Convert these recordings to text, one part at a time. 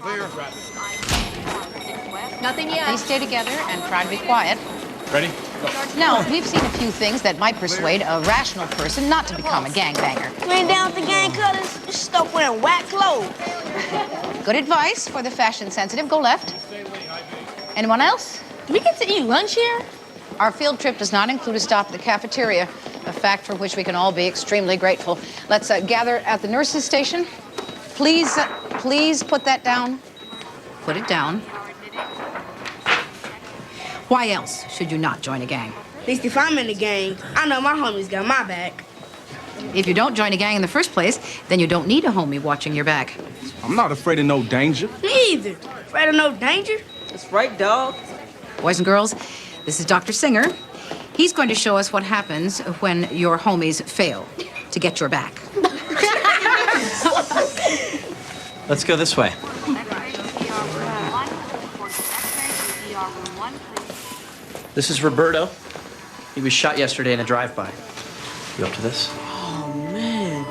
Clear. Nothing yet. Please stay together and try to be quiet. Ready? Go. Now, we've seen a few things that might persuade a rational person not to become a gangbanger. You ain't down with the gang cutters? You stop wearing whack clothes. Good advice for the fashion-sensitive. Go left. Anyone else? Do we get to eat lunch here? Our field trip does not include a stop at the cafeteria, a fact for which we can all be extremely grateful. Let's gather at the nurses' station. Please, please put that down. Put it down. Why else should you not join a gang? At least if I'm in the gang, I know my homies got my back. If you don't join a gang in the first place, then you don't need a homie watching your back. I'm not afraid of no danger. Me either. Afraid of no danger? That's right, dog. Boys and girls, this is Dr. Singer. He's going to show us what happens when your homies fail to get your back. Let's go this way. This is Roberto. He was shot yesterday in a drive-by. You up to this? Oh, man.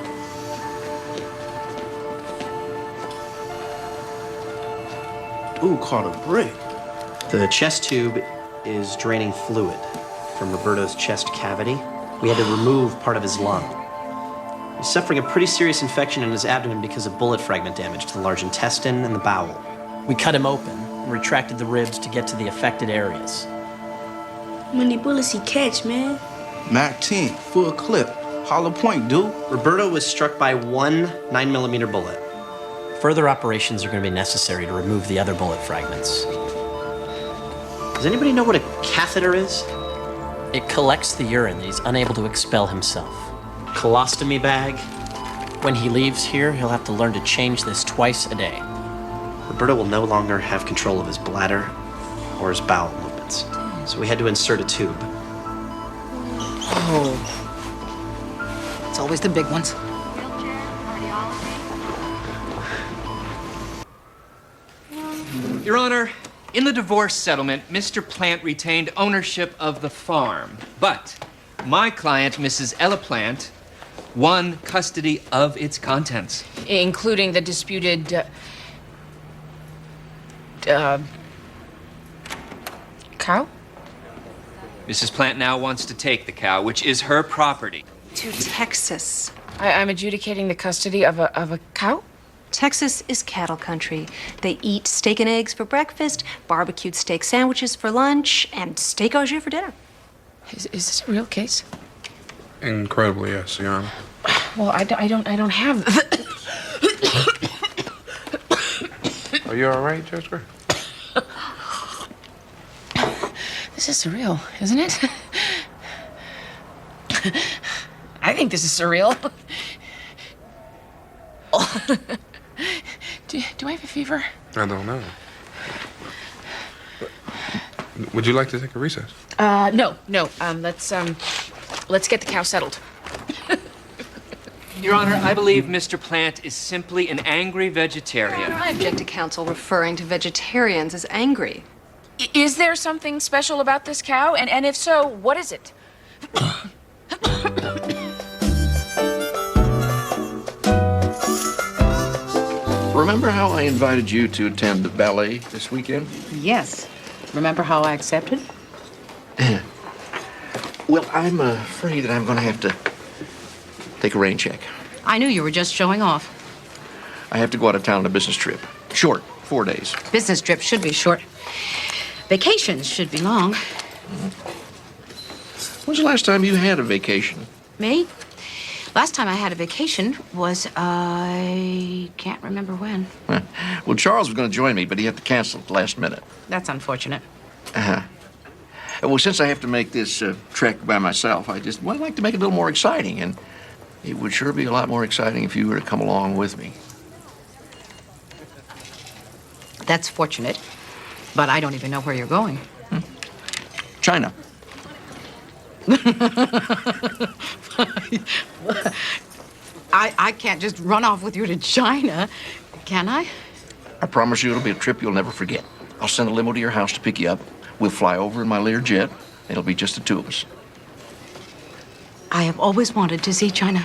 Dude caught a brick. The chest tube is draining fluid from Roberto's chest cavity. We had to remove part of his lung. He's suffering a pretty serious infection in his abdomen because of bullet fragment damage to the large intestine and the bowel. We cut him open and retracted the ribs to get to the affected areas. How many bullets he catch, man? Mac 10, full clip. Hollow point, dude. Roberto was struck by one 9mm bullet. Further operations are going to be necessary to remove the other bullet fragments. Does anybody know what a catheter is? It collects the urine that he's unable to expel himself. Colostomy bag. When he leaves here, he'll have to learn to change this twice a day. Roberto will no longer have control of his bladder or his bowel movements. So we had to insert a tube. Oh. It's always the big ones. Your Honor, in the divorce settlement, Mr. Plant retained ownership of the farm. But my client, Mrs. Ella Plant, won custody of its contents. Including the disputed, cow? Mrs. Plant now wants to take the cow, which is her property. To Texas. I'm adjudicating the custody of a cow? Texas is cattle country. They eat steak and eggs for breakfast, barbecued steak sandwiches for lunch, and steak au jus for dinner. Is this a real case? Incredibly, yes, Your Honor. Well, I don't have. Are you all right, Judge Gray? This is surreal, isn't it? I think this is surreal. Do I have a fever? I don't know. Would you like to take a recess? No. Let's get the cow settled. Your Honor, I believe Mr. Plant is simply an angry vegetarian. I object to counsel referring to vegetarians as angry. Is there something special about this cow? And if so, what is it? Remember how I invited you to attend the ballet this weekend? Yes. Remember how I accepted? Well, I'm afraid that I'm going to have to take a rain check. I knew you were just showing off. I have to go out of town on a business trip. Short, 4 days. Business trips should be short. Vacations should be long. When's the last time you had a vacation? Me? Last time I had a vacation was, I can't remember when. Well, Charles was going to join me, but he had to cancel at the last minute. That's unfortunate. Uh-huh. Well, since I have to make this trek by myself, I'd like to make it a little more exciting, and it would sure be a lot more exciting if you were to come along with me. That's fortunate, but I don't even know where you're going. China. I can't just run off with you to China, can I? I promise you it'll be a trip you'll never forget. I'll send a limo to your house to pick you up. We'll fly over in my Lear jet. It'll be just the two of us. I have always wanted to see China.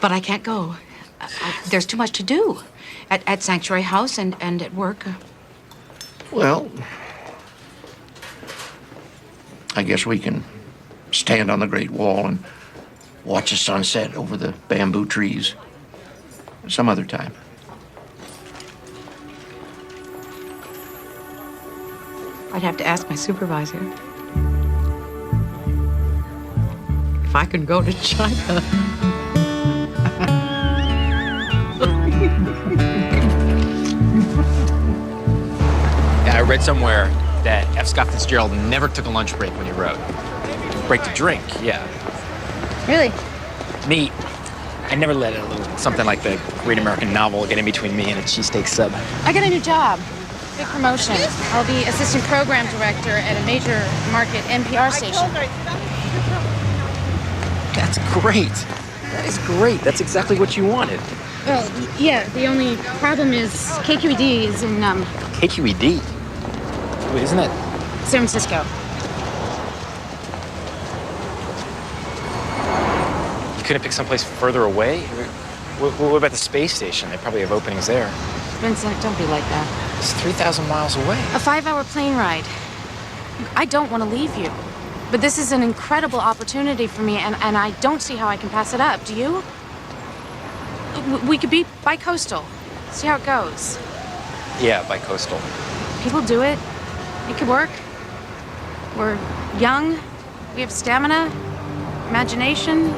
But I can't go. There's too much to do. At Sanctuary House and at work? Well, I guess we can stand on the Great Wall and watch the sunset over the bamboo trees some other time. I'd have to ask my supervisor. If I could go to China. I read somewhere that F. Scott Fitzgerald never took a lunch break when he wrote. Break to drink, yeah. Really? Me, I never let a little something like the great American novel get in between me and a cheesesteak sub. I got a new job. Big promotion. I'll be assistant program director at a major market NPR station. That's great. That is great. That's exactly what you wanted. Well, yeah, the only problem is KQED is in, KQED? Wait, isn't that... San Francisco. You couldn't pick someplace further away? What about the space station? They probably have openings there. Vincent, don't be like that. It's 3,000 miles away. A 5-hour plane ride. I don't want to leave you. But this is an incredible opportunity for me, and I don't see how I can pass it up. Do you? We could be bi-coastal. See how it goes. Yeah, bi-coastal. People do it. It could work. We're young. We have stamina, imagination.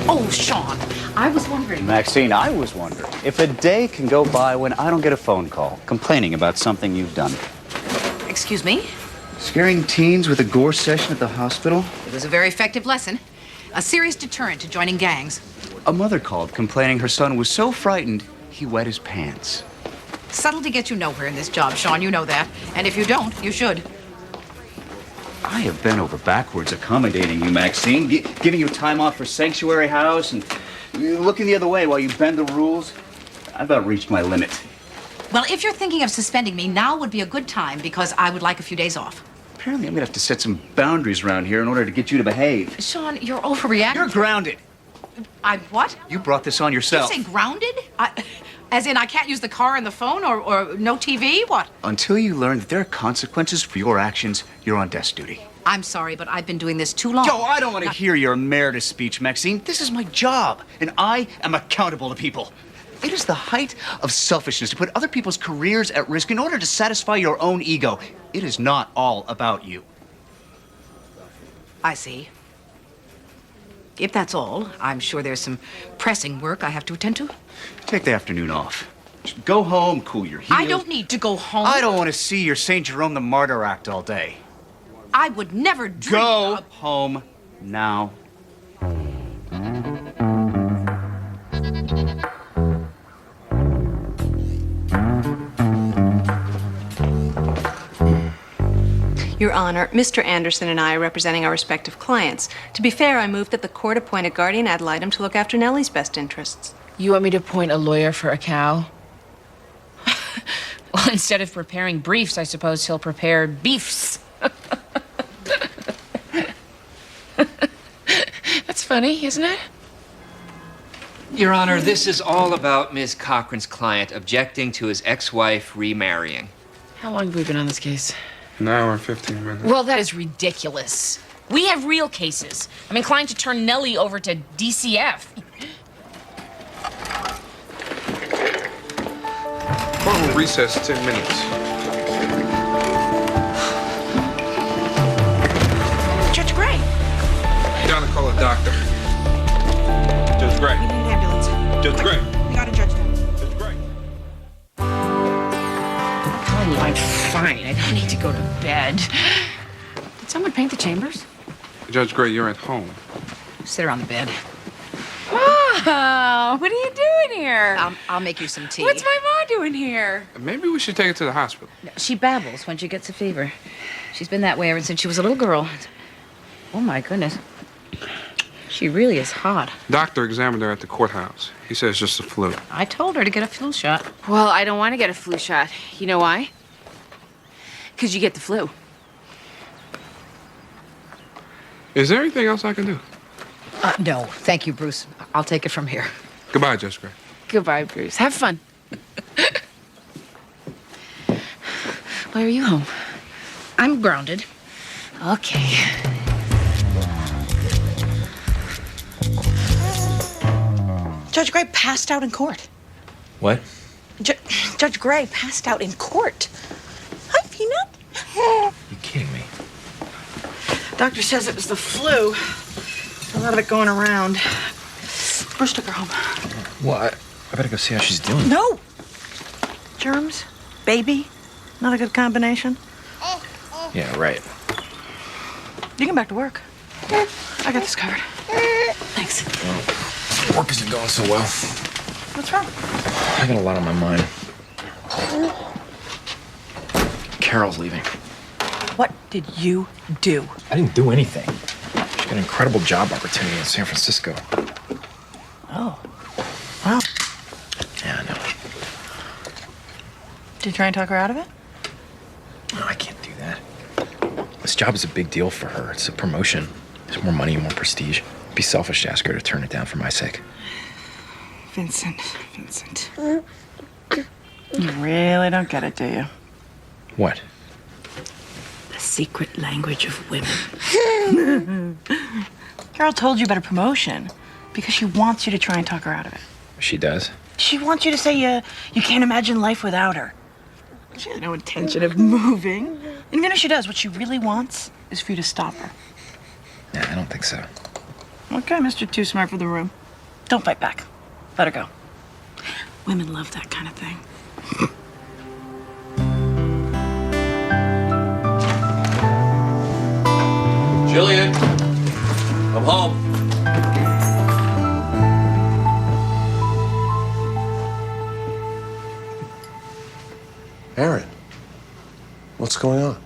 Oh, Sean, I was wondering. Maxine, I was wondering if a day can go by when I don't get a phone call complaining about something you've done. Excuse me? Scaring teens with a gore session at the hospital? It was a very effective lesson. A serious deterrent to joining gangs. A mother called complaining her son was so frightened he wet his pants. Subtlety gets you nowhere in this job, Sean. You know that. And if you don't, you should. I have been over backwards accommodating you, Maxine, giving you time off for Sanctuary House and looking the other way while you bend the rules. I've about reached my limit. Well, if you're thinking of suspending me, now would be a good time because I would like a few days off. Apparently, I'm gonna have to set some boundaries around here in order to get you to behave. Sean, you're overreacting. You're grounded. I what? You brought this on yourself. You say grounded? As in I can't use the car and the phone or no TV? What? Until you learn that there are consequences for your actions, you're on desk duty. I'm sorry, but I've been doing this too long. Yo, I don't want to hear your emeritus speech, Maxine. This is my job, and I am accountable to people. It is the height of selfishness to put other people's careers at risk in order to satisfy your own ego. It is not all about you. I see. If that's all, I'm sure there's some pressing work I have to attend to. Take the afternoon off. Just go home, cool your heels. I don't need to go home. I don't want to see your St. Jerome the Martyr act all day. I would never dream Go of... home now. Your Honor, Mr. Anderson and I are representing our respective clients. To be fair, I move that the court appoint a guardian ad litem to look after Nellie's best interests. You want me to appoint a lawyer for a cow? Well, instead of preparing briefs, I suppose he'll prepare beefs. That's funny, isn't it? Your Honor, this is all about Ms. Cochran's client objecting to his ex-wife remarrying. How long have we been on this case? An hour and 15 minutes. Well, that is ridiculous. We have real cases. I'm inclined to turn Nellie over to DCF. Court will recess 10 minutes. Judge Gray. Down to call a doctor. Judge Gray. We need an ambulance. Judge Gray. We got a judge now. Judge Gray. Oh, I'm fine. I don't need to go to bed. Did someone paint the chambers? Judge Gray, you're at home. Sit her on the bed. Oh, what are you doing here? I'll make you some tea. What's my mom doing here? Maybe we should take her to the hospital. She babbles when she gets a fever. She's been that way ever since she was a little girl. Oh, my goodness. She really is hot. Doctor examined her at the courthouse. He says it's just a flu. I told her to get a flu shot. Well, I don't want to get a flu shot. You know why? Because you get the flu. Is there anything else I can do? No, thank you, Bruce. I'll take it from here. Goodbye, Judge Gray. Goodbye, Bruce. Have fun. Why are you home? I'm grounded. Okay. Judge Gray passed out in court. What? Judge Gray passed out in court. Hi, Peanut. You kidding me? Doctor says it was the flu. A lot of it going around. Bruce took her home. Well, I better go see how she's doing. No! Germs, baby, not a good combination. Yeah, right. You can back to work. I got this covered. Thanks. Well, work isn't going so well. What's wrong? I got a lot on my mind. Carol's leaving. What did you do? I didn't do anything. She got an incredible job opportunity in San Francisco. Oh. Wow. Yeah, I know. Did you try and talk her out of it? No, I can't do that. This job is a big deal for her. It's a promotion. There's more money and more prestige. It'd be selfish to ask her to turn it down for my sake. Vincent. You really don't get it, do you? What? The secret language of women. Carol told you about a promotion because she wants you to try and talk her out of it. She does? She wants you to say you can't imagine life without her. She has no intention of moving. And even if she does, what she really wants is for you to stop her. Yeah, I don't think so. Okay, Mr. Too Smart for the room. Don't fight back. Let her go. Women love that kind of thing. Jillian, I'm home. Aaron, what's going on?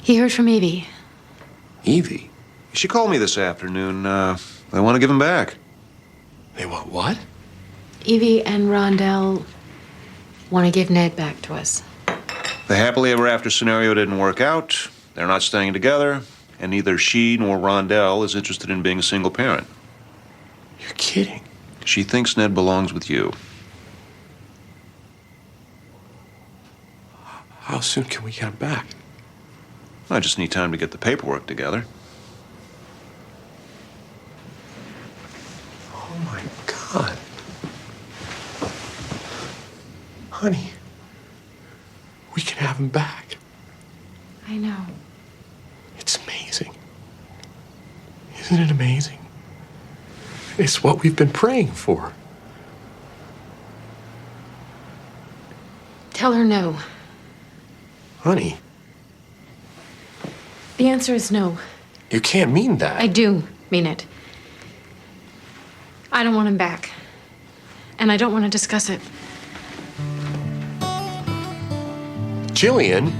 He heard from Evie. Evie? She called me this afternoon. They want to give him back. They want what? Evie and Rondell want to give Ned back to us. The happily ever after scenario didn't work out. They're not staying together, and neither she nor Rondell is interested in being a single parent. You're kidding. She thinks Ned belongs with you. How soon can we get him back? I just need time to get the paperwork together. Oh my God. Honey, we can have him back. I know. It's amazing. Isn't it amazing? It's what we've been praying for. Tell her no. Honey, The answer is no. you can't mean that. I do mean it. I don't want him back. And I don't want to discuss it. Jillian.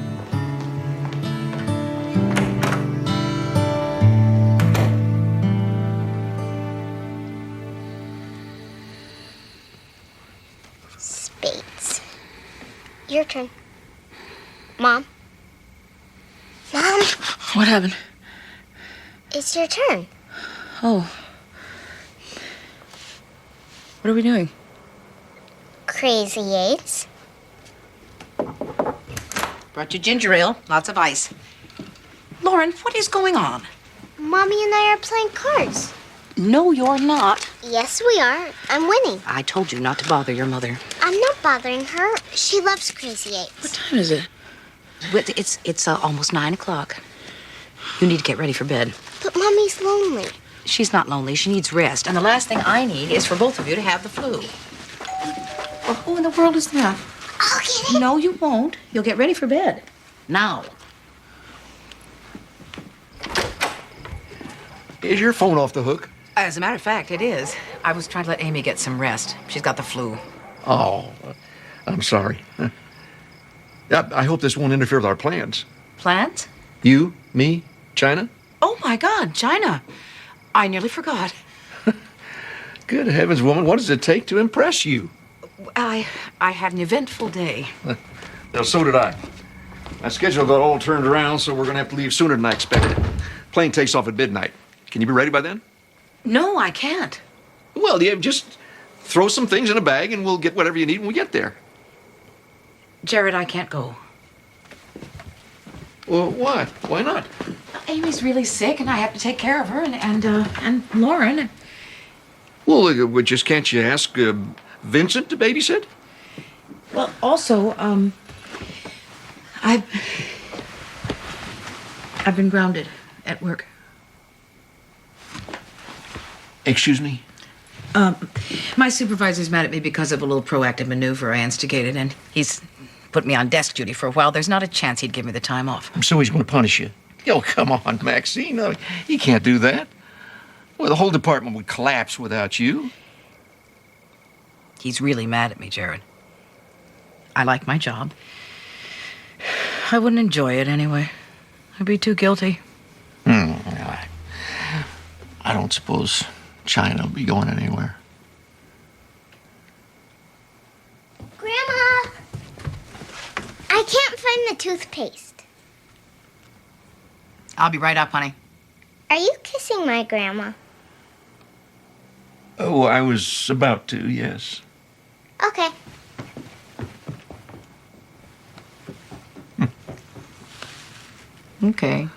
Spades. Your turn. Mom? Mom? What happened? It's your turn. Oh. What are we doing? Crazy Eights. Brought you ginger ale, lots of ice. Lauren, what is going on? Mommy and I are playing cards. No, you're not. Yes, we are. I'm winning. I told you not to bother your mother. I'm not bothering her. She loves Crazy Eights. What time is it? It's almost 9 o'clock. You need to get ready for bed. But Mommy's lonely. She's not lonely. She needs rest. And the last thing I need is for both of you to have the flu. Well, who in the world is that? I'll get it. No, you won't. You'll get ready for bed. Now. Is your phone off the hook? As a matter of fact, it is. I was trying to let Amy get some rest. She's got the flu. Oh, I'm sorry. I hope this won't interfere with our plans. Plans? You, me, China? Oh, my God, China. I nearly forgot. Good heavens, woman, what does it take to impress you? I had an eventful day. Now, so did I. My schedule got all turned around, so we're gonna have to leave sooner than I expected. Plane takes off at midnight. Can you be ready by then? No, I can't. Well, yeah, just throw some things in a bag and we'll get whatever you need when we get there. Jared, I can't go. Well, what? Why not? Amy's really sick, and I have to take care of her, and Lauren. Well, just can't you ask Vincent to babysit? Well, also, I've been grounded at work. Excuse me? My supervisor's mad at me because of a little proactive maneuver I instigated, and he's put me on desk duty for a while. There's not a chance he'd give me the time off. So he's going to punish you? Oh, come on, Maxine. No, he can't do that. Well, the whole department would collapse without you. He's really mad at me, Jared. I like my job. I wouldn't enjoy it anyway. I'd be too guilty. Well, I don't suppose China will be going anywhere. Grandma! I can't find the toothpaste. I'll be right up, honey. Are you kissing my grandma? Oh, I was about to, yes. Okay. Okay.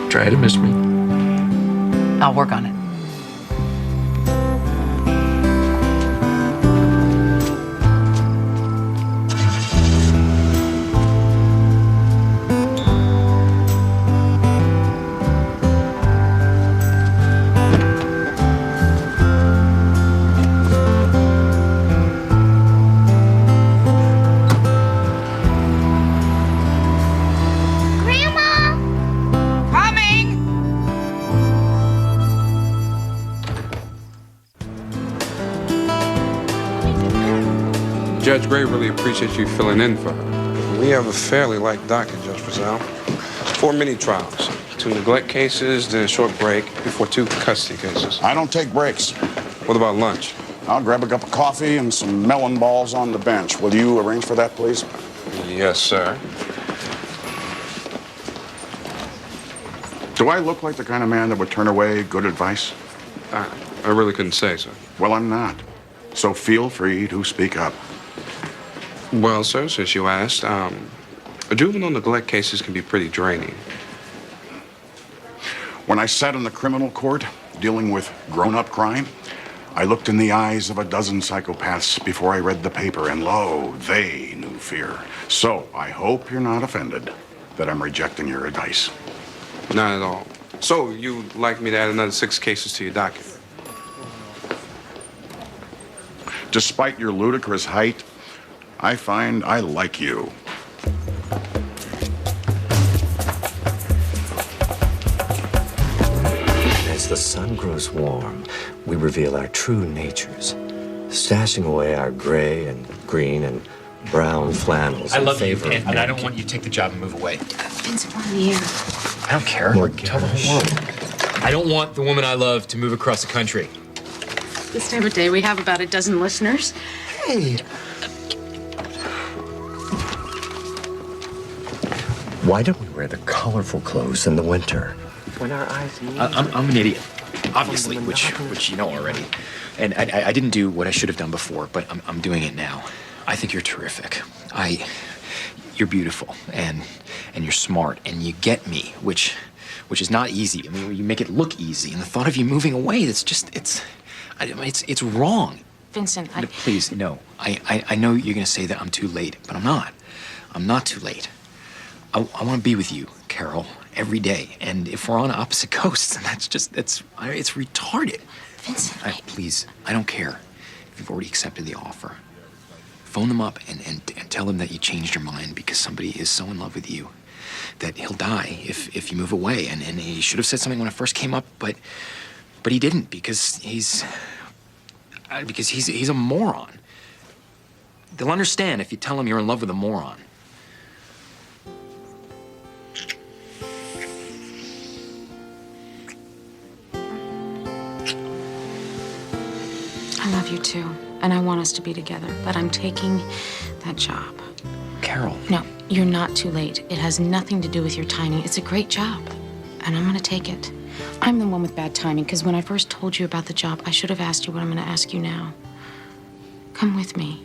Try to miss me. I'll work on it. Judge Gray really appreciates you filling in for her. We have a fairly light docket, Judge Frizzell. 4 mini trials, 2 neglect cases, then a short break before 2 custody cases. I don't take breaks. What about lunch? I'll grab a cup of coffee and some melon balls on the bench. Will you arrange for that, please? Yes, sir. Do I look like the kind of man that would turn away good advice? I really couldn't say, sir. Well, I'm not. So feel free to speak up. Well, sir, since you asked, juvenile neglect cases can be pretty draining. When I sat in the criminal court dealing with grown-up crime, I looked in the eyes of a dozen psychopaths before I read the paper, and lo, they knew fear. So I hope you're not offended that I'm rejecting your advice. Not at all. So you'd like me to add another 6 cases to your docket? Despite your ludicrous height, I find I like you. As the sun grows warm, we reveal our true natures, stashing away our gray and green and brown flannels. I in love you, favor of and I don't want you to take the job and move away. Vincent, we're in the air. I don't care. More Tell the whole world. I don't want the woman I love to move across the country. This time of day, we have about a dozen listeners. Hey. Why don't we wear the colorful clothes in the winter? When our eyes meet. I'm an idiot, obviously, which you know already. And I didn't do what I should have done before, but I'm doing it now. I think you're terrific. You're beautiful, and you're smart, and you get me, which is not easy. I mean, you make it look easy, and the thought of you moving away, it's wrong. Vincent, No, please, no. I know you're gonna say that I'm too late, but I'm not. I'm not too late. I want to be with you, Carol, every day. And if we're on opposite coasts, then it's retarded. Vincent, please, I don't care if you've already accepted the offer. Phone them up and tell them that you changed your mind because somebody is so in love with you that he'll die if you move away. And he should have said something when it first came up, but he didn't because he's a moron. They'll understand if you tell them you're in love with a moron. love you too, and I want us to be together, but I'm taking that job. Carol. No, you're not too late. It has nothing to do with your timing. It's a great job, and I'm gonna take it. I'm the one with bad timing, because when I first told you about the job, I should have asked you what I'm gonna ask you now. Come with me.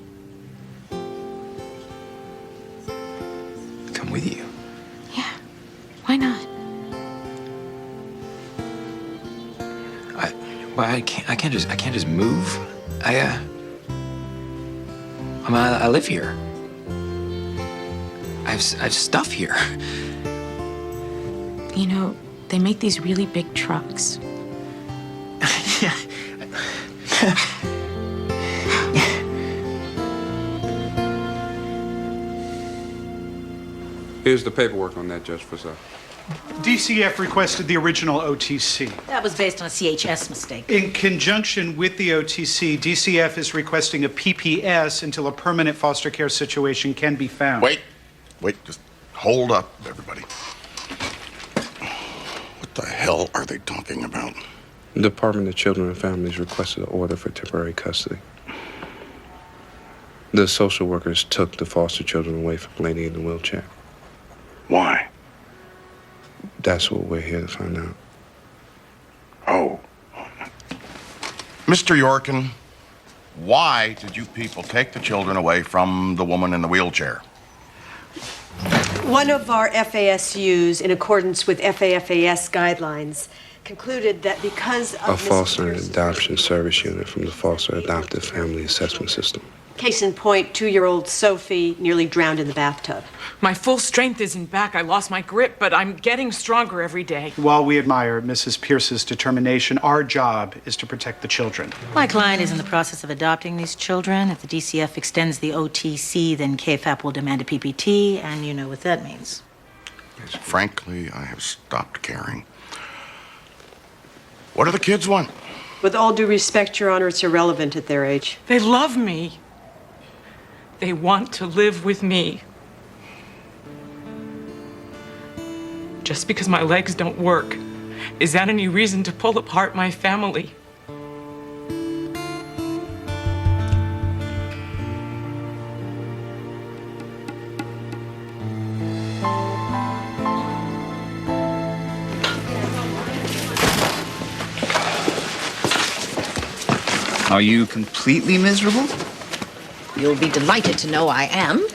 Come with you. Why not? I can't just move. I live here. I have stuff here. You know, they make these really big trucks. Here's the paperwork on that, Judge Frazell. DCF requested the original OTC. That was based on a CHS mistake. In conjunction with the OTC, DCF is requesting a PPS until a permanent foster care situation can be found. Wait, just hold up, everybody. What the hell are they talking about? The Department of Children and Families requested an order for temporary custody. The social workers took the foster children away from Lady in the wheelchair. Why? That's what we're here to find out. Oh. Mr. Yorkin, why did you people take the children away from the woman in the wheelchair? One of our FASUs, in accordance with FAFAS guidelines, concluded that because of A foster and adoption service unit from the Foster Adoptive Family Assessment System. Case in point, 2-year-old Sophie nearly drowned in the bathtub. My full strength isn't back. I lost my grip, but I'm getting stronger every day. While we admire Mrs. Pierce's determination, our job is to protect the children. My client is in the process of adopting these children. If the DCF extends the OTC, then KFAP will demand a PPT, and you know what that means. Frankly, I have stopped caring. What do the kids want? With all due respect, Your Honor, it's irrelevant at their age. They love me. They want to live with me. Just because my legs don't work, is that any reason to pull apart my family? Are you completely miserable? You'll be delighted to know I am.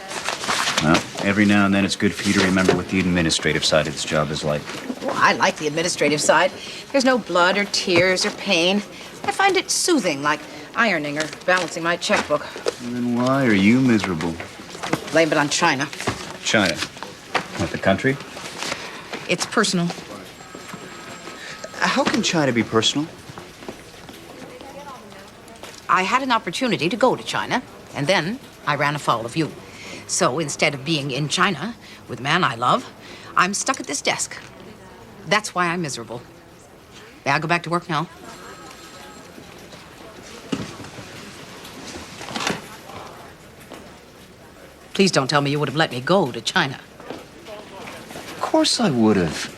Well, every now and then it's good for you to remember what the administrative side of this job is like. Well, I like the administrative side. There's no blood or tears or pain. I find it soothing, like ironing or balancing my checkbook. And then why are you miserable? Blame it on China. China. What, the country? It's personal. How can China be personal? I had an opportunity to go to China, and then I ran afoul of you. So instead of being in China with the man I love, I'm stuck at this desk. That's why I'm miserable. May I go back to work now? Please don't tell me you would have let me go to China. Of course I would have.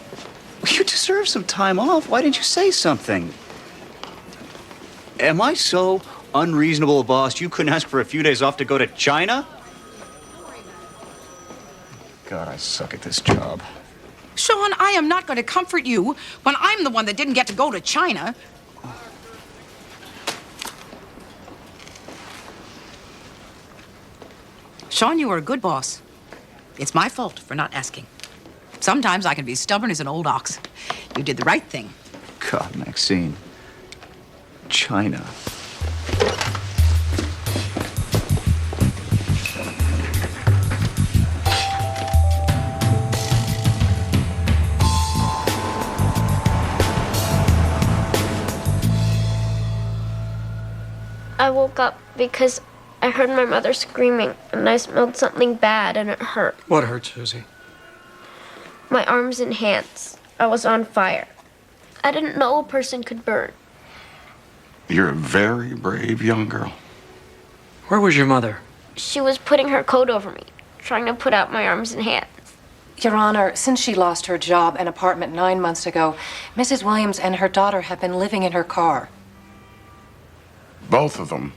You deserve some time off. Why didn't you say something? Am I so unreasonable a boss you couldn't ask for a few days off to go to China? God, I suck at this job. Sean, I am not going to comfort you when I'm the one that didn't get to go to China. Sean, you are a good boss. It's my fault for not asking. Sometimes I can be stubborn as an old ox. You did the right thing. God, Maxine. China. I woke up because I heard my mother screaming, and I smelled something bad, and it hurt. What hurt, Susie? My arms and hands. I was on fire. I didn't know a person could burn. You're a very brave young girl. Where was your mother? She was putting her coat over me, trying to put out my arms and hands. Your Honor, since she lost her job and apartment 9 months ago, Mrs. Williams and her daughter have been living in her car. Both of them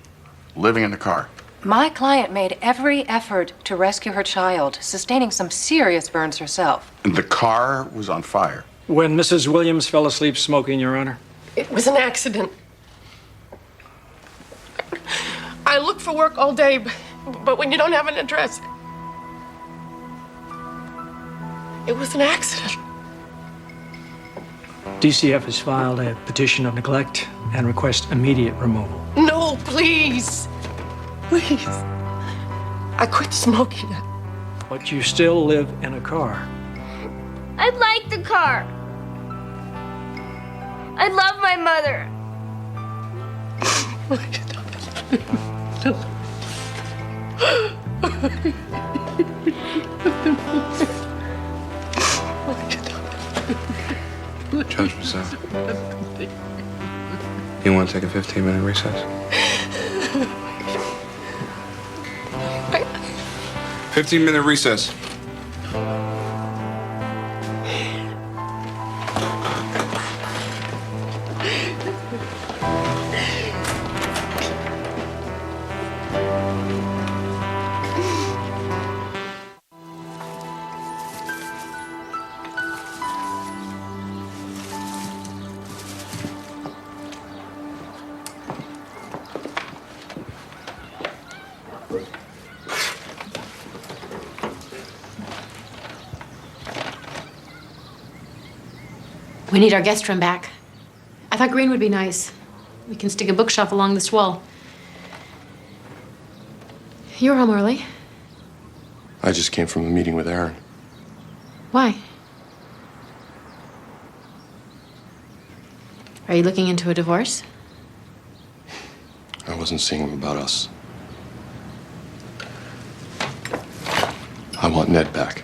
living in the car. My client made every effort to rescue her child, sustaining some serious burns herself. And the car was on fire. When Mrs. Williams fell asleep smoking, Your Honor. It was an accident. I look for work all day, but when you don't have an address, it was an accident. DCF has filed a petition of neglect and request immediate removal. No, please. Please. I quit smoking. But you still live in a car. I like the car. I love my mother. Judge Mazzell, you want to take a 15-minute recess? 15-minute recess. We need our guest room back. I thought green would be nice. We can stick a bookshelf along this wall. You're home early. I just came from a meeting with Aaron. Why? Are you looking into a divorce? I wasn't seeing him about us. I want Ned back.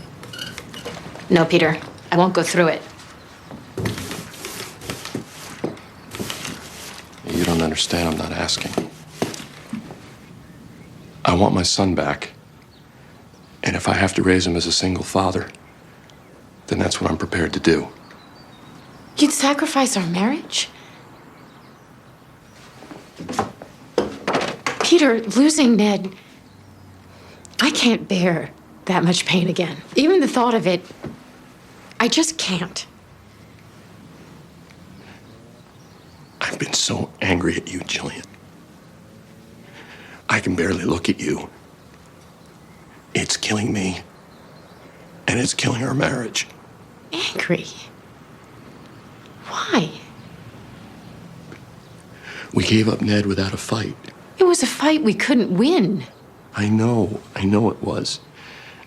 No, Peter. I won't go through it. You don't understand. I'm not asking. I want my son back. And if I have to raise him as a single father, then that's what I'm prepared to do. You'd sacrifice our marriage? Peter, losing Ned, I can't bear that much pain again. Even the thought of it, I just can't. I've been so angry at you, Jillian. I can barely look at you. It's killing me. And it's killing our marriage. Angry? Why? We gave up Ned without a fight. It was a fight we couldn't win. I know it was.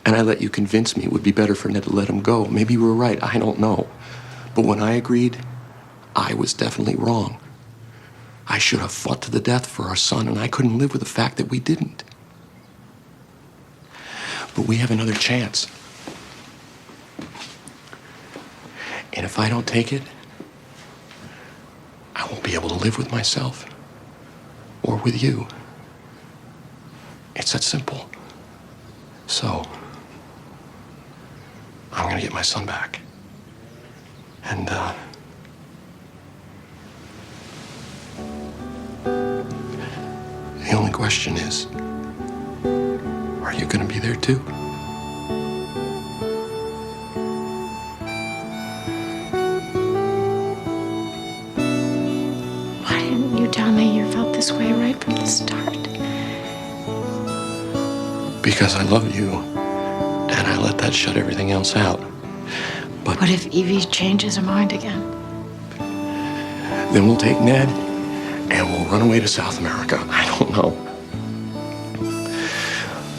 And I let you convince me it would be better for Ned to let him go. Maybe you were right, I don't know. But when I agreed, I was definitely wrong. I should have fought to the death for our son, and I couldn't live with the fact that we didn't. But we have another chance. And if I don't take it, I won't be able to live with myself or with you. It's that simple. So, I'm gonna get my son back. And, the only question is, are you gonna be there too? Why didn't you tell me you felt this way right from the start? Because I love you, and I let that shut everything else out. But What if Evie changes her mind again? then we'll take Ned, and we'll run away to South America. I don't know.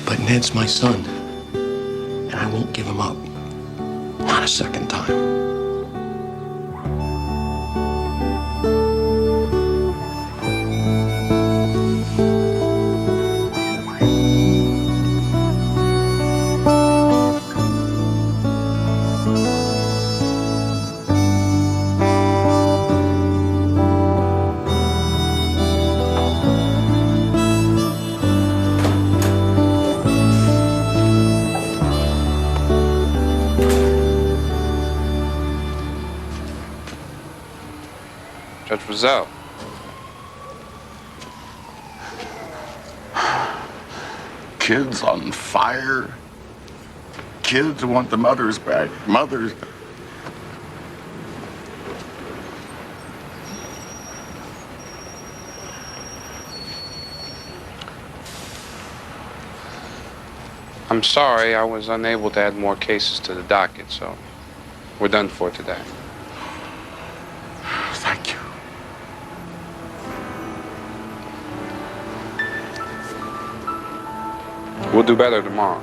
But Ned's my son, and I won't give him up. Not a second time. Judge Mazzell. kids on fire. Kids want the mothers back. Mothers. I'm sorry I was unable to add more cases to the docket, so we're done for today. Thank you. We'll do better tomorrow.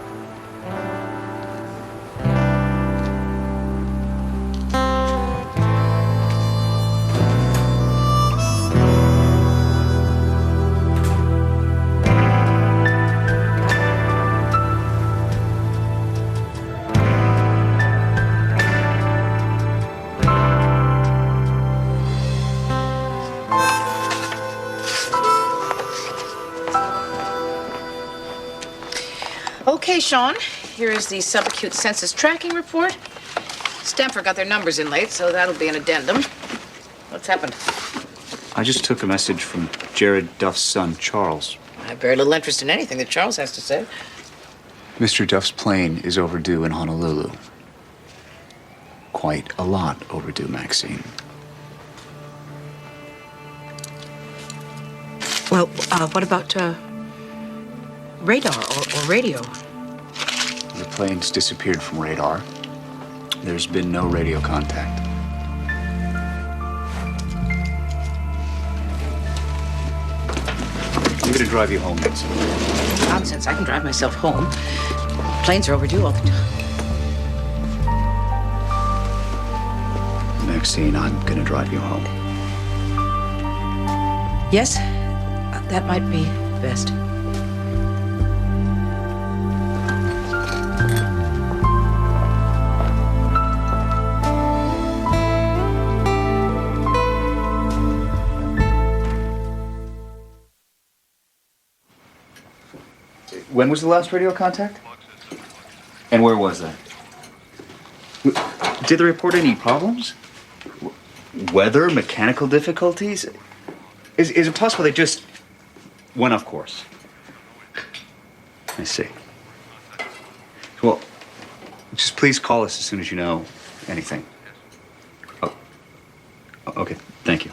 Okay, Sean, here is the subacute census tracking report. Stanford got their numbers in late, so that'll be an addendum. What's happened? I just took a message from Jared Duff's son, Charles. I have very little interest in anything that Charles has to say. Mr. Duff's plane is overdue in Honolulu. Quite a lot overdue, Maxine. Well, what about radar or radio? The plane's disappeared from radar. There's been no radio contact. I'm gonna drive you home, Nancy. Nonsense, I can drive myself home. Planes are overdue all the time. Maxine, I'm gonna drive you home. Yes, that might be best. When was the last radio contact? And where was that? Did they report any problems? Weather, mechanical difficulties? Is it possible they just went off course? I see. Well, just please call us as soon as you know anything. Oh, okay. Thank you.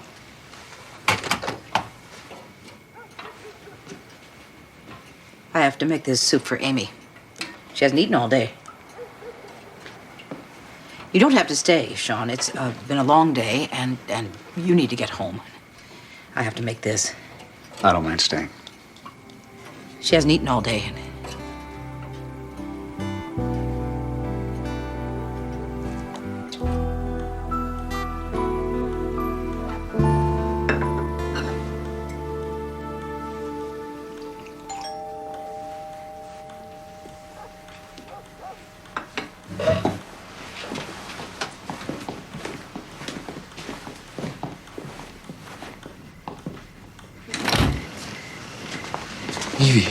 I have to make this soup for Amy. She hasn't eaten all day. You don't have to stay, Sean. It's been a long day, and you need to get home. I have to make this. I don't mind staying. She hasn't eaten all day. Evie.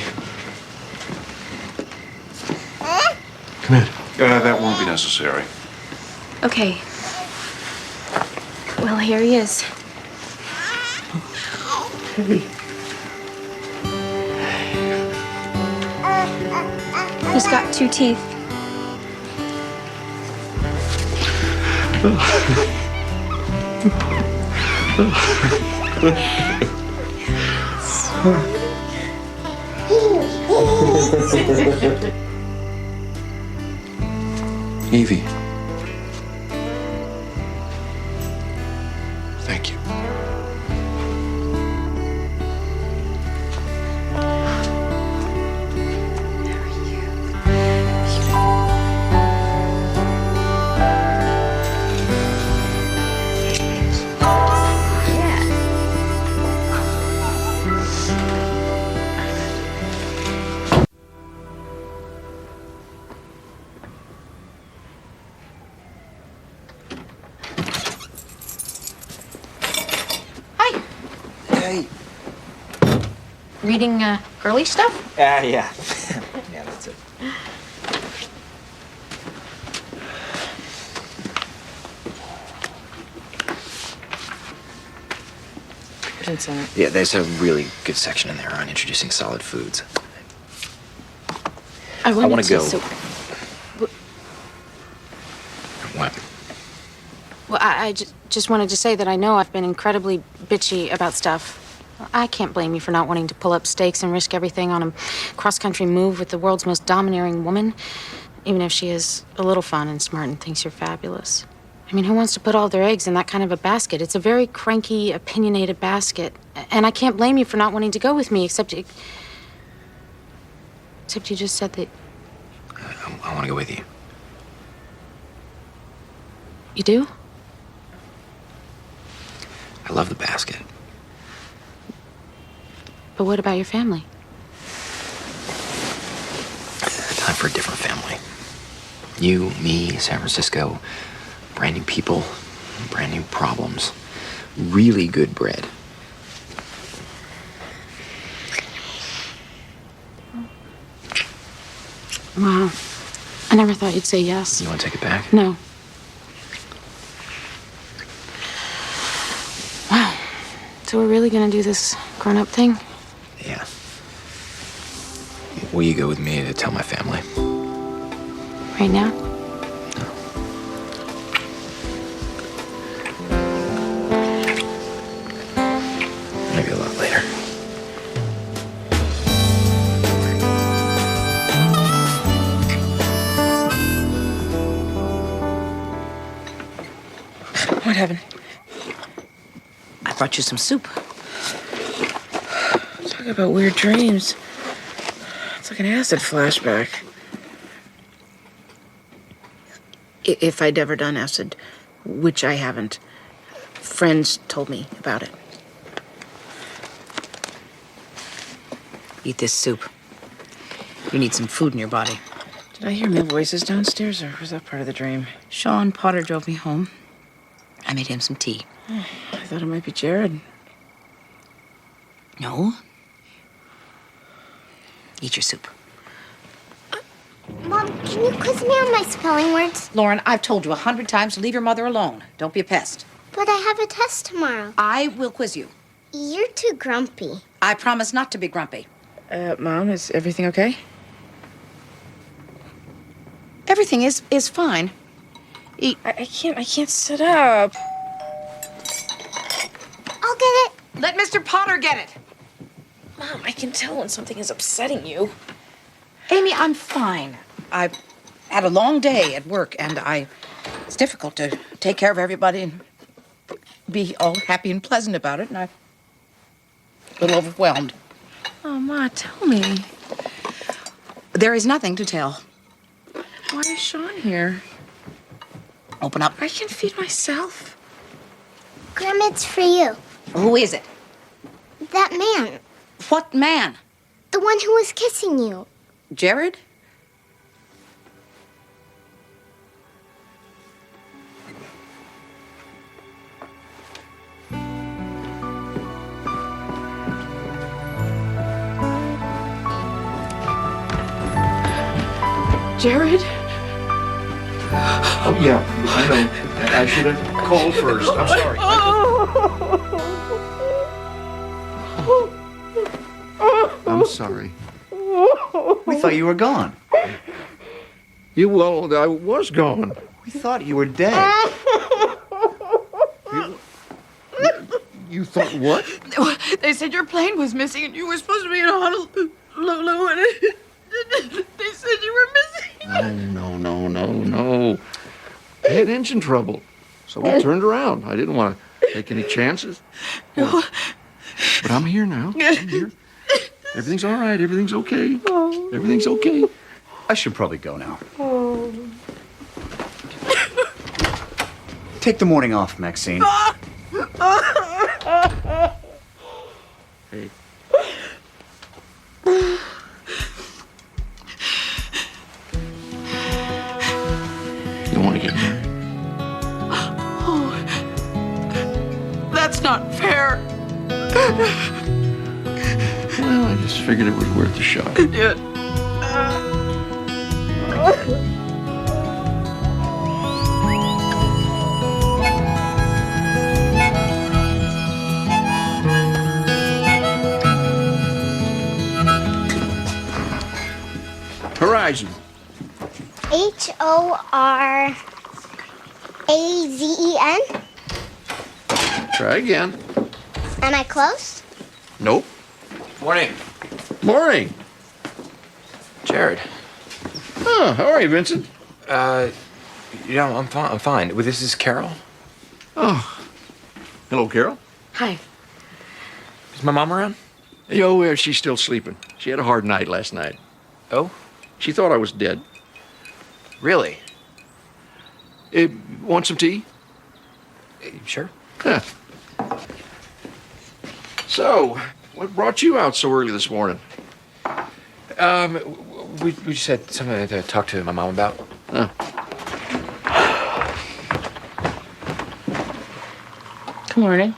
Come in. That won't be necessary. Okay. Well, here he is. He's got 2 teeth. Evie. Thank you. Reading girly stuff? Yeah. Yeah, that's it. Vincent. Yeah, there's a really good section in there on introducing solid foods. I want to go. So, What? well, I just wanted to say that I know I've been incredibly bitchy about stuff. I can't blame you for not wanting to pull up stakes and risk everything on a cross-country move with the world's most domineering woman, even if she is a little fun and smart and thinks you're fabulous. I mean, who wants to put all their eggs in that kind of a basket? It's a very cranky, opinionated basket. And I can't blame you for not wanting to go with me, except you just said that... I want to go with you. You do? I love the basket. But what about your family? Time for a different family. You, me, San Francisco, brand new people, brand new problems, really good bread. Wow. I never thought you'd say yes. You want to take it back? No. Wow. So we're really gonna do this grown-up thing? Yeah. Will you go with me to tell my family? Right now? Maybe a lot later. What happened? I brought you some soup. Talk about weird dreams. It's like an acid flashback. If I'd ever done acid, which I haven't, friends told me about it. Eat this soup. You need some food in your body. Did I hear male voices downstairs, or was that part of the dream? Sean Potter drove me home. I made him some tea. I thought it might be Jared. No. Eat your soup. Mom, can you quiz me on my spelling words? Lauren, I've told you 100 times to leave your mother alone. Don't be a pest. But I have a test tomorrow. I will quiz you. You're too grumpy. I promise not to be grumpy. Mom, is everything okay? Everything is fine. Eat. I can't sit up. I'll get it. Let Mr. Potter get it. Mom, I can tell when something is upsetting you. Amy, I'm fine. I've had a long day at work, and it's difficult to take care of everybody and be all happy and pleasant about it, and I'm a little overwhelmed. Oh, Ma, tell me. There is nothing to tell. Why is Sean here? Open up. I can feed myself. Grandma, it's for you. Who is it? That man. What man? The one who was kissing you. Jared? Jared? Oh, yeah, I know. I should have called first. I'm sorry. I'm sorry. We thought you were gone. Well, I was gone. We thought you were dead. You thought what? They said your plane was missing and you were supposed to be in Honolulu and they said you were missing. No. I had engine trouble, so we turned around. I didn't want to take any chances. No. But I'm here now. I'm here. Everything's all right. Everything's okay. Everything's okay. I should probably go now. Take the morning off, Maxine. Hey. You want to get married? Oh, that's not fair. Well, I just figured it was worth a shot. Yeah. Horizon. H-O-R-A-Z-E-N? Try again. Am I close? Nope. Morning. Morning. Jared. Oh, how are you, Vincent? Yeah, I'm fine. I'm fine. Well, this is Carol. Oh. Hello, Carol. Hi. Is my mom around? Yo, she's still sleeping. She had a hard night last night. Oh? She thought I was dead. Really? Want some tea? Sure. Huh. So, what brought you out so early this morning? We just had something to talk to my mom about. Huh. Good morning.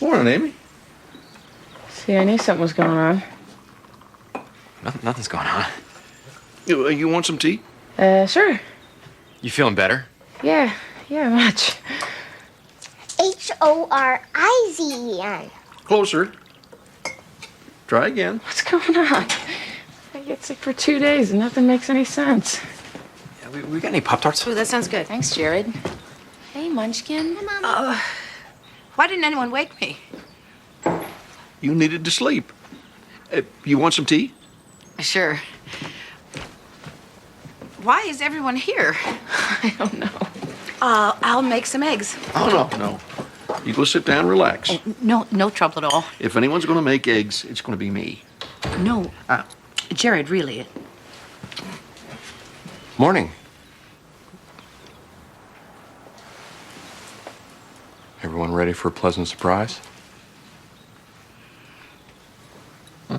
Morning, Amy. See, I knew something was going on. Nothing's going on. You want some tea? Sure. You feeling better? Yeah, much. H-O-R-I-Z-E-N. Closer. Try again. What's going on? I get sick for 2 days and nothing makes any sense. Yeah, we got any Pop-Tarts? Ooh, that sounds good. Thanks, Jared. Hey, Munchkin. Why didn't anyone wake me? You needed to sleep. You want some tea? Sure. Why is everyone here? I don't know. I'll make some eggs. Oh, no. You go sit down, relax. No trouble at all. If anyone's going to make eggs, it's going to be me. No. Jared, really. Morning. Everyone ready for a pleasant surprise?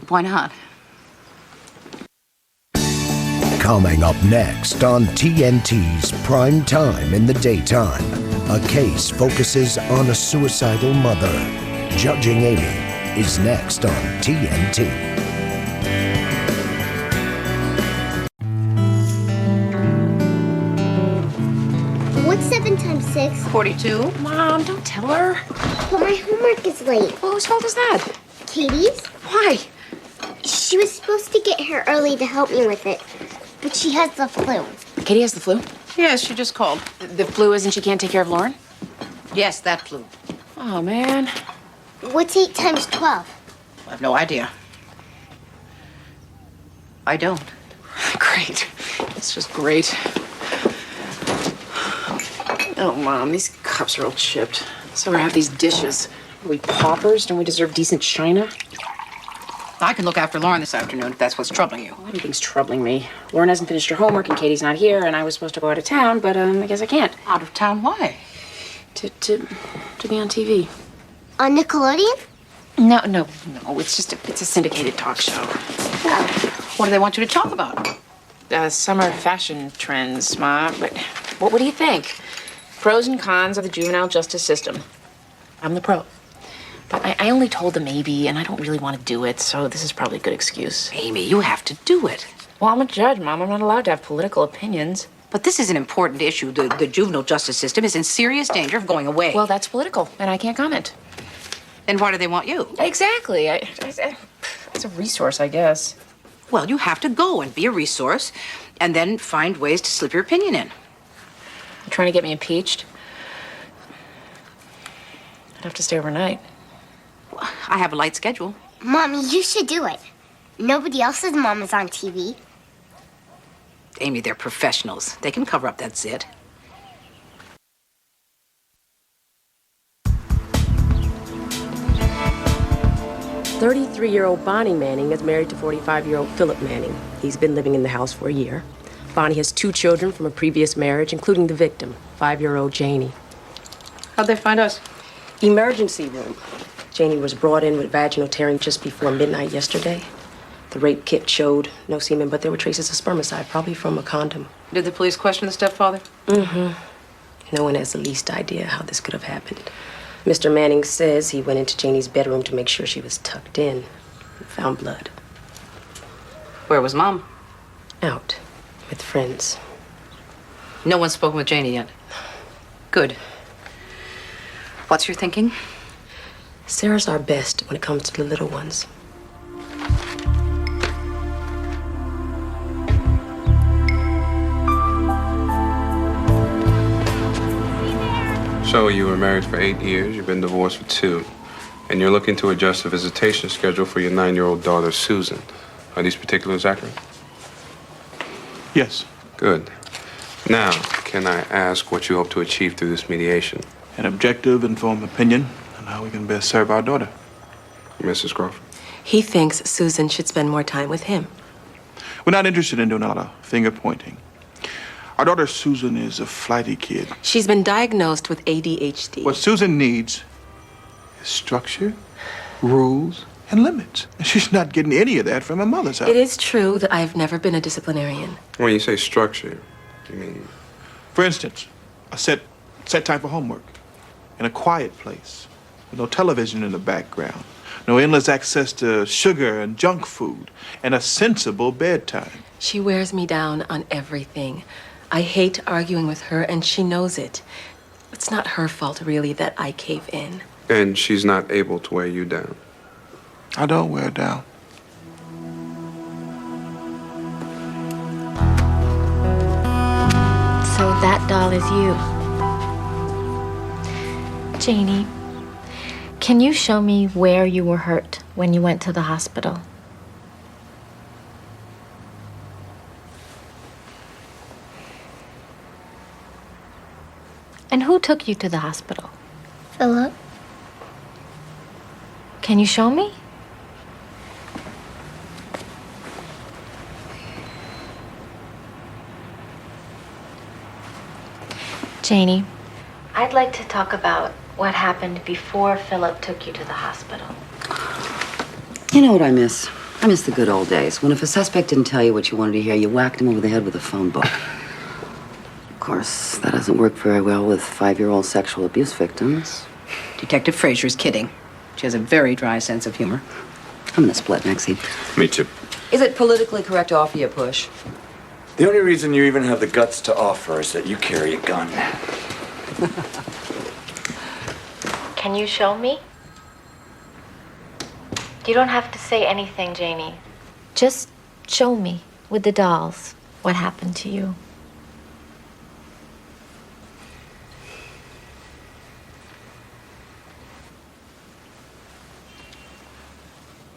Why not? Coming up next on TNT's Prime Time in the Daytime, a case focuses on a suicidal mother. Judging Amy is next on TNT. What's 7 times 6? 42. Mom, don't tell her. But my homework is late. Well, whose fault is that? Katie's? Why? She was supposed to get here early to help me with it, but she has the flu. Katie has the flu? Yes, she just called. The flu is and she can't take care of Lauren? Yes, that flu. Oh, man. What's 8 times 12? I have no idea. I don't. Great. It's just great. Oh, Mom, these cups are all chipped. So we have these dishes. Are we paupers? Don't we deserve decent china? I can look after Lauren this afternoon if that's what's troubling you. Anything's troubling me. Lauren hasn't finished her homework and Katie's not here, and I was supposed to go out of town, but I guess I can't. Out of town? Why? To be on TV. On Nickelodeon? No. It's a syndicated talk show. What do they want you to talk about? Summer fashion trends, Ma. But what do you think? Pros and cons of the juvenile justice system. I'm the pro. But I only told them maybe, and I don't really want to do it, so this is probably a good excuse. Amy, you have to do it. Well, I'm a judge, Mom. I'm not allowed to have political opinions. But this is an important issue. The juvenile justice system is in serious danger of going away. Well, that's political, and I can't comment. Then why do they want you? Exactly. It's a resource, I guess. Well, you have to go and be a resource, and then find ways to slip your opinion in. You're trying to get me impeached? I'd have to stay overnight. I have a light schedule. Mommy, you should do it. Nobody else's mom is on TV. Amy, they're professionals. They can cover up that zit. "33-year-old Bonnie Manning is married to 45-year-old Philip Manning. He's been living in the house for a year. Bonnie has 2 children from a previous marriage, including the victim, 5-year-old Janie. How'd they find us? Emergency room. Janie was brought in with vaginal tearing just before midnight yesterday. The rape kit showed no semen, but there were traces of spermicide, probably from a condom. Did the police question the stepfather? Mm-hmm. No one has the least idea how this could have happened. Mr. Manning says he went into Janie's bedroom to make sure she was tucked in and found blood. Where was Mom? Out with friends. No one's spoken with Janie yet. Good. What's your thinking? Sarah's our best when it comes to the little ones. So you were married for 8 years, you've been divorced for 2, and you're looking to adjust the visitation schedule for your 9-year-old daughter, Susan. Are these particulars accurate? Yes. Good. Now, can I ask what you hope to achieve through this mediation? An objective, informed opinion on how we can best serve our daughter. Mrs. Crawford? He thinks Susan should spend more time with him. We're not interested in doing a lot of finger pointing. Our daughter Susan is a flighty kid. She's been diagnosed with ADHD. What Susan needs is structure, rules, and limits. And she's not getting any of that from her mother's house. It is true that I've never been a disciplinarian. When you say structure, you mean? For instance, a set time for homework in a quiet place with no television in the background, no endless access to sugar and junk food, and a sensible bedtime. She wears me down on everything. I hate arguing with her, and she knows it. It's not her fault, really, that I cave in. And she's not able to wear you down? I don't wear her down. So that doll is you. Janie, can you show me where you were hurt when you went to the hospital? And who took you to the hospital? Philip. Can you show me? Janie, I'd like to talk about what happened before Philip took you to the hospital. You know what I miss? I miss the good old days when if a suspect didn't tell you what you wanted to hear, you whacked him over the head with a phone book. Of course, that doesn't work very well with 5-year-old sexual abuse victims. Detective Fraser's kidding. She has a very dry sense of humor. I'm gonna split, Maxine. Me too. Is it politically correct to offer you a push? The only reason you even have the guts to offer is that you carry a gun. Can you show me? You don't have to say anything, Janie. Just show me with the dolls what happened to you.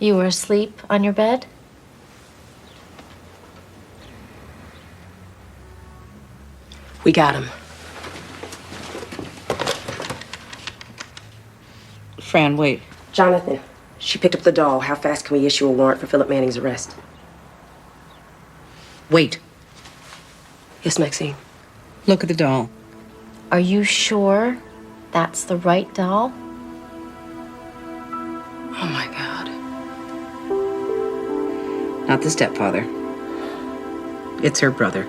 You were asleep on your bed? We got him. Fran, wait. Jonathan, she picked up the doll. How fast can we issue a warrant for Philip Manning's arrest? Wait. Yes, Maxine. Look at the doll. Are you sure that's the right doll? Oh, my God. Not the stepfather. It's her brother.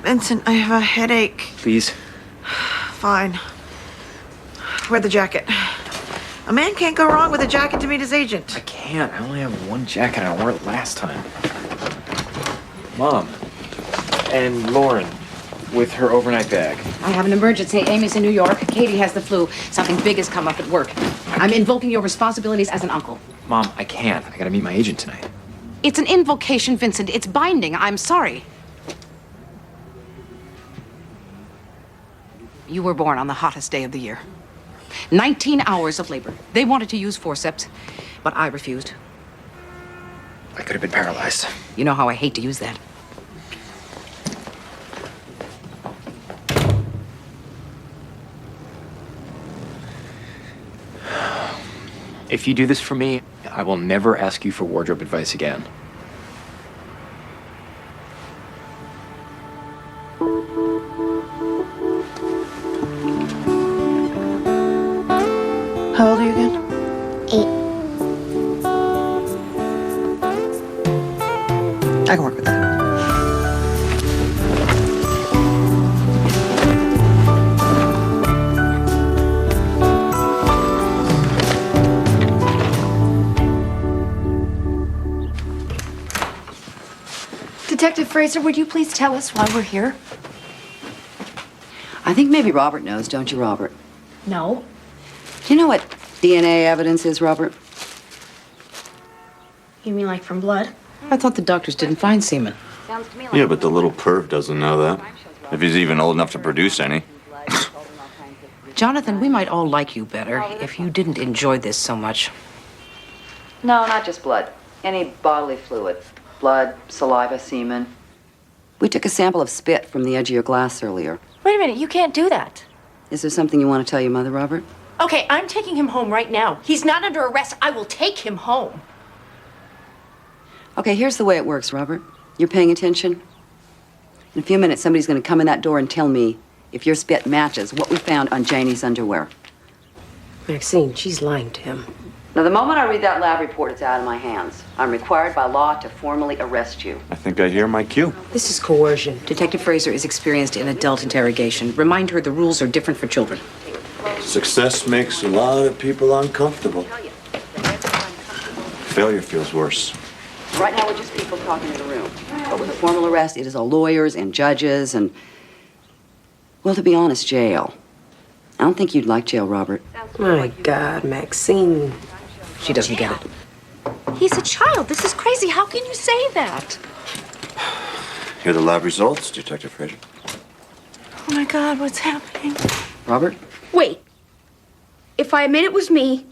Vincent, I have a headache. Please. Fine. Wear the jacket. A man can't go wrong with a jacket to meet his agent. I can't. I only have one jacket. I wore it last time. Mom. And Lauren with her overnight bag. I have an emergency. Amy's in New York. Katie has the flu. Something big has come up at work. I'm invoking your responsibilities as an uncle. Mom, I can't. I gotta meet my agent tonight. It's an invocation, Vincent. It's binding. I'm sorry. You were born on the hottest day of the year. 19 hours of labor. They wanted to use forceps, but I refused. I could have been paralyzed. You know how I hate to use that. If you do this for me, I will never ask you for wardrobe advice again. How old are you again? 8. I can work with that. Detective Fraser, would you please tell us why we're here? I think maybe Robert knows, don't you, Robert? No. Do you know what DNA evidence is, Robert? You mean like from blood? I thought the doctors didn't find semen. Yeah, but the little perv doesn't know that. If he's even old enough to produce any. Jonathan, we might all like you better if you didn't enjoy this so much. No, not just blood. Any bodily fluid. Blood, saliva, semen. We took a sample of spit from the edge of your glass earlier. Wait a minute, you can't do that. Is there something you want to tell your mother, Robert? Okay, I'm taking him home right now. He's not under arrest. I will take him home. Okay, here's the way it works, Robert. You're paying attention? In a few minutes, somebody's going to come in that door and tell me if your spit matches what we found on Janie's underwear. Maxine, she's lying to him. Now, the moment I read that lab report, it's out of my hands. I'm required by law to formally arrest you. I think I hear my cue. This is coercion. Detective Fraser is experienced in adult interrogation. Remind her the rules are different for children. Success makes a lot of people uncomfortable. Failure feels worse. Right now, we're just people talking in the room. But with a formal arrest, it is all lawyers and judges and, well, to be honest, jail. I don't think you'd like jail, Robert. My God, Maxine. She doesn't get it. He's a child. This is crazy. How can you say that? Here are the lab results, Detective Fraser. Oh my God, what's happening? Robert? Wait. If I admit it was me,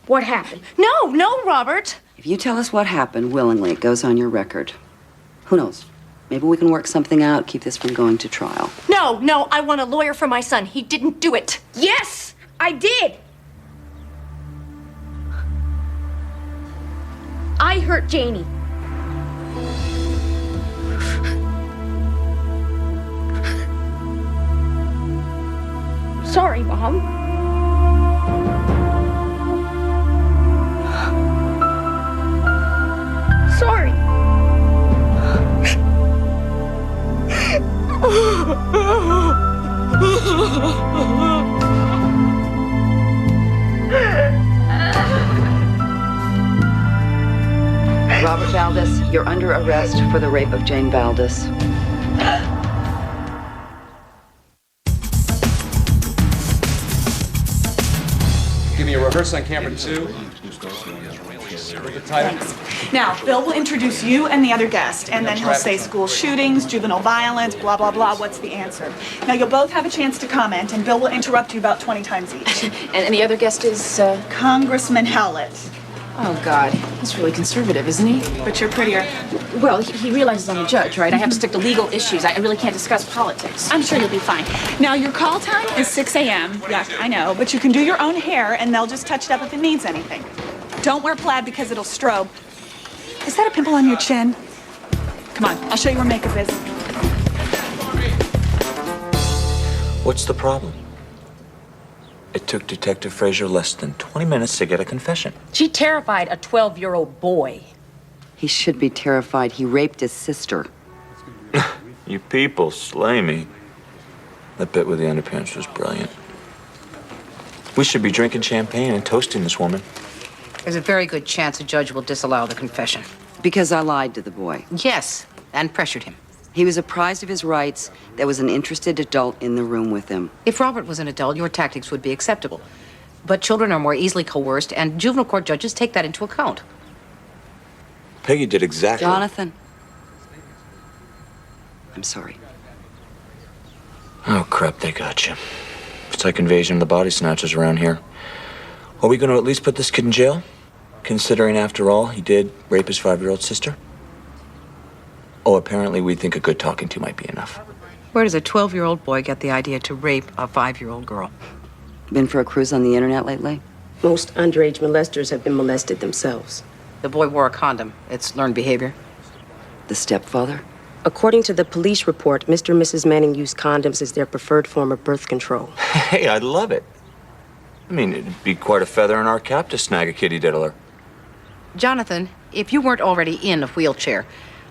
what happened? No, Robert. If you tell us what happened willingly, it goes on your record. Who knows? Maybe we can work something out, keep this from going to trial. No, I want a lawyer for my son. He didn't do it. Yes, I did. I hurt Janie. Sorry, Mom. Sorry. Robert Valdez, you're under arrest for the rape of Jane Valdez. Give me a rehearse on camera 2. With the title. Now, Bill will introduce you and the other guest, and then he'll say school shootings, juvenile violence, blah, blah, blah. What's the answer? Now, you'll both have a chance to comment, and Bill will interrupt you about 20 times each. And the other guest is, Congressman Howlett. Oh, God. He's really conservative, isn't he? But you're prettier. Well, he realizes I'm a judge, right? I have to stick to legal issues. I really can't discuss politics. I'm sure you'll be fine. Now, your call time is 6 a.m. Yeah, I know, but you can do your own hair, and they'll just touch it up if it needs anything. Don't wear plaid because it'll strobe. Is that a pimple on your chin? Come on, I'll show you where makeup is. What's the problem? It took Detective Fraser less than 20 minutes to get a confession. She terrified a 12-year-old boy. He should be terrified. He raped his sister. You people slay me. That bit with the underpants was brilliant. We should be drinking champagne and toasting this woman. There's a very good chance a judge will disallow the confession. Because I lied to the boy. Yes, and pressured him. He was apprised of his rights. There was an interested adult in the room with him. If Robert was an adult, your tactics would be acceptable. But children are more easily coerced, and juvenile court judges take that into account. Peggy did exactly... Jonathan. I'm sorry. Oh, crap, they got you. It's like invasion of the body snatchers around here. Are we going to at least put this kid in jail? Considering, after all, he did rape his 5-year-old sister? Oh, apparently we think a good talking to might be enough. Where does a 12-year-old boy get the idea to rape a 5-year-old girl? Been for a cruise on the internet lately? Most underage molesters have been molested themselves. The boy wore a condom. It's learned behavior. The stepfather? According to the police report, Mr. and Mrs. Manning used condoms as their preferred form of birth control. Hey, I'd love it. I mean, it'd be quite a feather in our cap to snag a kitty diddler. Jonathan, if you weren't already in a wheelchair,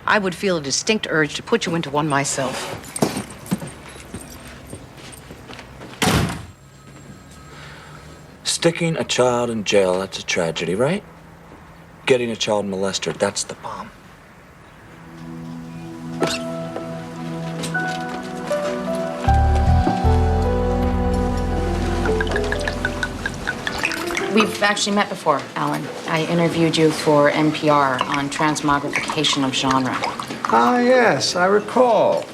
I would feel a distinct urge to put you into one myself. Sticking a child in jail, that's a tragedy, right? Getting a child molester, that's the bomb. We've actually met before, Alan. I interviewed you for NPR on transmogrification of genre. Ah, yes, I recall.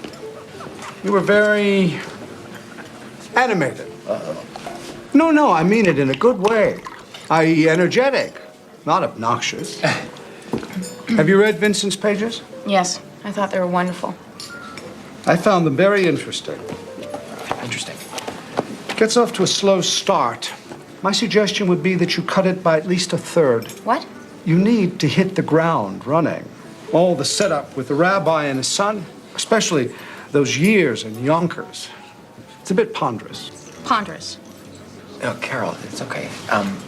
You were very animated. No, I mean it in a good way. I.e., energetic, not obnoxious. Have you read Vincent's pages? Yes, I thought they were wonderful. I found them very interesting. Interesting. Gets off to a slow start. My suggestion would be that you cut it by at least a third. What? You need to hit the ground running. All the setup with the rabbi and his son, especially those years in Yonkers. It's a bit ponderous. Ponderous. Oh, Carol, it's okay.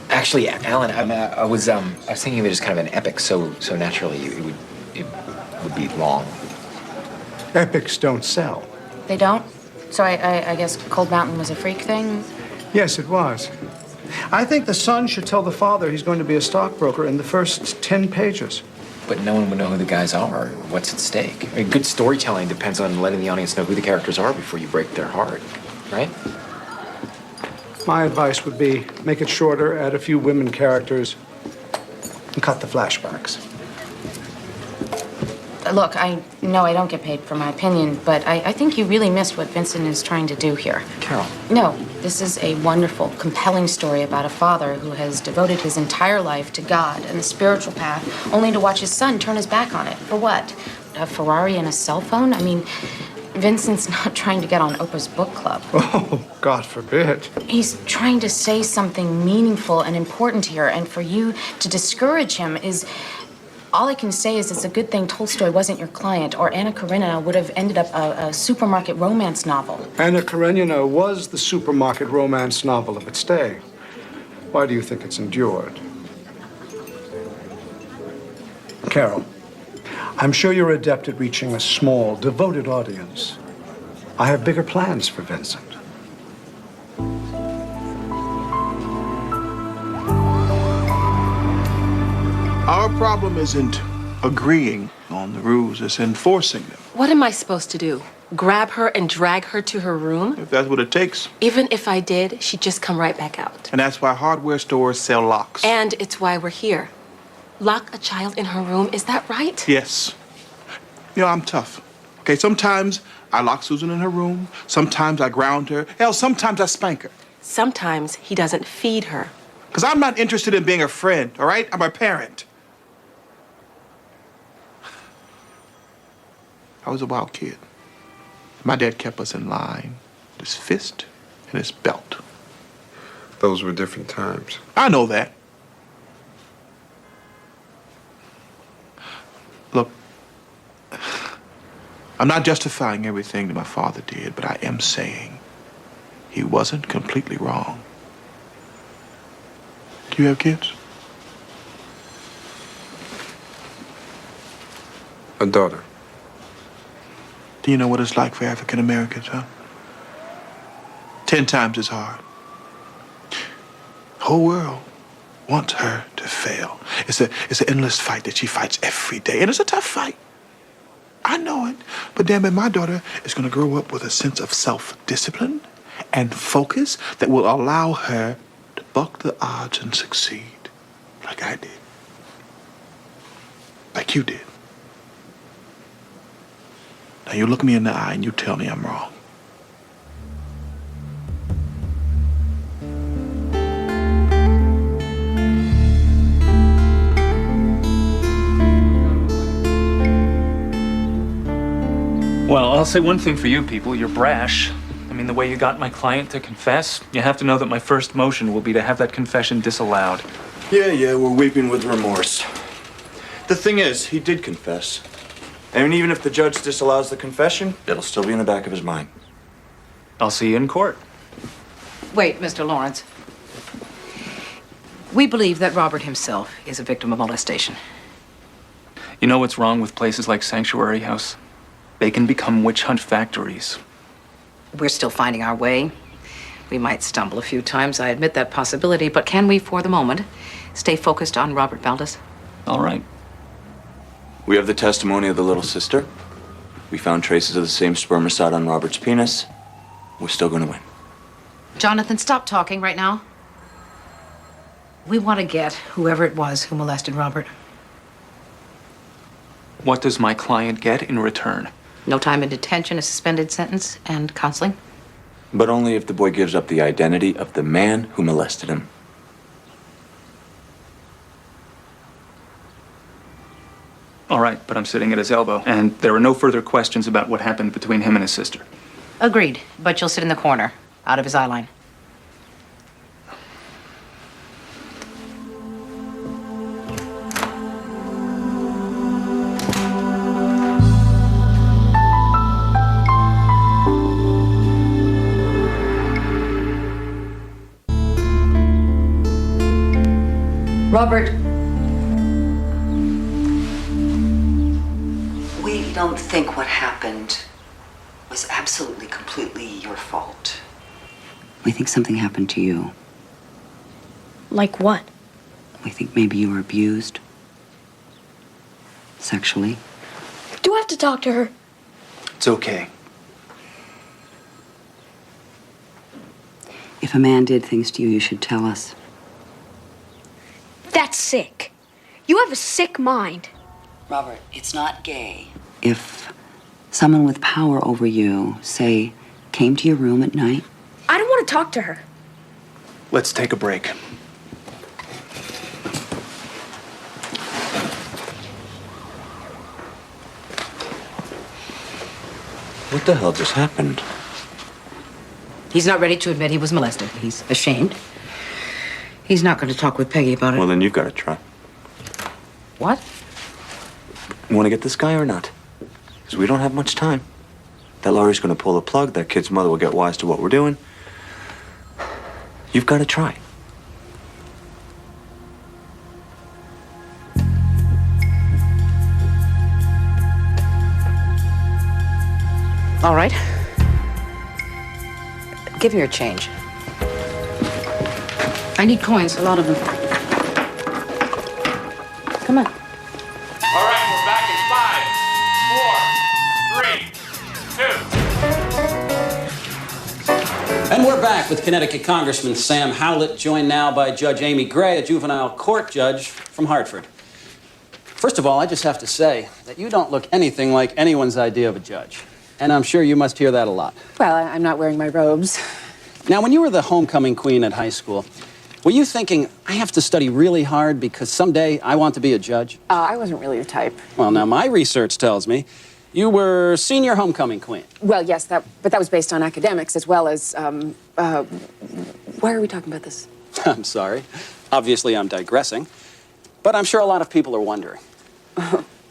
Actually, Alan, I was thinking of it as kind of an epic, so naturally it would be long. Epics don't sell. They don't? So I guess Cold Mountain was a freak thing? Yes, it was. I think the son should tell the father he's going to be a stockbroker in the first 10 pages. But no one would know who the guys are, or what's at stake. I mean, good storytelling depends on letting the audience know who the characters are before you break their heart, right? My advice would be make it shorter, add a few women characters, and cut the flashbacks. Look, I know I don't get paid for my opinion, but I think you really missed what Vincent is trying to do here. Carol. No, this is a wonderful, compelling story about a father who has devoted his entire life to God and the spiritual path, only to watch his son turn his back on it. For what? A Ferrari and a cell phone? I mean, Vincent's not trying to get on Oprah's book club. Oh, God forbid. He's trying to say something meaningful and important here, and for you to discourage him is... All I can say is it's a good thing Tolstoy wasn't your client, or Anna Karenina would have ended up a supermarket romance novel. Anna Karenina was the supermarket romance novel of its day. Why do you think it's endured? Carol, I'm sure you're adept at reaching a small, devoted audience. I have bigger plans for Vincent. Our problem isn't agreeing on the rules, it's enforcing them. What am I supposed to do? Grab her and drag her to her room? If that's what it takes. Even if I did, she'd just come right back out. And that's why hardware stores sell locks. And it's why we're here. Lock a child in her room, is that right? Yes. You know, I'm tough. Okay, sometimes I lock Susan in her room. Sometimes I ground her. Hell, sometimes I spank her. Sometimes he doesn't feed her. Because I'm not interested in being a friend, all right? I'm a parent. I was a wild kid. My dad kept us in line, his fist and his belt. Those were different times. I know that. Look, I'm not justifying everything that my father did, but I am saying he wasn't completely wrong. Do you have kids? A daughter. Do you know what it's like for African Americans, huh? 10 times as hard. The whole world wants her to fail. It's an endless fight that she fights every day, and it's a tough fight. I know it, but damn it, my daughter is going to grow up with a sense of self-discipline and focus that will allow her to buck the odds and succeed, like I did, like you did. Now you look me in the eye and you tell me I'm wrong. Well, I'll say one thing for you people. You're brash. I mean, the way you got my client to confess, you have to know that my first motion will be to have that confession disallowed. Yeah, we're weeping with remorse. The thing is, he did confess. And even if the judge disallows the confession, it'll still be in the back of his mind. I'll see you in court. Wait, Mr. Lawrence. We believe that Robert himself is a victim of molestation. You know what's wrong with places like Sanctuary House? They can become witch hunt factories. We're still finding our way. We might stumble a few times, I admit that possibility, but can we, for the moment, stay focused on Robert Valdez? All right. We have the testimony of the little sister. We found traces of the same spermicide on Robert's penis. We're still going to win. Jonathan, stop talking right now. We want to get whoever it was who molested Robert. What does my client get in return? No time in detention, a suspended sentence, and counseling. But only if the boy gives up the identity of the man who molested him. All right, but I'm sitting at his elbow, and there are no further questions about what happened between him and his sister. Agreed, but you'll sit in the corner, out of his eye line. Robert, we don't think what happened was absolutely, completely your fault. We think something happened to you. Like what? We think maybe you were abused. Sexually. Do I have to talk to her? It's okay. If a man did things to you, you should tell us. That's sick. You have a sick mind. Robert, it's not gay. If someone with power over you, say, came to your room at night. I don't want to talk to her. Let's take a break. What the hell just happened? He's not ready to admit he was molested. He's ashamed. He's not going to talk with Peggy about it. Well, then you've got to try. What? You want to get this guy or not? Because we don't have much time. That lawyer's going to pull the plug. That kid's mother will get wise to what we're doing. You've got to try. All right. Give me your change. I need coins, a lot of them. Come on. All right, we're back in 5, 4, 3, 2. And we're back with Connecticut Congressman Sam Howlett, joined now by Judge Amy Gray, a juvenile court judge from Hartford. First of all, I just have to say that you don't look anything like anyone's idea of a judge. And I'm sure you must hear that a lot. Well, I'm not wearing my robes. Now, when you were the homecoming queen at high school, were you thinking, I have to study really hard because someday I want to be a judge? I wasn't really the type. Well, now my research tells me you were senior homecoming queen. Well, yes, but that was based on academics as well as, why are we talking about this? I'm sorry. Obviously, I'm digressing. But I'm sure a lot of people are wondering.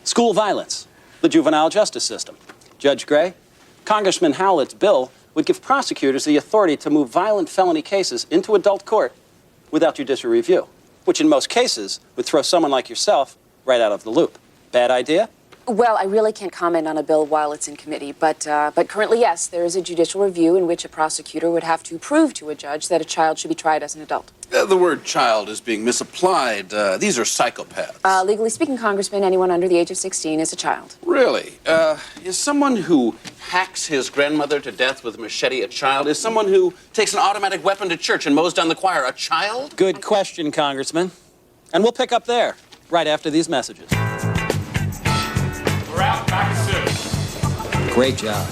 School violence, the juvenile justice system. Judge Gray, Congressman Howlett's bill would give prosecutors the authority to move violent felony cases into adult court without judicial review, which in most cases would throw someone like yourself right out of the loop. Bad idea? Well, I really can't comment on a bill while it's in committee, but currently, yes, there is a judicial review in which a prosecutor would have to prove to a judge that a child should be tried as an adult. The word child is being misapplied. These are psychopaths. Legally speaking, Congressman, anyone under the age of 16 is a child. Really? Is someone who hacks his grandmother to death with a machete a child? Is someone who takes an automatic weapon to church and mows down the choir a child? Good question, Congressman. And we'll pick up there, right after these messages. We're out, back soon. Great job.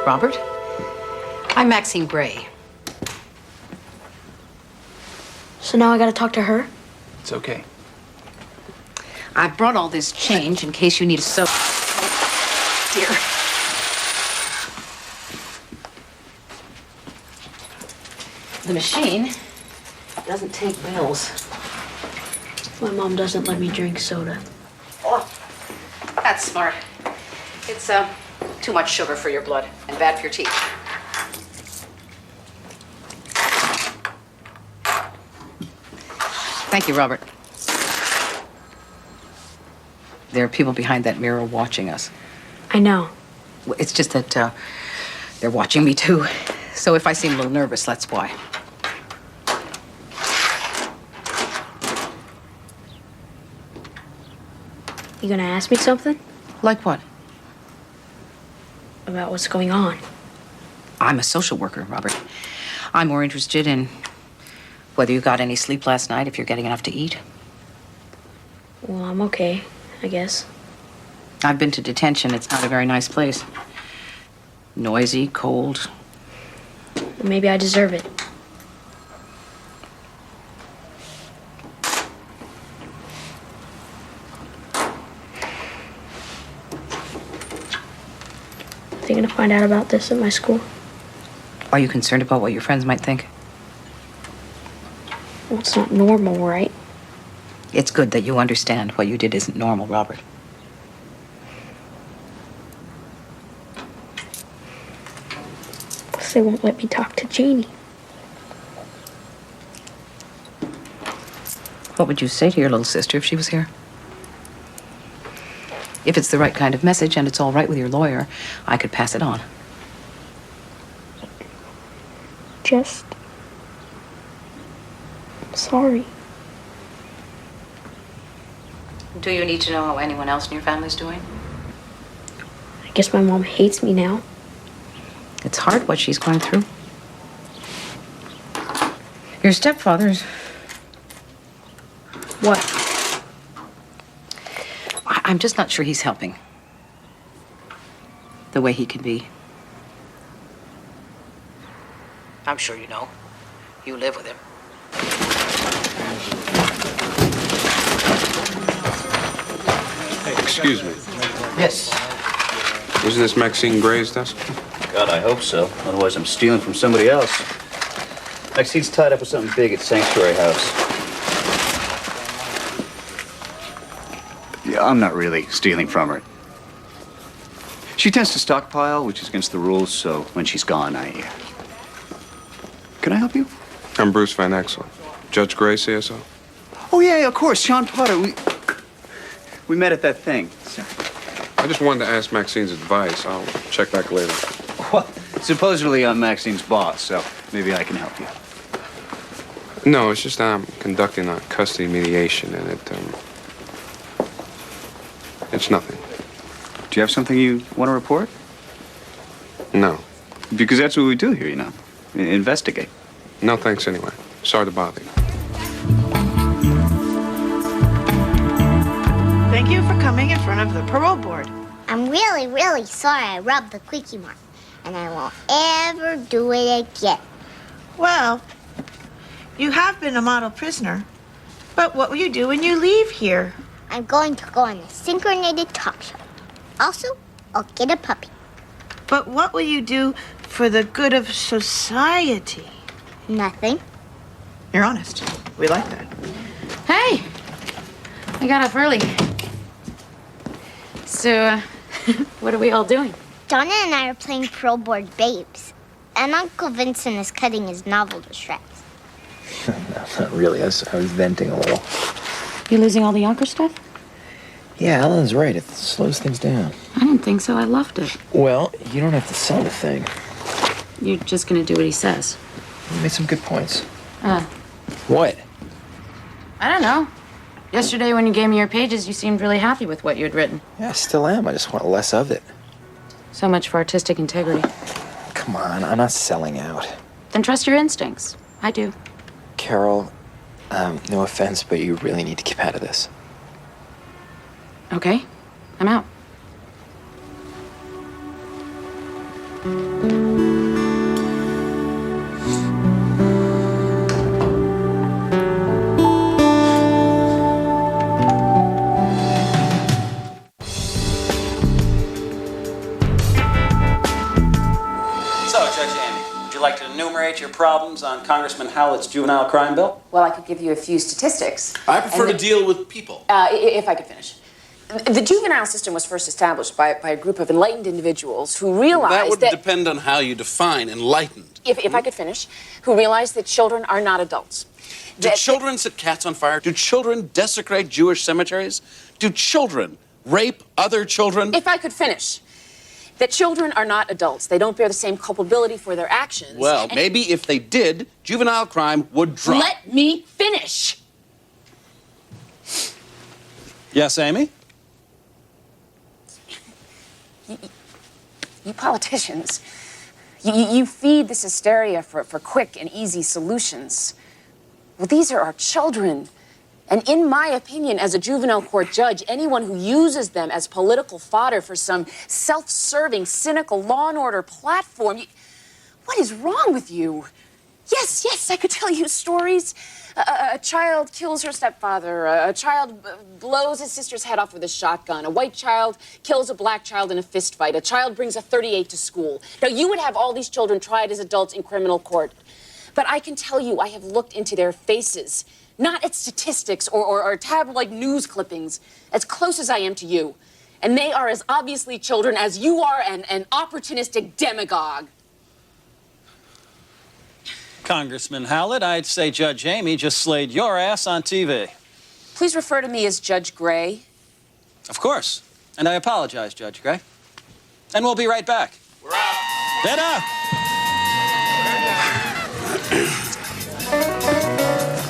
Robert? I'm Maxine Gray. So now I gotta talk to her? It's okay. I brought all this change in case you need a soap. Dear. The machine doesn't take bills. My mom doesn't let me drink soda. Oh, that's smart. It's too much sugar for your blood and bad for your teeth. Thank you, Robert. There are people behind that mirror watching us. I know. Well, it's just that they're watching me too. So if I seem a little nervous, that's why. You gonna ask me something? Like what? about what's going on. I'm a social worker, Robert. I'm more interested in whether you got any sleep last night, if you're getting enough to eat. Well, I'm okay, I guess. I've been to detention. It's not a very nice place. Noisy, cold. Maybe I deserve it. Are they gonna find out about this at my school? Are you concerned about what your friends might think? Well, it's not normal, right? It's good that you understand what you did isn't normal, Robert. Plus, they won't let me talk to Janie. What would you say to your little sister if she was here? If it's the right kind of message and it's all right with your lawyer, I could pass it on. Just... sorry. Do you need to know how anyone else in your family's doing? I guess my mom hates me now. It's hard what she's going through. Your stepfather's... What? I'm just not sure he's helping. The way he can be. I'm sure you know. You live with him. Excuse me. Yes. Isn't this Maxine Gray's desk? God, I hope so. Otherwise, I'm stealing from somebody else. Maxine's tied up with something big at Sanctuary House. Yeah, I'm not really stealing from her. She tends to stockpile, which is against the rules, so when she's gone, Can I help you? I'm Bruce Van Exel. Judge Gray, CSO. Oh, yeah, of course. Sean Potter. We met at that thing. I just wanted to ask Maxine's advice. I'll check back later. Well, supposedly I'm Maxine's boss, so maybe I can help you. No, it's just I'm conducting a custody mediation, and it's nothing. Do you have something you want to report? No. Because that's what we do here, you know. Investigate. No thanks anyway. Sorry to bother you. Thank you for coming in front of the parole board. I'm really, really sorry I rubbed the quickie mark, and I won't ever do it again. Well, you have been a model prisoner, but what will you do when you leave here? I'm going to go on a synchronated talk show. Also, I'll get a puppy. But what will you do for the good of society? Nothing. You're honest. We like that. Hey! I got up early. So, what are we all doing? Donna and I are playing parole board babes, and Uncle Vincent is cutting his novel to shreds. Not really. I was venting a little. You losing all the Yonker stuff? Yeah, Alan's right. It slows things down. I didn't think so. I loved it. Well, you don't have to sell the thing. You're just gonna do what he says. You made some good points. Uh, What? I don't know. Yesterday when you gave me your pages, you seemed really happy with what you had written. Yeah, I still am. I just want less of it. So much for artistic integrity. Come on, I'm not selling out. Then trust your instincts. I do. Carol, no offense, but you really need to keep out of this. Okay, I'm out. So, Judge Amy, would you like to enumerate your problems on Congressman Howlett's juvenile crime bill? Well, I could give you a few statistics. I prefer to deal with people. If I could finish. The juvenile system was first established by a group of enlightened individuals who realized That would depend on how you define enlightened. If I could finish, who realized that children are not adults. Do children set cats on fire? Do children desecrate Jewish cemeteries? Do children rape other children? If I could finish. That children are not adults. They don't bear the same culpability for their actions. Well, maybe if they did, juvenile crime would drop. Let me finish. Yes, Amy? You politicians, you feed this hysteria for quick and easy solutions. Well, these are our children. And in my opinion, as a juvenile court judge, anyone who uses them as political fodder for some self-serving, cynical law and order platform, what is wrong with you? Yes, I could tell you stories. A child kills her stepfather. A child blows his sister's head off with a shotgun. A white child kills a black child in a fist fight. A child brings a .38 to school. Now, you would have all these children tried as adults in criminal court. But I can tell you, I have looked into their faces, not at statistics or tabloid news clippings, as close as I am to you. And they are as obviously children as you are an opportunistic demagogue. Congressman Howlett, I'd say Judge Amy just slayed your ass on TV. Please refer to me as Judge Gray. Of course. And I apologize, Judge Gray. And we'll be right back. We're out. Dinner!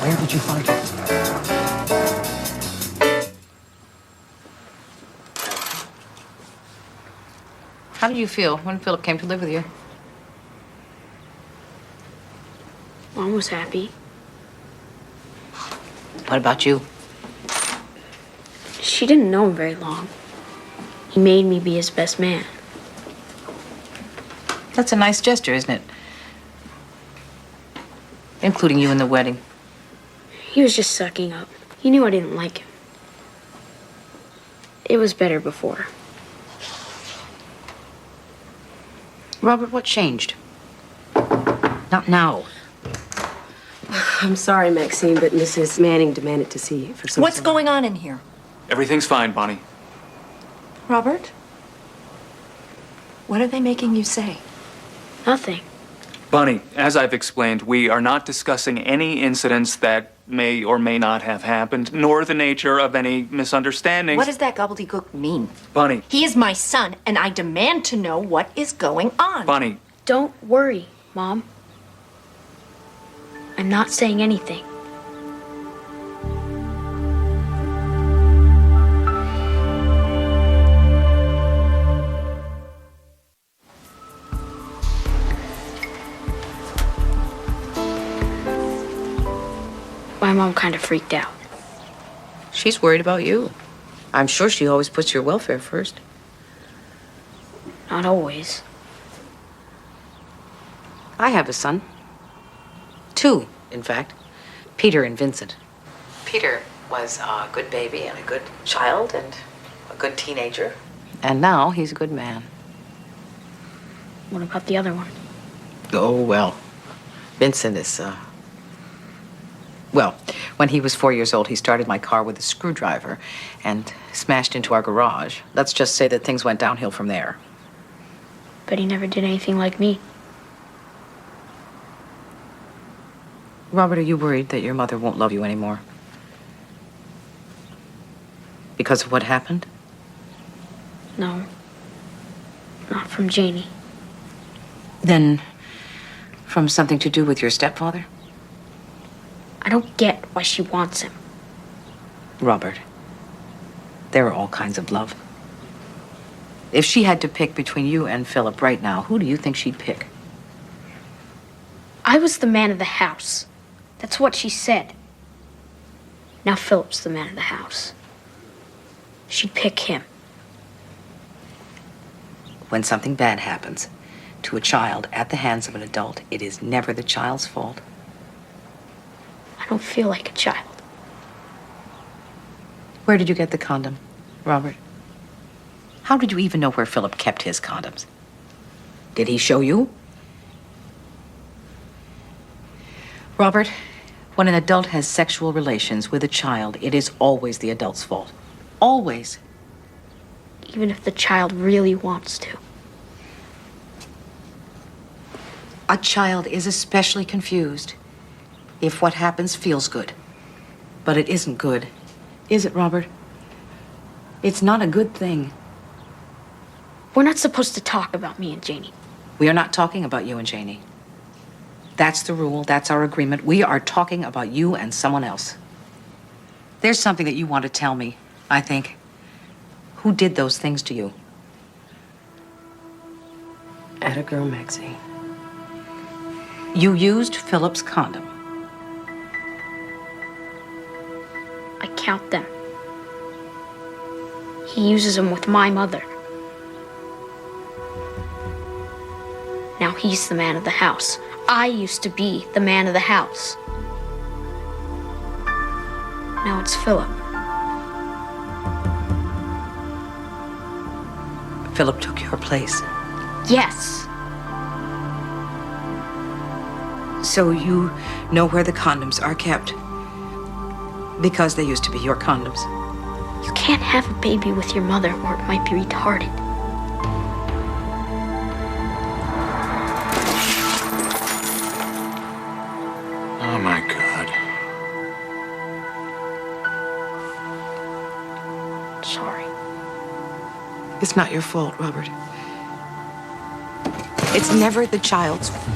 Where did you find it? How did you feel when Philip came to live with you? Mom was happy. What about you? She didn't know him very long. He made me be his best man. That's a nice gesture, isn't it? Including you in the wedding. He was just sucking up. He knew I didn't like him. It was better before. Robert, what changed? Not now. I'm sorry, Maxine, but Mrs. Manning demanded to see you for some What's time. going on in here? Everything's fine, Bonnie. Robert? What are they making you say? Nothing. Bonnie, as I've explained, we are not discussing any incidents that may or may not have happened, nor the nature of any misunderstandings. What does that gobbledygook mean? Bonnie. He is my son, and I demand to know what is going on. Bonnie. Don't worry, Mom. I'm not saying anything. My mom kind of freaked out. She's worried about you. I'm sure she always puts your welfare first. Not always. I have a son. 2, in fact. Peter and Vincent. Peter was a good baby and a good child and a good teenager. And now he's a good man. What about the other one? Oh, well. Vincent is, Well, when he was 4 years old, he started my car with a screwdriver and smashed into our garage. Let's just say that things went downhill from there. But he never did anything like me. Robert, are you worried that your mother won't love you anymore? Because of what happened? No. Not from Janie. Then, from something to do with your stepfather? I don't get why she wants him. Robert, there are all kinds of love. If she had to pick between you and Philip right now, who do you think she'd pick? I was the man of the house. That's what she said. Now Philip's the man of the house. She'd pick him. When something bad happens to a child at the hands of an adult, it is never the child's fault. I don't feel like a child. Where did you get the condom, Robert? How did you even know where Philip kept his condoms? Did he show you? Robert, when an adult has sexual relations with a child, it is always the adult's fault. Always. Even if the child really wants to. A child is especially confused if what happens feels good. But it isn't good. Is it, Robert? It's not a good thing. We're not supposed to talk about me and Janie. We are not talking about you and Janie. That's the rule. That's our agreement. We are talking about you and someone else. There's something that you want to tell me, I think. Who did those things to you? Atta girl, Maxine. You used Philip's condom. I count them. He uses them with my mother. Now he's the man of the house. I used to be the man of the house. Now it's Philip. Philip took your place. Yes. So you know where the condoms are kept? Because they used to be your condoms. You can't have a baby with your mother or it might be retarded. Oh my God. Sorry. It's not your fault, Robert. It's never the child's fault.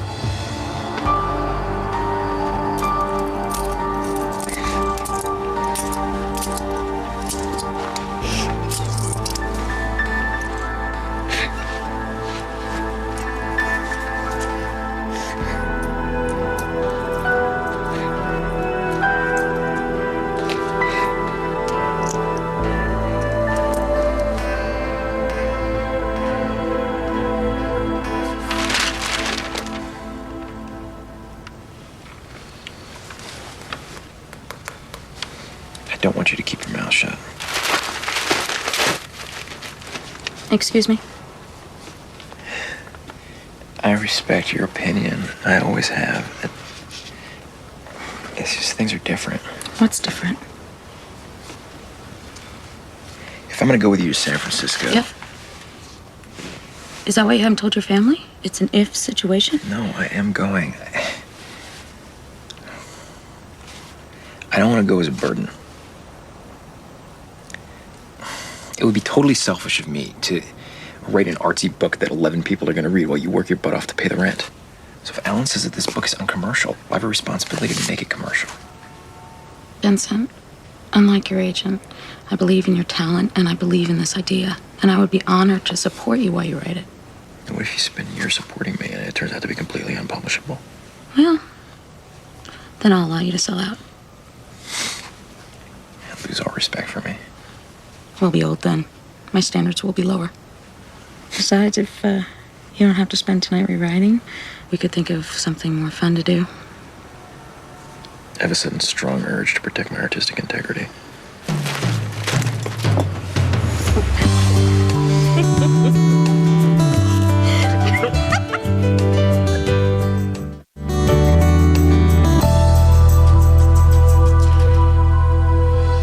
I don't want you to keep your mouth shut. Excuse me? I respect your opinion. I always have. It's just things are different. What's different? If I'm gonna go with you to San Francisco. Yep. Is that why you haven't told your family? It's an if situation? No, I am going. I don't want to go as a burden. It would be totally selfish of me to write an artsy book that 11 people are going to read while you work your butt off to pay the rent. So if Alan says that this book is uncommercial, I have a responsibility to make it commercial. Vincent, unlike your agent, I believe in your talent and I believe in this idea. And I would be honored to support you while you write it. And what if you spend years supporting me and it turns out to be completely unpublishable? Well, then I'll allow you to sell out. And lose all respect for me. We'll be old then. My standards will be lower. Besides, if you don't have to spend tonight rewriting, we could think of something more fun to do. I have a sudden strong urge to protect my artistic integrity.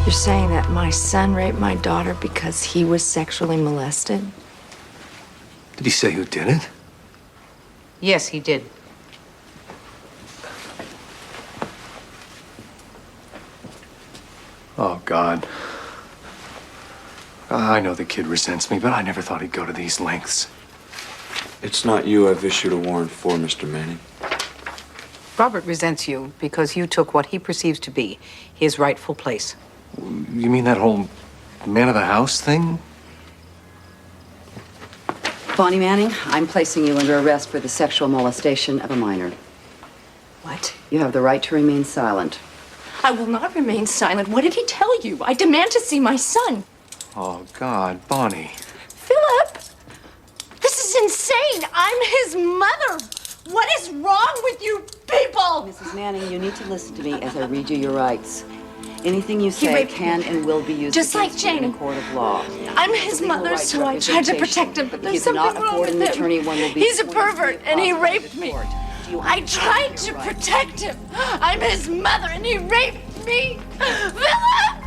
You're saying that my son raped my daughter because he was sexually molested? Did he say who did it? Yes, he did. Oh, God. I know the kid resents me, but I never thought he'd go to these lengths. It's not you I've issued a warrant for, Mr. Manning. Robert resents you because you took what he perceives to be his rightful place. You mean that whole man of the house thing? Bonnie Manning, I'm placing you under arrest for the sexual molestation of a minor. What? You have the right to remain silent. I will not remain silent. What did he tell you? I demand to see my son. Oh, God, Bonnie. Philip! This is insane. I'm his mother. What is wrong with you people? Mrs. Manning, you need to listen to me as I read you your rights. Anything you He say raped can me. and will be used Just like against you in Janie. a court of law. I'm his Legal mother, right so I tried to protect him, but If there's you something cannot wrong afford with an him. attorney, one will be He's a appointed pervert, to and he your raped me. I tried to protect him. I'm his mother, and he raped me. Philip!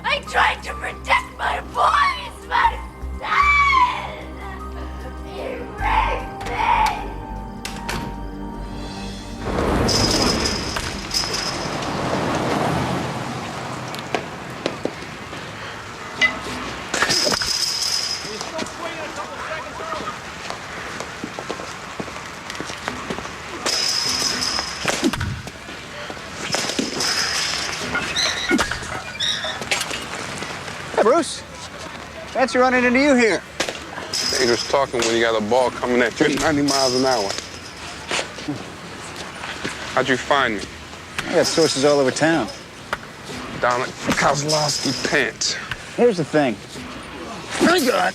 I tried to protect my boys, my son! He raped me! Hey, Bruce. Fancy running into you here. Dangerous talking when you got a ball coming at you at 90 miles an hour. How'd you find me? I got sources all over town. Down at Kozlowski Pants. Here's the thing. My God.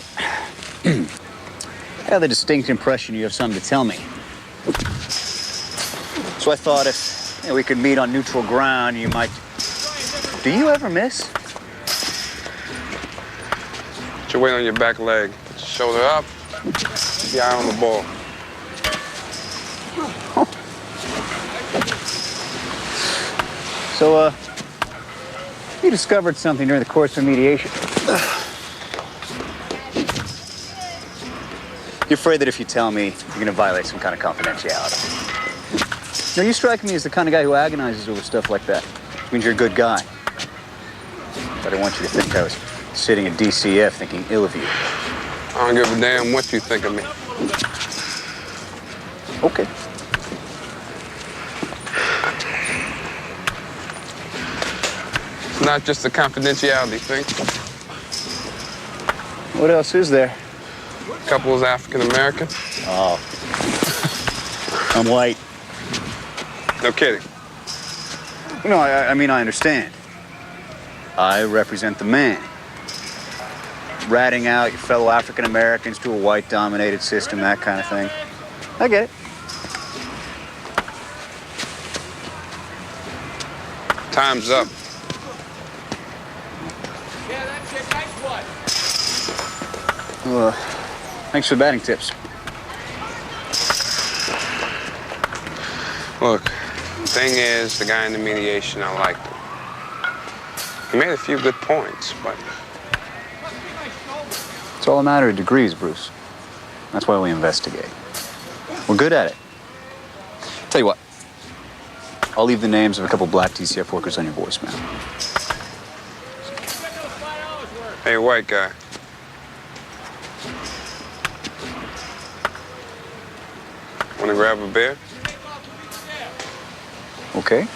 I have the distinct impression you have something to tell me. So I thought if we could meet on neutral ground, you might... Do you ever miss? Put your weight on your back leg. Put your shoulder up. Keep your eye on the ball. So, you discovered something during the course of mediation. You're afraid that if you tell me, you're going to violate some kind of confidentiality. No, you strike me as the kind of guy who agonizes over stuff like that. Which means you're a good guy. But I want you to think I was sitting at DCF thinking ill of you. I don't give a damn what you think of me. Okay. It's not just a confidentiality thing. What else is there? Couple is African American. Oh. I'm white. No kidding. No, I mean, I understand. I represent the man. Ratting out your fellow African Americans to a white-dominated system, that kind of thing. I get it. Time's up. Well, thanks for the batting tips. Look, the thing is, the guy in the mediation, I liked him. He made a few good points, but... It's all a matter of degrees, Bruce. That's why we investigate. We're good at it. Tell you what, I'll leave the names of a couple black DCF workers on your voicemail. Hey, white guy. Wanna grab a beer? Okay.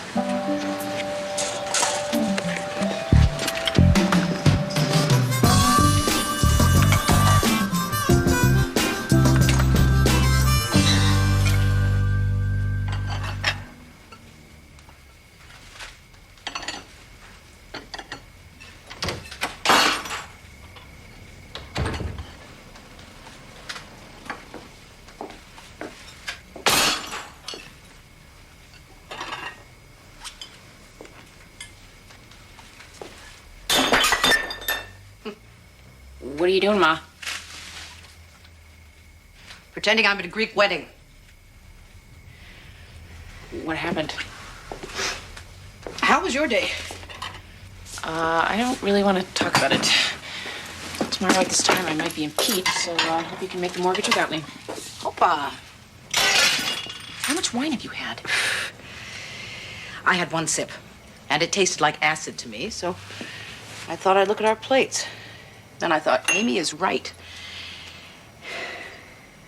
What are you doing, Ma? Pretending I'm at a Greek wedding. What happened? How was your day? I don't really want to talk about it. Tomorrow at this time, I might be impeached, so I hope you can make the mortgage without me. Opa! How much wine have you had? I had one sip, and it tasted like acid to me, so I thought I'd look at our plates. Then I thought, Amy is right.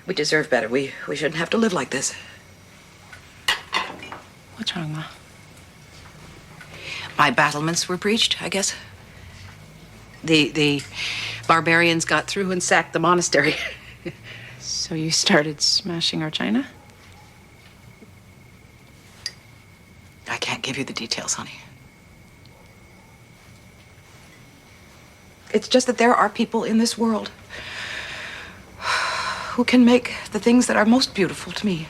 We deserve better. We shouldn't have to live like this. What's wrong, Ma? My battlements were breached, I guess. The barbarians got through and sacked the monastery. So you started smashing our china? I can't give you the details, honey. It's just that there are people in this world who can make the things that are most beautiful to me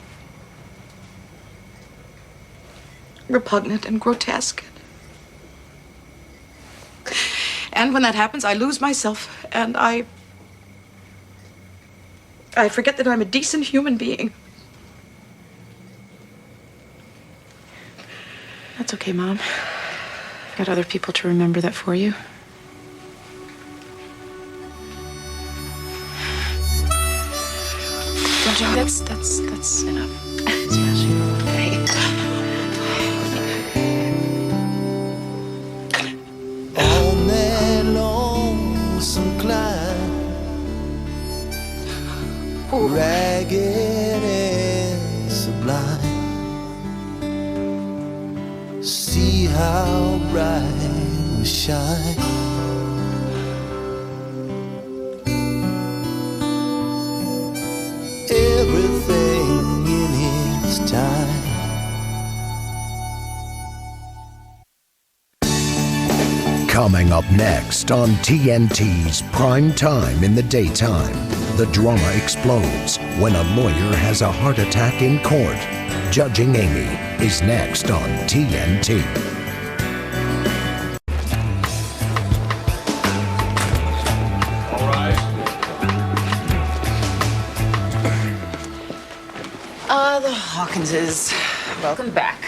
repugnant and grotesque. And when that happens, I lose myself, and I forget that I'm a decent human being. That's okay, Mom. I've got other people to remember that for you. Jim, that's enough. Smashing. Okay. On that lonesome climb, ragged and sublime, see how bright we shine. sublime. Coming up next on TNT's Prime Time in the Daytime, the drama explodes when a lawyer has a heart attack in court. Judging Amy is next on TNT. The Hawkinses. Welcome back.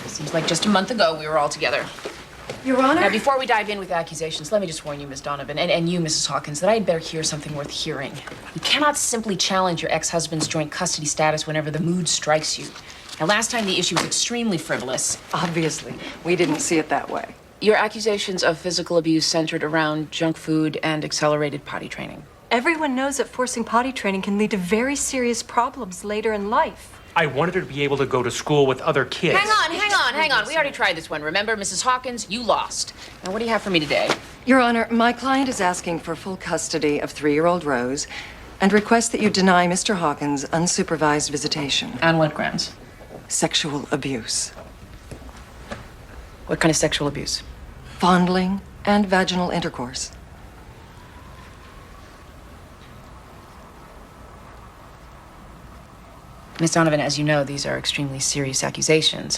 Seems like just a month ago we were all together. Your Honor? Now, before we dive in with accusations, let me just warn you, Miss Donovan, and you, Mrs. Hawkins, that I'd better hear something worth hearing. You cannot simply challenge your ex-husband's joint custody status whenever the mood strikes you. Now, last time the issue was extremely frivolous. Obviously, we didn't see it that way. Your accusations of physical abuse centered around junk food and accelerated potty training. Everyone knows that forcing potty training can lead to very serious problems later in life. I wanted her to be able to go to school with other kids. Hang on. We already tried this one. Remember, Mrs. Hawkins, you lost. Now, what do you have for me today? Your Honor, my client is asking for full custody of 3-year-old Rose and requests that you deny Mr. Hawkins unsupervised visitation. On what grounds? Sexual abuse. What kind of sexual abuse? Fondling and vaginal intercourse. Miss Donovan, as you know, these are extremely serious accusations.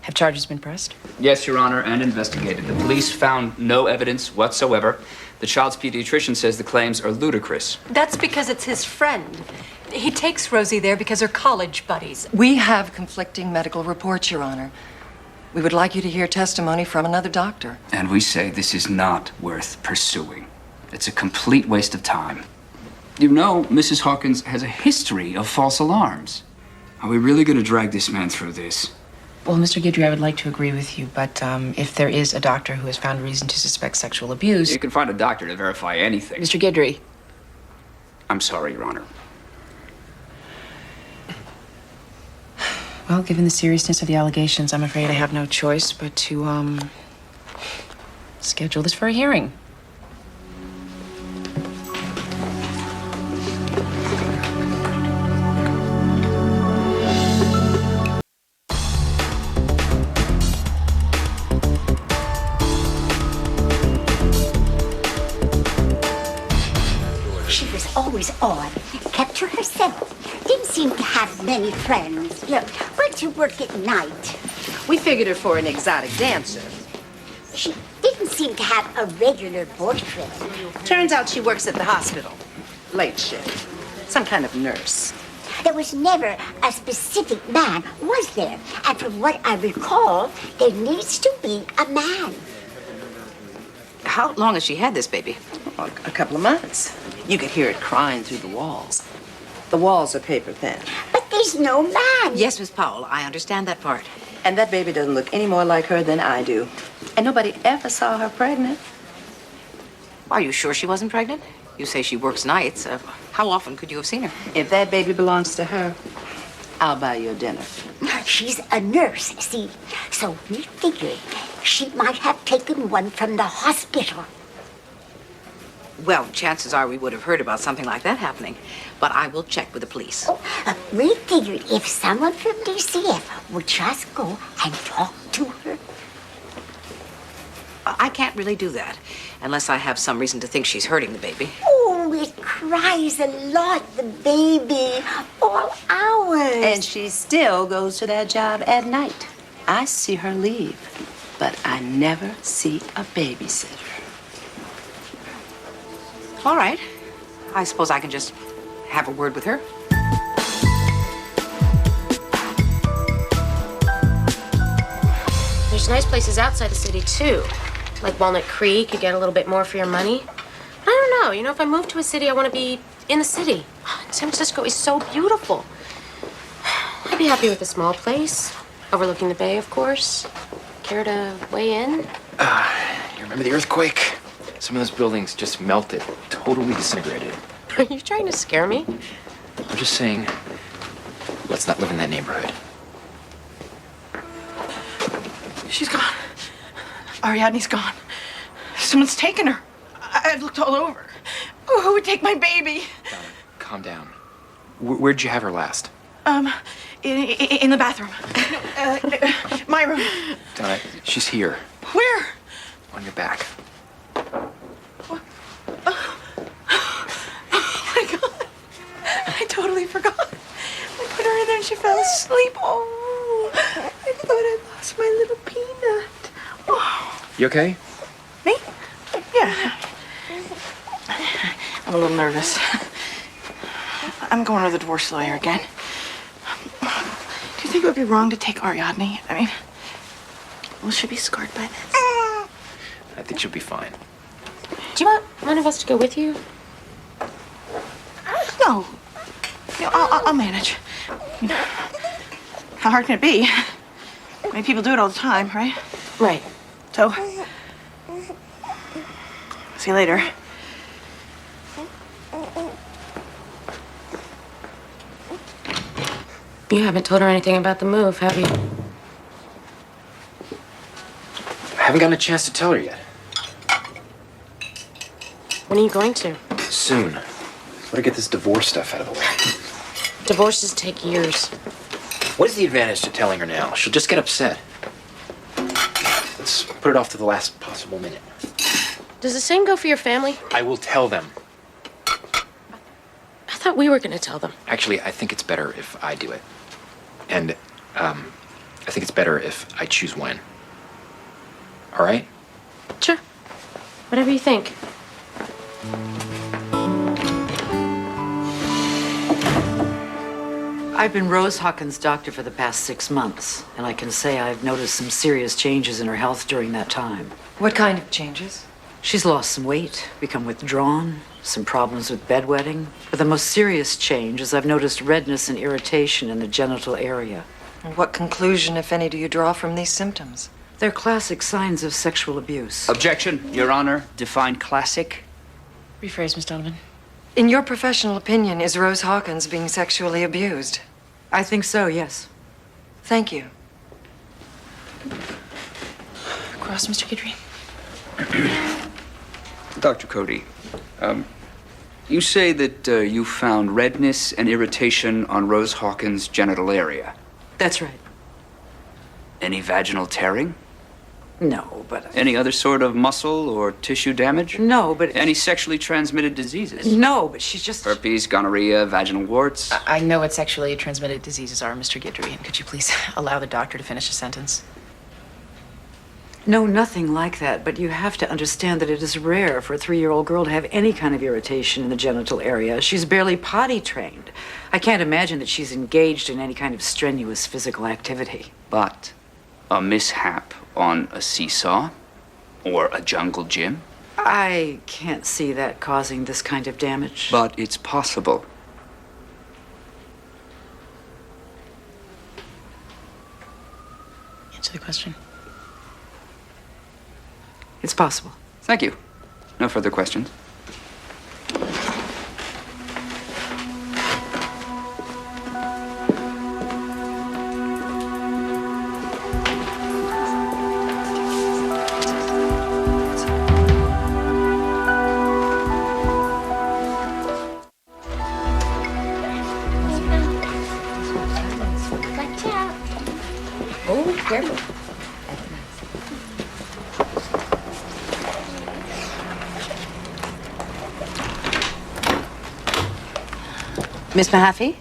Have charges been pressed? Yes, Your Honor, and investigated. The police found no evidence whatsoever. The child's pediatrician says the claims are ludicrous. That's because it's his friend. He takes Rosie there because they're college buddies. We have conflicting medical reports, Your Honor. We would like you to hear testimony from another doctor. And we say this is not worth pursuing. It's a complete waste of time. You know, Mrs. Hawkins has a history of false alarms. Are we really going to drag this man through this? Well, Mr. Guidry, I would like to agree with you, but if there is a doctor who has found reason to suspect sexual abuse... You can find a doctor to verify anything. Mr. Guidry. I'm sorry, Your Honor. Well, given the seriousness of the allegations, I'm afraid I have no choice but to, schedule this for a hearing. She was always odd, kept to herself. Didn't seem to have many friends. Look, went to work at night. We figured her for an exotic dancer. She didn't seem to have a regular boyfriend. Turns out she works at the hospital. Late shift. Some kind of nurse. There was never a specific man, was there? And from what I recall, there needs to be a man. How long has she had this baby? Oh, a couple of months. You could hear it crying through the walls. The walls are paper thin. But there's no man. Yes, Miss Powell, I understand that part. And that baby doesn't look any more like her than I do. And nobody ever saw her pregnant. Are you sure she wasn't pregnant? You say she works nights. How often could you have seen her? If that baby belongs to her, I'll buy you a dinner. She's a nurse, see? So we figured she might have taken one from the hospital. Well, chances are we would have heard about something like that happening. But I will check with the police. We figured if someone from DCF would just go and talk to her. I can't really do that unless I have some reason to think she's hurting the baby. Oh, it cries a lot, the baby, all hours. And she still goes to that job at night. I see her leave, but I never see a babysitter. All right. I suppose I can just have a word with her. There's nice places outside the city, too. Like Walnut Creek, you get a little bit more for your money. But I don't know. You know, if I move to a city, I want to be in the city. San Francisco is so beautiful. I'd be happy with a small place, overlooking the bay, of course. Care to weigh in? You remember the earthquake? Some of those buildings just melted, totally disintegrated. Are you trying to scare me? I'm just saying, let's not live in that neighborhood. She's gone. Ariadne's gone. Someone's taken her. I've looked all over. Oh, who would take my baby? Calm down. Where'd you have her last? In the bathroom. No, my room. Donna, she's here. Where? On your back. Oh my God. I totally forgot. I put her in there and she fell asleep. Oh, I thought I lost my little peanut. Oh. You okay? Me? Yeah. I'm a little nervous. I'm going to the divorce lawyer again. Do you think it would be wrong to take Ariadne? I mean, will she be scarred by this? I think she'll be fine. Do you want one of us to go with you? No. I'll manage. You know, how hard can it be? I mean, people do it all the time, right? Right. So, see you later. You haven't told her anything about the move, have you? I haven't gotten a chance to tell her yet. When are you going to? Soon. Gotta get this divorce stuff out of the way. Divorces take years. What is the advantage to telling her now? She'll just get upset. Let's put it off to the last possible minute. Does the same go for your family? I will tell them. I thought we were going to tell them. Actually, I think it's better if I do it. And, I think it's better if I choose when. All right? Sure. Whatever you think. I've been Rose Hawkins' doctor for the past 6 months, and I can say I've noticed some serious changes in her health during that time. What kind of changes? She's lost some weight, become withdrawn, some problems with bedwetting. But the most serious change is I've noticed redness and irritation in the genital area. And what conclusion, if any, do you draw from these symptoms? They're classic signs of sexual abuse. Objection, Your Honor. Define classic. Rephrase, Miss Donovan. In your professional opinion, is Rose Hawkins being sexually abused? I think so, yes. Thank you. Cross, Mr. Guidry. Dr. Cody, you say that you found redness and irritation on Rose Hawkins' genital area. That's right. Any vaginal tearing? No, but... Any other sort of muscle or tissue damage? No, but... Any sexually transmitted diseases? No, but she's just... Herpes, gonorrhea, vaginal warts? I know what sexually transmitted diseases are, Mr. Guidry, and could you please allow the doctor to finish a sentence? No, nothing like that, but you have to understand that it is rare for a 3-year-old girl to have any kind of irritation in the genital area. She's barely potty trained. I can't imagine that she's engaged in any kind of strenuous physical activity. But a mishap on a seesaw or a jungle gym? I can't see that causing this kind of damage. But it's possible. Answer the question. It's possible. Thank you. No further questions. Watch out. Oh, careful. Miss Mahaffey,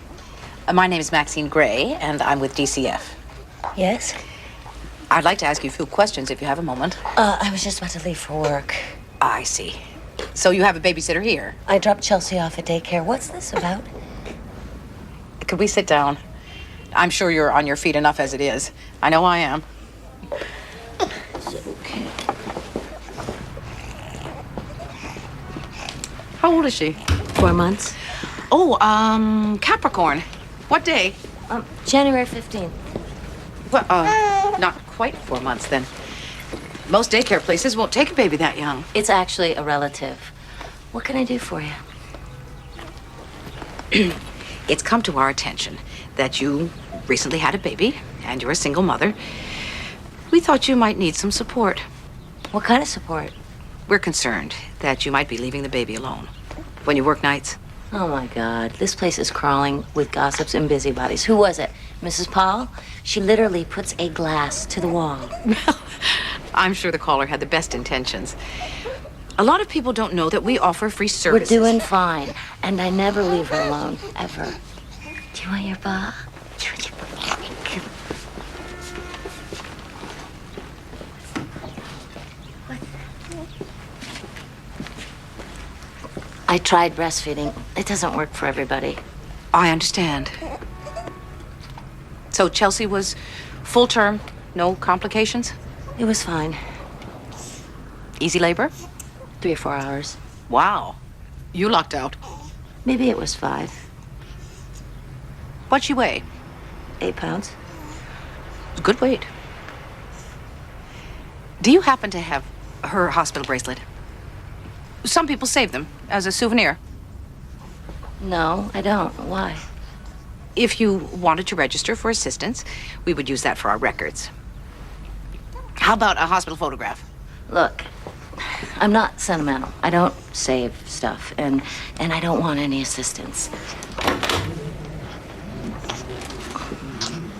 my name is Maxine Gray, and I'm with DCF. Yes? I'd like to ask you a few questions if you have a moment. I was just about to leave for work. I see. So you have a babysitter here? I dropped Chelsea off at daycare. What's this about? Could we sit down? I'm sure you're on your feet enough as it is. I know I am. Okay. How old is she? 4 months. Oh, Capricorn. What day? January 15th. Well, not quite 4 months then. Most daycare places won't take a baby that young. It's actually a relative. What can I do for you? It's come to our attention that you recently had a baby and you're a single mother. We thought you might need some support. What kind of support? We're concerned that you might be leaving the baby alone when you work nights. Oh my God, this place is crawling with gossips and busybodies. Who was it? Mrs. Paul? She literally puts a glass to the wall. I'm sure the caller had the best intentions. A lot of people don't know that we offer free services. We're doing fine, and I never leave her alone, ever. Do you want your ball? I tried breastfeeding. It doesn't work for everybody. I understand. So Chelsea was full term, no complications? It was fine. Easy labor? 3 or 4 hours. Wow. You lucked out. Maybe it was 5. What'd she weigh? 8 pounds. Good weight. Do you happen to have her hospital bracelet? Some people save them as a souvenir. No, I don't. Why? If you wanted to register for assistance, we would use that for our records. How about a hospital photograph? Look, I'm not sentimental. I don't save stuff, and I don't want any assistance.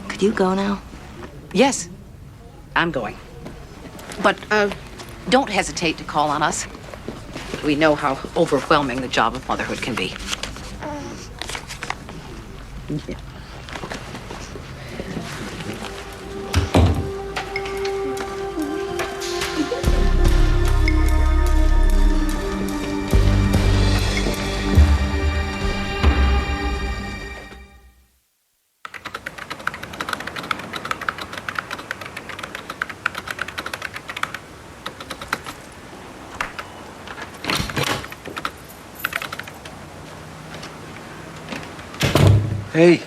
Could you go now? Yes, I'm going. But don't hesitate to call on us. We know how overwhelming the job of motherhood can be. Yeah. Hey.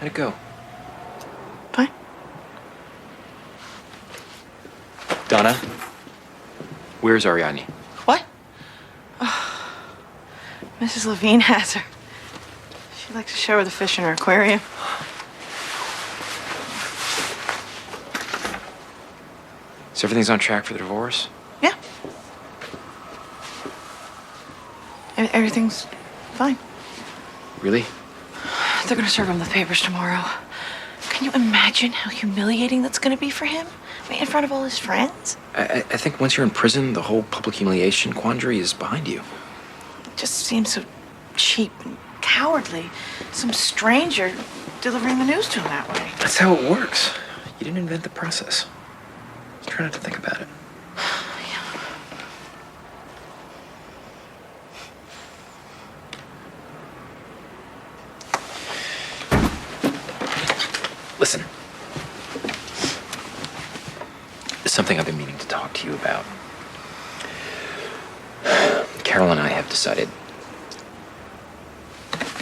How'd it go? Fine. Donna, where's Ariadne? What? Oh, Mrs. Levine has her. She likes to show her the fish in her aquarium. So everything's on track for the divorce? Yeah. Everything's fine. Really? They're gonna serve him the papers tomorrow. Can you imagine how humiliating that's gonna be for him? I mean, in front of all his friends? I think once you're in prison, the whole public humiliation quandary is behind you. It just seems so cheap and cowardly. Some stranger delivering the news to him that way. That's how it works. You didn't invent the process. Try not to think about it. Listen. There's something I've been meaning to talk to you about. Carol and I have decided.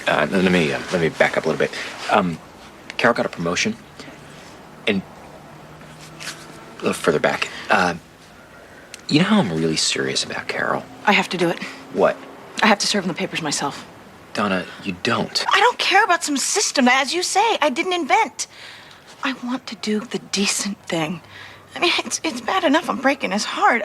Let me back up a little bit. Carol got a promotion, and a little further back. You know how I'm really serious about Carol? I have to do it. What? I have to serve him the papers myself. Donna, you don't. I don't care about some system that, as you say, I didn't invent. I want to do the decent thing. I mean, it's bad enough I'm breaking his heart.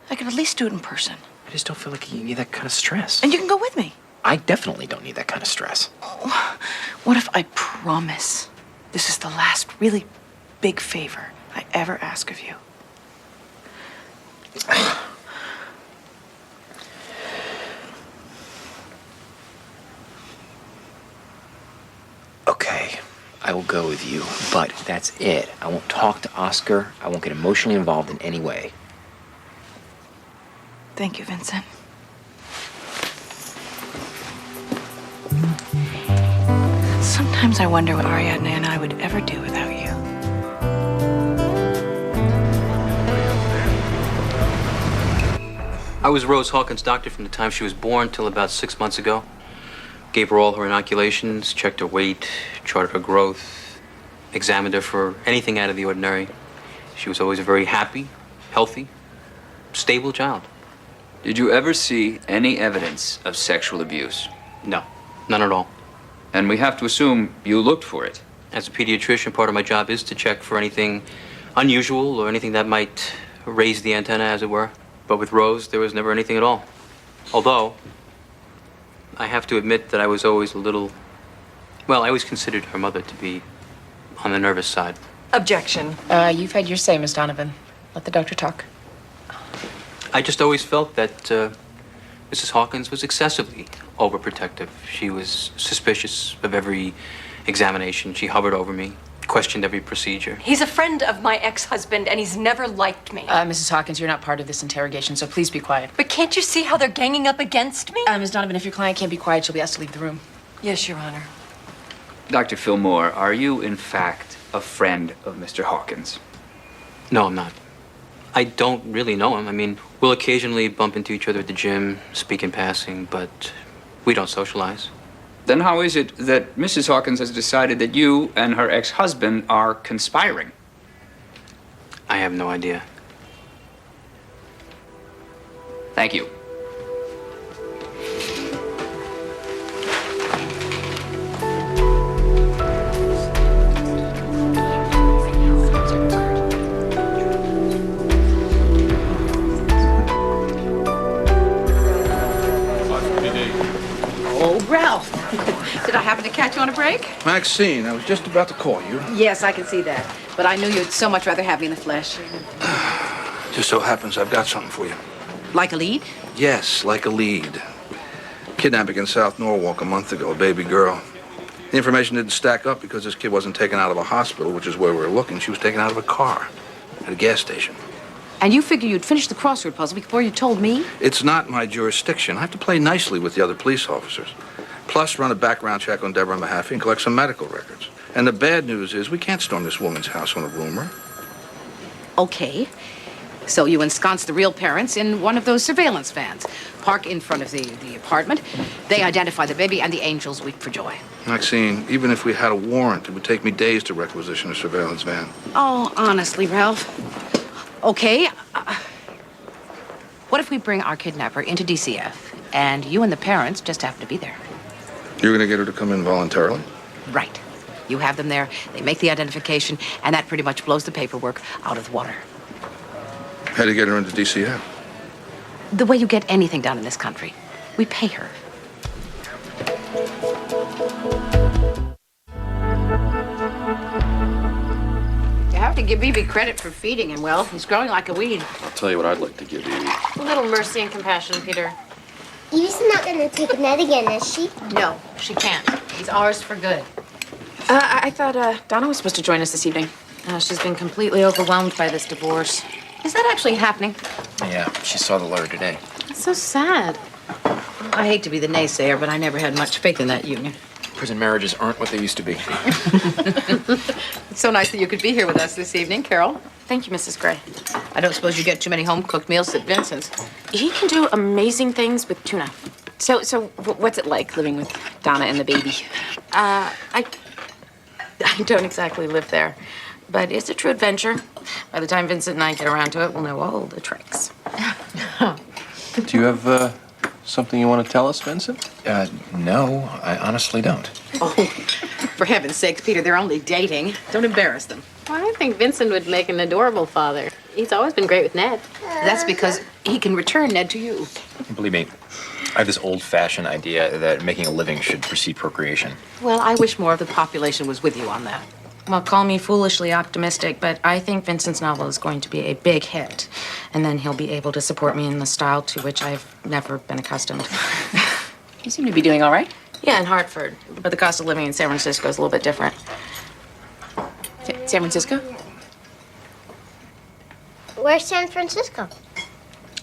I could at least do it in person. I just don't feel like you need that kind of stress. And you can go with me. I definitely don't need that kind of stress. Oh, what if I promise this is the last really big favor I ever ask of you? Okay, I will go with you, but that's it. I won't talk to Oscar. I won't get emotionally involved in any way. Thank you, Vincent. Sometimes I wonder what Ariadne and I would ever do without you. I was Rose Hawkins' doctor from the time she was born till about 6 months ago. Gave her all her inoculations, checked her weight, charted her growth, examined her for anything out of the ordinary. She was always a very happy, healthy, stable child. Did you ever see any evidence of sexual abuse? No, none at all. And we have to assume you looked for it. As a pediatrician, part of my job is to check for anything unusual or anything that might raise the antenna, as it were. But with Rose, there was never anything at all. Although, I have to admit that I was always a little... Well, I always considered her mother to be on the nervous side. Objection. You've had your say, Miss Donovan. Let the doctor talk. I just always felt that Mrs. Hawkins was excessively overprotective. She was suspicious of every examination. She hovered over me, questioned every procedure. He's a friend of my ex-husband, and he's never liked me. Mrs. Hawkins, you're not part of this interrogation, so please be quiet. But can't you see how they're ganging up against me? Miss Donovan, if your client can't be quiet, she'll be asked to leave the room. Yes, Your Honor. Dr. Fillmore, are you in fact a friend of Mr. Hawkins? No, I'm not. I don't really know him. I mean, we'll occasionally bump into each other at the gym, speak in passing, but we don't socialize. Then how is it that Mrs. Hawkins has decided that you and her ex-husband are conspiring? I have no idea. Thank you. Oh, Ralph. Did I happen to catch you on a break? Maxine, I was just about to call you. Yes, I can see that. But I knew you'd so much rather have me in the flesh. Just so happens I've got something for you. Like a lead? Yes, like a lead. Kidnapping in South Norwalk a month ago, a baby girl. The information didn't stack up because this kid wasn't taken out of a hospital, which is where we were looking. She was taken out of a car at a gas station. And you figure you'd finish the crossword puzzle before you told me? It's not my jurisdiction. I have to play nicely with the other police officers. Plus, run a background check on Deborah Mahaffey and collect some medical records. And the bad news is we can't storm this woman's house on a rumor. Okay. So you ensconce the real parents in one of those surveillance vans. Park in front of the apartment. They identify the baby, and the angels weep for joy. Maxine, even if we had a warrant, it would take me days to requisition a surveillance van. Oh, honestly, Ralph. Okay. What if we bring our kidnapper into DCF, and you and the parents just happen to be there? You're gonna get her to come in voluntarily? Right. You have them there, they make the identification, and that pretty much blows the paperwork out of the water. How do you get her into DCF? The way you get anything done in this country. We pay her. You have to give Evie credit for feeding him well. He's growing like a weed. I'll tell you what I'd like to give you. A little mercy and compassion, Peter. Evie's not gonna take Ned again, is she? No, she can't. He's ours for good. I thought Donna was supposed to join us this evening. She's been completely overwhelmed by this divorce. Is that actually happening? Yeah, she saw the letter today. It's so sad. I hate to be the naysayer, but I never had much faith in that union. Prison marriages aren't what they used to be. It's so nice that you could be here with us this evening, Carol. Thank you, Mrs. Gray. I don't suppose you get too many home-cooked meals at Vincent's. He can do amazing things with tuna. So what's it like living with Donna and the baby? I don't exactly live there, but it's a true adventure. By the time Vincent and I get around to it, we'll know all the tricks. Do you have something you want to tell us, Vincent? No, I honestly don't. Oh, for heaven's sakes, Peter, they're only dating. Don't embarrass them. Well, I think Vincent would make an adorable father. He's always been great with Ned. That's because he can return Ned to you. Believe me, I have this old-fashioned idea that making a living should precede procreation. Well, I wish more of the population was with you on that. Well, call me foolishly optimistic, but I think Vincent's novel is going to be a big hit. And then he'll be able to support me in the style to which I've never been accustomed. You seem to be doing all right. Yeah, in Hartford. But the cost of living in San Francisco is a little bit different. San Francisco? Where's San Francisco?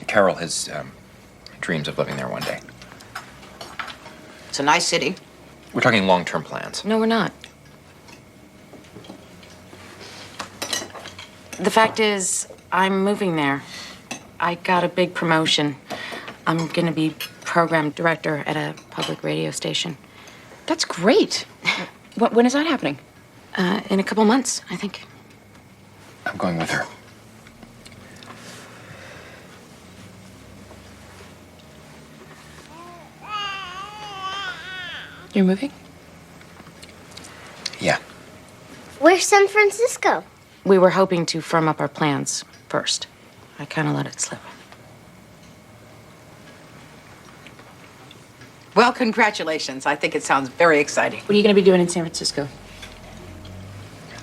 Carol has dreams of living there one day. It's a nice city. We're talking long-term plans. No, we're not. The fact is, I'm moving there. I got a big promotion. I'm gonna be program director at a public radio station. That's great. When is that happening? In a couple months, I think. I'm going with her. You're moving? Yeah. Where's San Francisco? We were hoping to firm up our plans first. I kind of let it slip. Well, congratulations. I think it sounds very exciting. What are you going to be doing in San Francisco?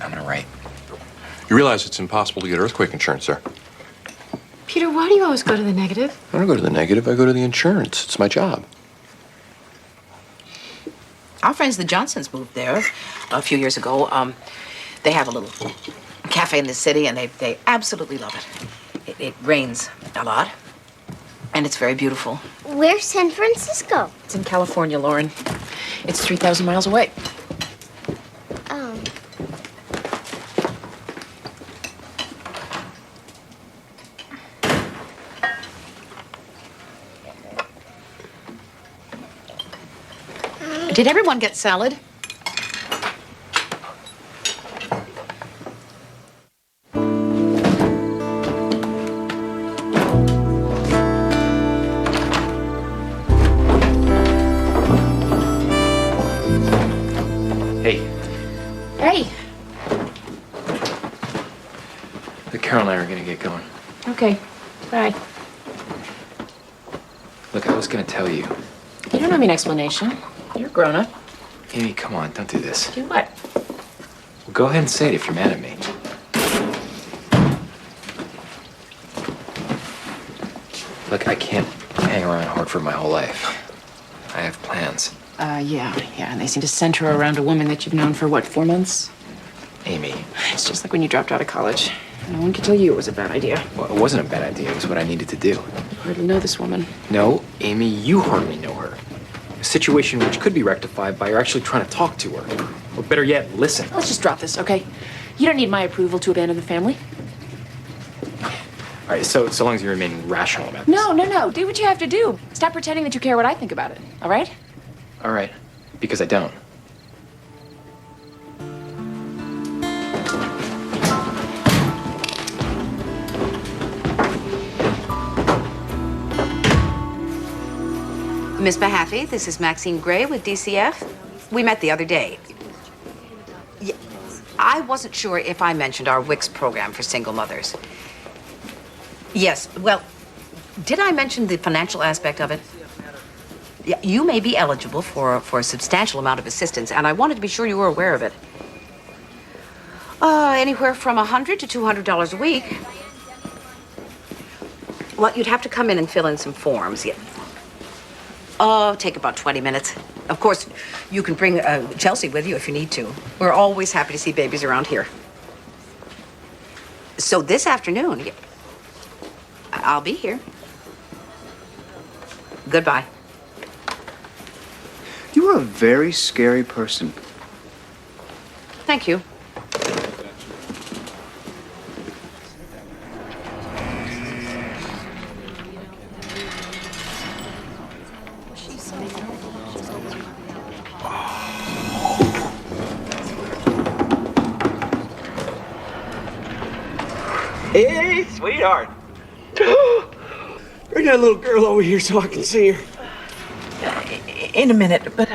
I'm gonna write. You realize it's impossible to get earthquake insurance there. Peter, why do you always go to the negative? I don't go to the negative, I go to the insurance. It's my job. Our friends, the Johnsons, moved there a few years ago. They have a little cafe in the city, and they absolutely love it. It rains a lot, and it's very beautiful. Where's San Francisco? It's in California, Lauren. It's 3,000 miles away. Oh. Did everyone get salad? Hey, Hey. Carol and I are gonna get going. Okay. Bye. Look, I was gonna tell you. You don't have an explanation. You're grown up. Amy, come on, don't do this. Do what? Well, go ahead and say it if you're mad at me. Look, I can't hang around Hartford my whole life. I have plans. Yeah, and they seem to center around a woman that you've known for, what, 4 months? Amy. It's just like when you dropped out of college. No one could tell you it was a bad idea. Well, it wasn't a bad idea. It was what I needed to do. You hardly know this woman. No, Amy, you hardly know her. A situation which could be rectified by her actually trying to talk to her. Or better yet, listen. Let's just drop this, okay? You don't need my approval to abandon the family. All right, so long as you remain rational about this. No. Do what you have to do. Stop pretending that you care what I think about it, all right? All right, because I don't. Miss Mahaffey, this is Maxine Gray with DCF. We met the other day. I wasn't sure if I mentioned our WICS program for single mothers. Yes, well, did I mention the financial aspect of it? Yeah, you may be eligible for a substantial amount of assistance, and I wanted to be sure you were aware of it. Anywhere from $100 to $200 a week. Well, you'd have to come in and fill in some forms. Yeah. Take about 20 minutes. Of course, you can bring Chelsea with you if you need to. We're always happy to see babies around here. So this afternoon, I'll be here. Goodbye. You are a very scary person. Thank you. Hey, sweetheart. Bring that little girl over here so I can see her. In a minute, but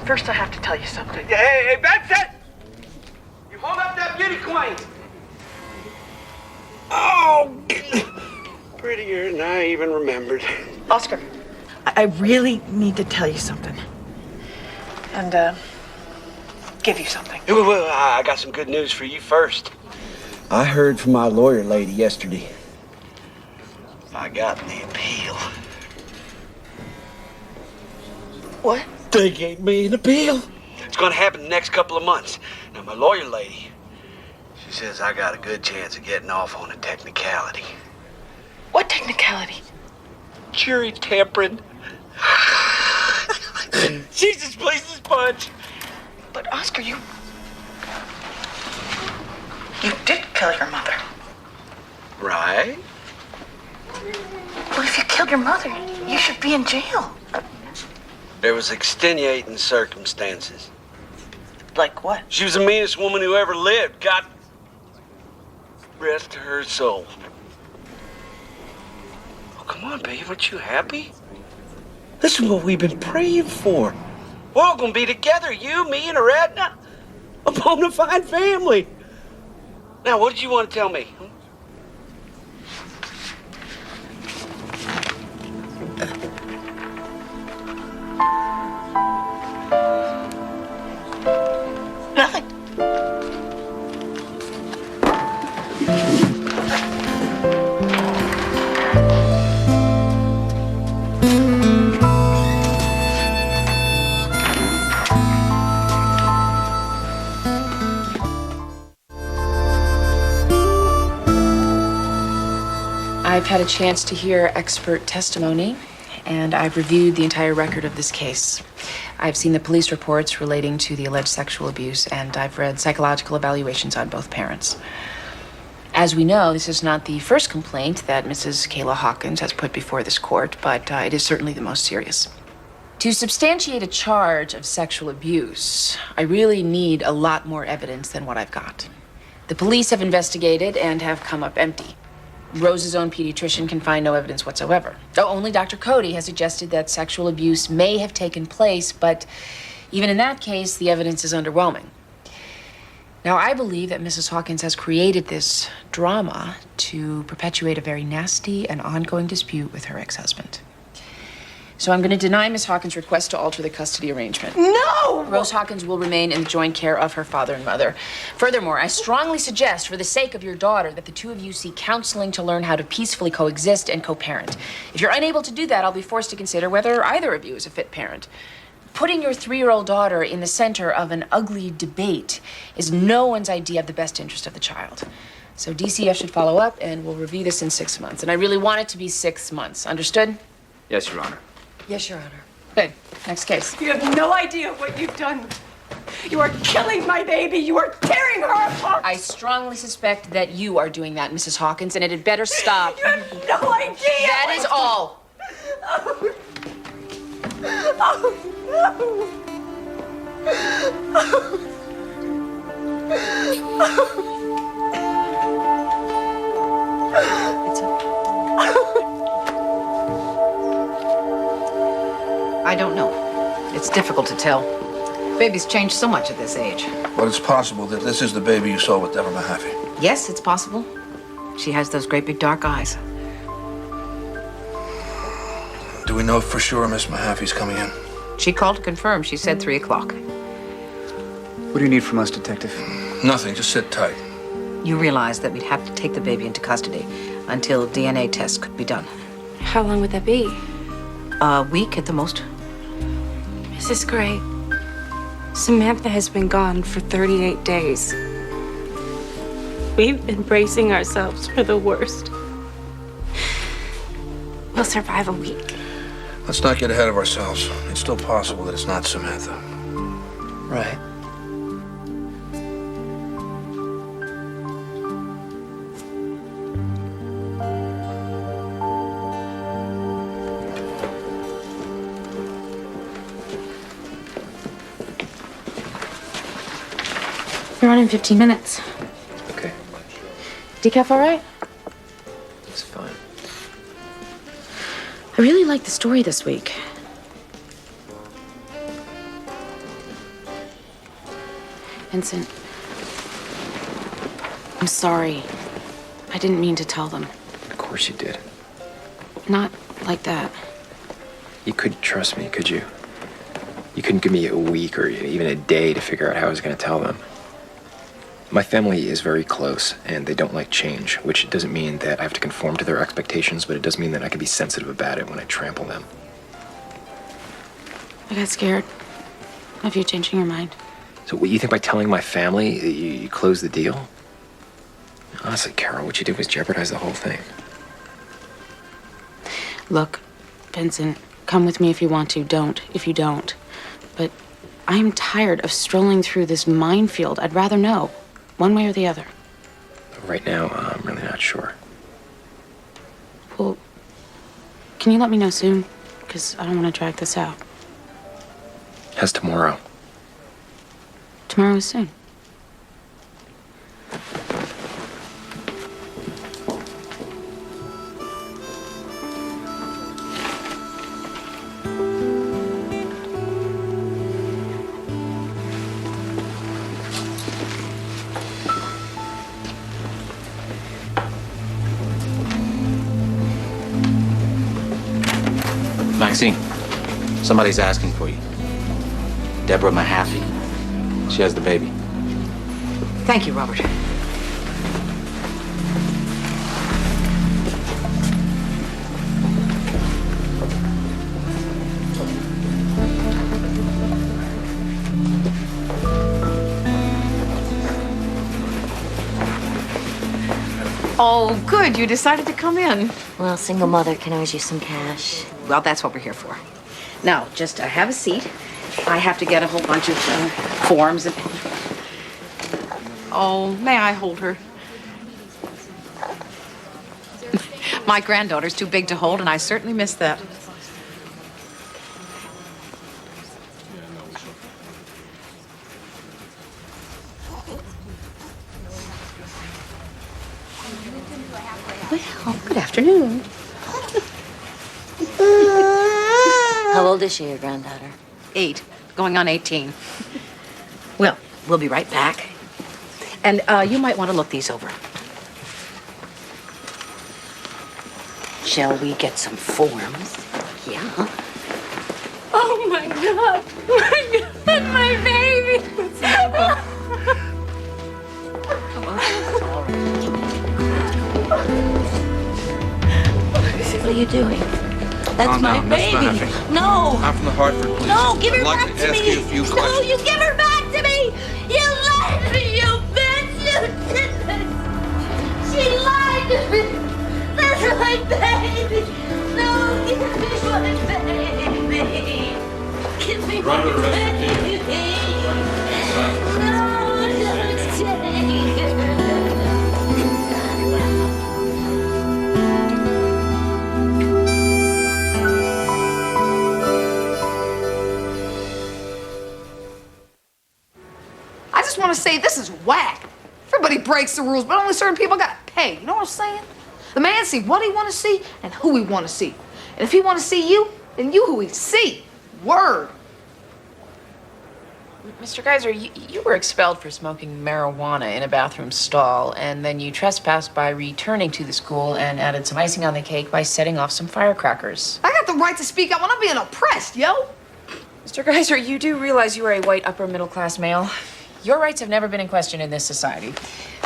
first I have to tell you something. Hey, Benson! You hold up that beauty queen. Oh, prettier than I even remembered. Oscar, I really need to tell you something. And give you something. Well, I got some good news for you first. I heard from my lawyer lady yesterday. I got the appeal. What? They gave me an appeal. It's gonna happen the next couple of months. Now, my lawyer lady, she says I got a good chance of getting off on a technicality. What technicality? Jury tampering. She's as pleased as punch. But Oscar, you did kill your mother. Right? Well, if you killed your mother, you should be in jail. There was extenuating circumstances. Like what? She was the meanest woman who ever lived. God rest her soul. Oh, come on, babe. Aren't you happy? This is what we've been praying for. We're all gonna be together. You, me, and Aradna. A bona fide family. Now, what did you want to tell me? Nothing. I've had a chance to hear expert testimony, and I've reviewed the entire record of this case. I've seen the police reports relating to the alleged sexual abuse, and I've read psychological evaluations on both parents. As we know, this is not the first complaint that Mrs. Kayla Hawkins has put before this court, but it is certainly the most serious. To substantiate a charge of sexual abuse, I really need a lot more evidence than what I've got. The police have investigated and have come up empty. Rose's own pediatrician can find no evidence whatsoever. Though only Dr. Cody has suggested that sexual abuse may have taken place, but even in that case, the evidence is underwhelming. Now, I believe that Mrs. Hawkins has created this drama to perpetuate a very nasty and ongoing dispute with her ex-husband. So I'm going to deny Miss Hawkins' request to alter the custody arrangement. No! Rose Hawkins will remain in the joint care of her father and mother. Furthermore, I strongly suggest, for the sake of your daughter, that the two of you seek counseling to learn how to peacefully coexist and co-parent. If you're unable to do that, I'll be forced to consider whether either of you is a fit parent. Putting your 3-year-old daughter in the center of an ugly debate is no one's idea of the best interest of the child. So DCF should follow up, and we'll review this in 6 months. And I really want it to be 6 months. Understood? Yes, Your Honor. Yes, Your Honor. Good. Next case. You have no idea what you've done. You are killing my baby. You are tearing her apart. I strongly suspect that you are doing that, Mrs. Hawkins, and it had better stop. You have no idea. That is all. Oh, I don't know. It's difficult to tell. Baby's changed so much at this age. But it's possible that this is the baby you saw with Deborah Mahaffey. Yes, it's possible. She has those great big dark eyes. Do we know for sure Miss Mahaffey's coming in? She called to confirm. She said 3 o'clock. What do you need from us, Detective? Nothing, just sit tight. You realize that we'd have to take the baby into custody until DNA tests could be done. How long would that be? A week at the most. Mrs. Gray, Samantha has been gone for 38 days. We've been bracing ourselves for the worst. We'll survive a week. Let's not get ahead of ourselves. It's still possible that it's not Samantha. Right. You're on in 15 minutes. Okay. Decaf all right? It's fine. I really like the story this week. Vincent, I'm sorry. I didn't mean to tell them. Of course you did. Not like that. You couldn't trust me, could you? You couldn't give me a week or even a day to figure out how I was going to tell them. My family is very close, and they don't like change, which doesn't mean that I have to conform to their expectations, but it does mean that I can be sensitive about it when I trample them. I got scared of you changing your mind. So what, you think by telling my family that you close the deal? Honestly, Carol, what you did was jeopardize the whole thing. Look, Vincent, come with me if you want to. Don't if you don't. But I'm tired of strolling through this minefield. I'd rather know, one way or the other. Right now, I'm really not sure. Well, can you let me know soon? Because I don't want to drag this out. How's tomorrow? Tomorrow is soon. Maxine, Somebody's asking for you. Deborah Mahaffey. She has the baby. Thank you, Robert. Oh, good. You decided to come in. Well, single mother can always use some cash. Well, that's what we're here for. Now, just have a seat. I have to get a whole bunch of forms. And... Oh, may I hold her? My granddaughter's too big to hold, and I certainly miss that. Well, good afternoon. How old is she, your granddaughter? 8, going on 18. Well, we'll be right back. And you might want to look these over. Shall we get some forms? Yeah. Oh my God! My God, my baby! What are you doing? That's Calm my down, Miss baby. Mahaffey. No. I'm from the Hartford Police. No, give her I'd like back to to ask me. you a few No, questions. you give her back to me. You lied to me, you bitch. You did this. She lied to me. That's my baby. No, give me my baby. Give me my baby. No, don't take her. I just want to say this is whack. Everybody breaks the rules, but only certain people got to pay. You know what I'm saying? The man see what he want to see and who he want to see. And if he want to see you, then you who he see. Word. Mr. Geiser, you were expelled for smoking marijuana in a bathroom stall, and then you trespassed by returning to the school and added some icing on the cake by setting off some firecrackers. I got the right to speak out when I'm being oppressed, yo. Mr. Geiser, you do realize you are a white upper middle class male? Your rights have never been in question in this society.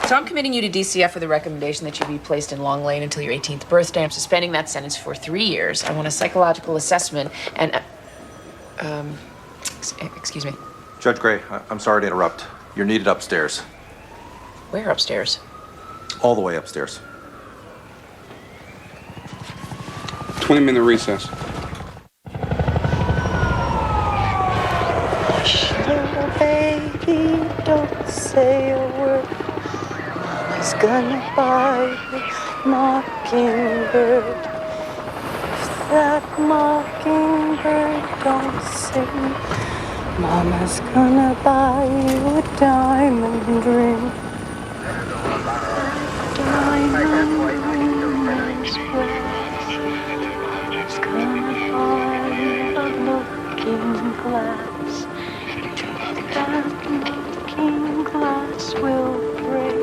So I'm committing you to DCF for the recommendation that you be placed in Long Lane until your 18th birthday. I'm suspending that sentence for 3 years. I want a psychological assessment and, excuse me. Judge Gray, I'm sorry to interrupt. You're needed upstairs. Where upstairs? All the way upstairs. 20-minute recess. Oh, baby, don't say a word. Mama's gonna buy you mockingbird. If that mockingbird don't sing, Mama's gonna buy you a diamond ring. Diamond ring's Mama's gonna buy you a looking glass. That looking glass will break.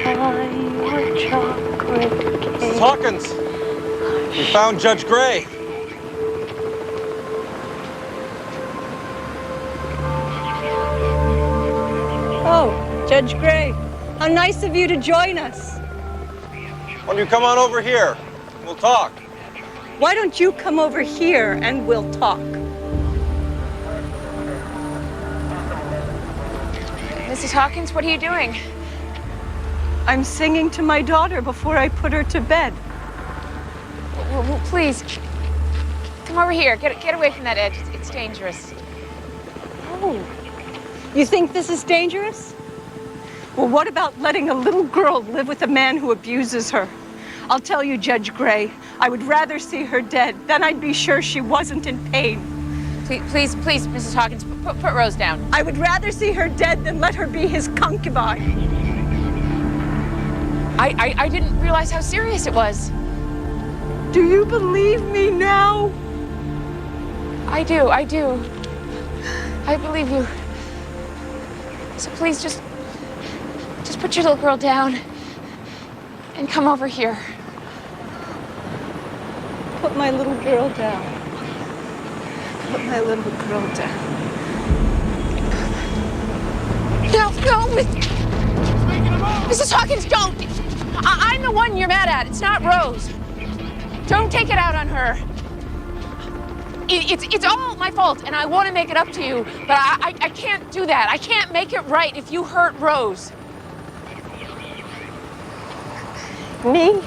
Gonna buy you a chocolate cake. Mrs. Hawkins, we found Judge Gray. Oh, Judge Gray, how nice of you to join us. Why don't you come on over here? We'll talk. Why don't you come over here and we'll talk? Mrs. Hawkins, what are you doing? I'm singing to my daughter before I put her to bed. Please, come over here. Get away from that edge. It's dangerous. Oh, you think this is dangerous? Well, what about letting a little girl live with a man who abuses her? I'll tell you, Judge Gray, I would rather see her dead. Then I'd be sure she wasn't in pain. Please, Mrs. Hawkins, put Rose down. I would rather see her dead than let her be his concubine. I didn't realize how serious it was. Do you believe me now? I do. I believe you. So please just put your little girl down and come over here. Put my little girl down. Put my little girl down. No, Mrs. Hawkins, don't! I'm the one you're mad at. It's not Rose. Don't take it out on her. It's all my fault, and I want to make it up to you, but I can't do that. I can't make it right if you hurt Rose. Me?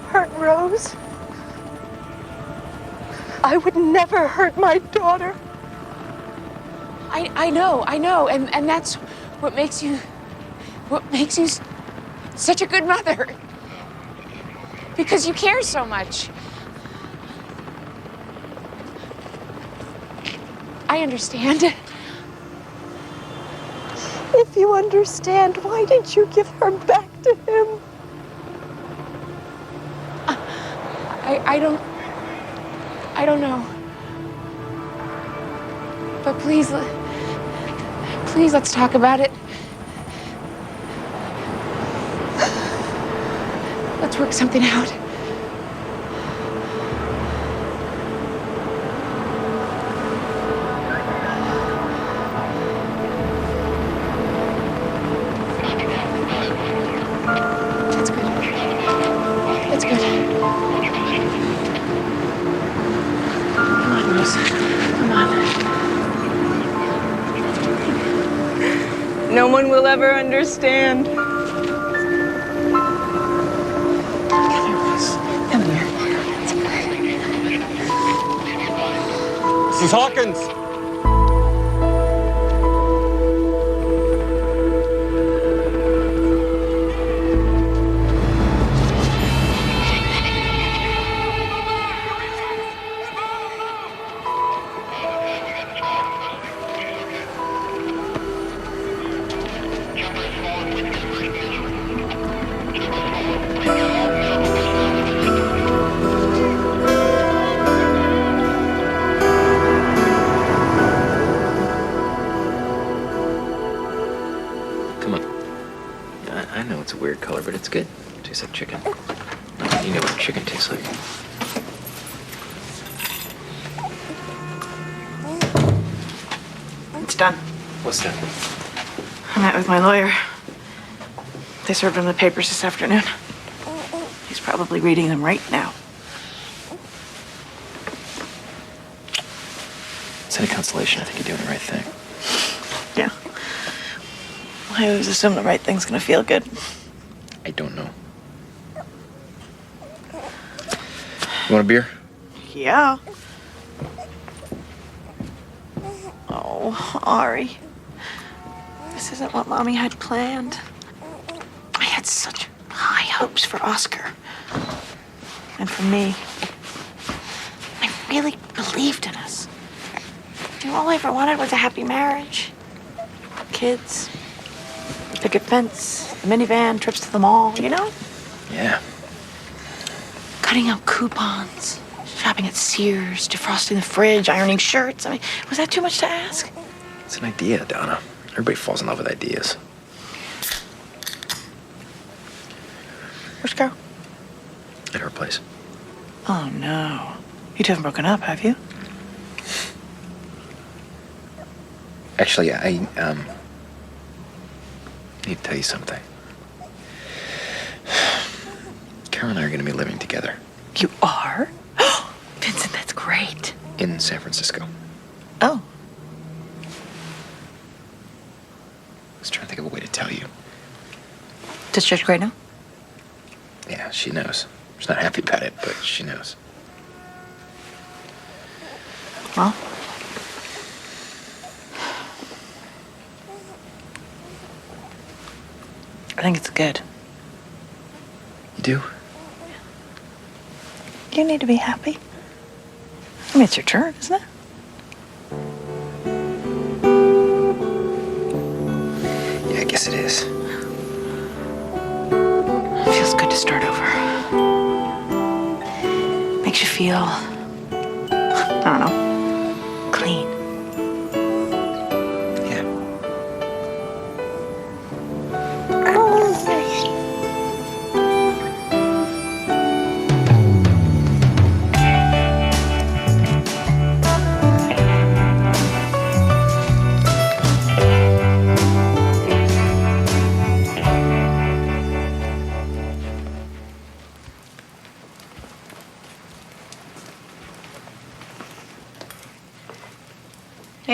Hurt Rose? I would never hurt my daughter. I know, and that's what makes you such a good mother. Because you care so much. I understand. If you understand, why didn't you give her back to him? I don't know. But please let's talk about it. Let's work something out. That's good. Come on, Rose. Come on. No one will ever understand. Mrs. Hawkins! I know it's a weird color, but it's good. Tastes like chicken. You know what chicken tastes like. It's done. What's that? I met with my lawyer. They served him the papers this afternoon. He's probably reading them right now. It's any consolation. I think you're doing the right thing. Yeah. I always assume the right thing's gonna feel good. I don't know. You want a beer? Yeah. Oh, Ari. This isn't what Mommy had planned. I had such high hopes for Oscar. And for me. I really believed in us. You know, all I ever wanted was a happy marriage. Kids. Picket fence, the minivan, trips to the mall, you know? Yeah. Cutting out coupons, shopping at Sears, defrosting the fridge, ironing shirts. I mean, was that too much to ask? It's an idea, Donna. Everybody falls in love with ideas. Where'd you go? At her place. Oh, no. You two haven't broken up, have you? Actually, I need to tell you something. Carol and I are going to be living together. You are? Vincent, that's great. In San Francisco. Oh. I was trying to think of a way to tell you. Does Judge Gray know? Yeah, she knows. She's not happy about it, but she knows. Well. I think it's good. You do? You need to be happy. I mean, it's your turn, isn't it? Yeah, I guess it is. Feels good to start over. Makes you feel, I don't know, clean.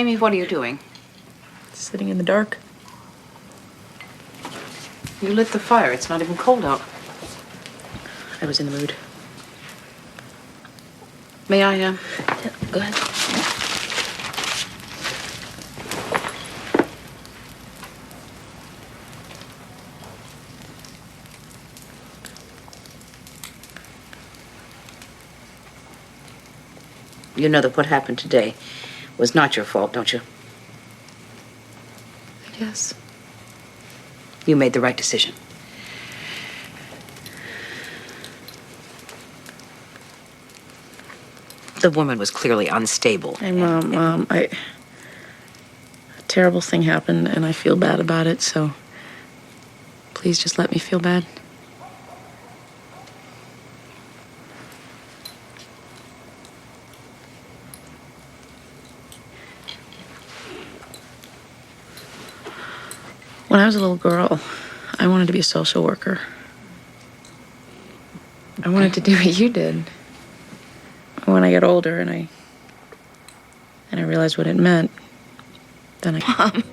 Amy, what are you doing? Sitting in the dark. You lit the fire. It's not even cold out. I was in the mood. May I, Go ahead. You know that what happened today was not your fault, don't you? Yes. You made the right decision. The woman was clearly unstable. Hey, Mom, a terrible thing happened, and I feel bad about it, so please just let me feel bad. When I was a little girl, I wanted to be a social worker. I wanted to do what you did. When I got older and I realized what it meant, then Mom,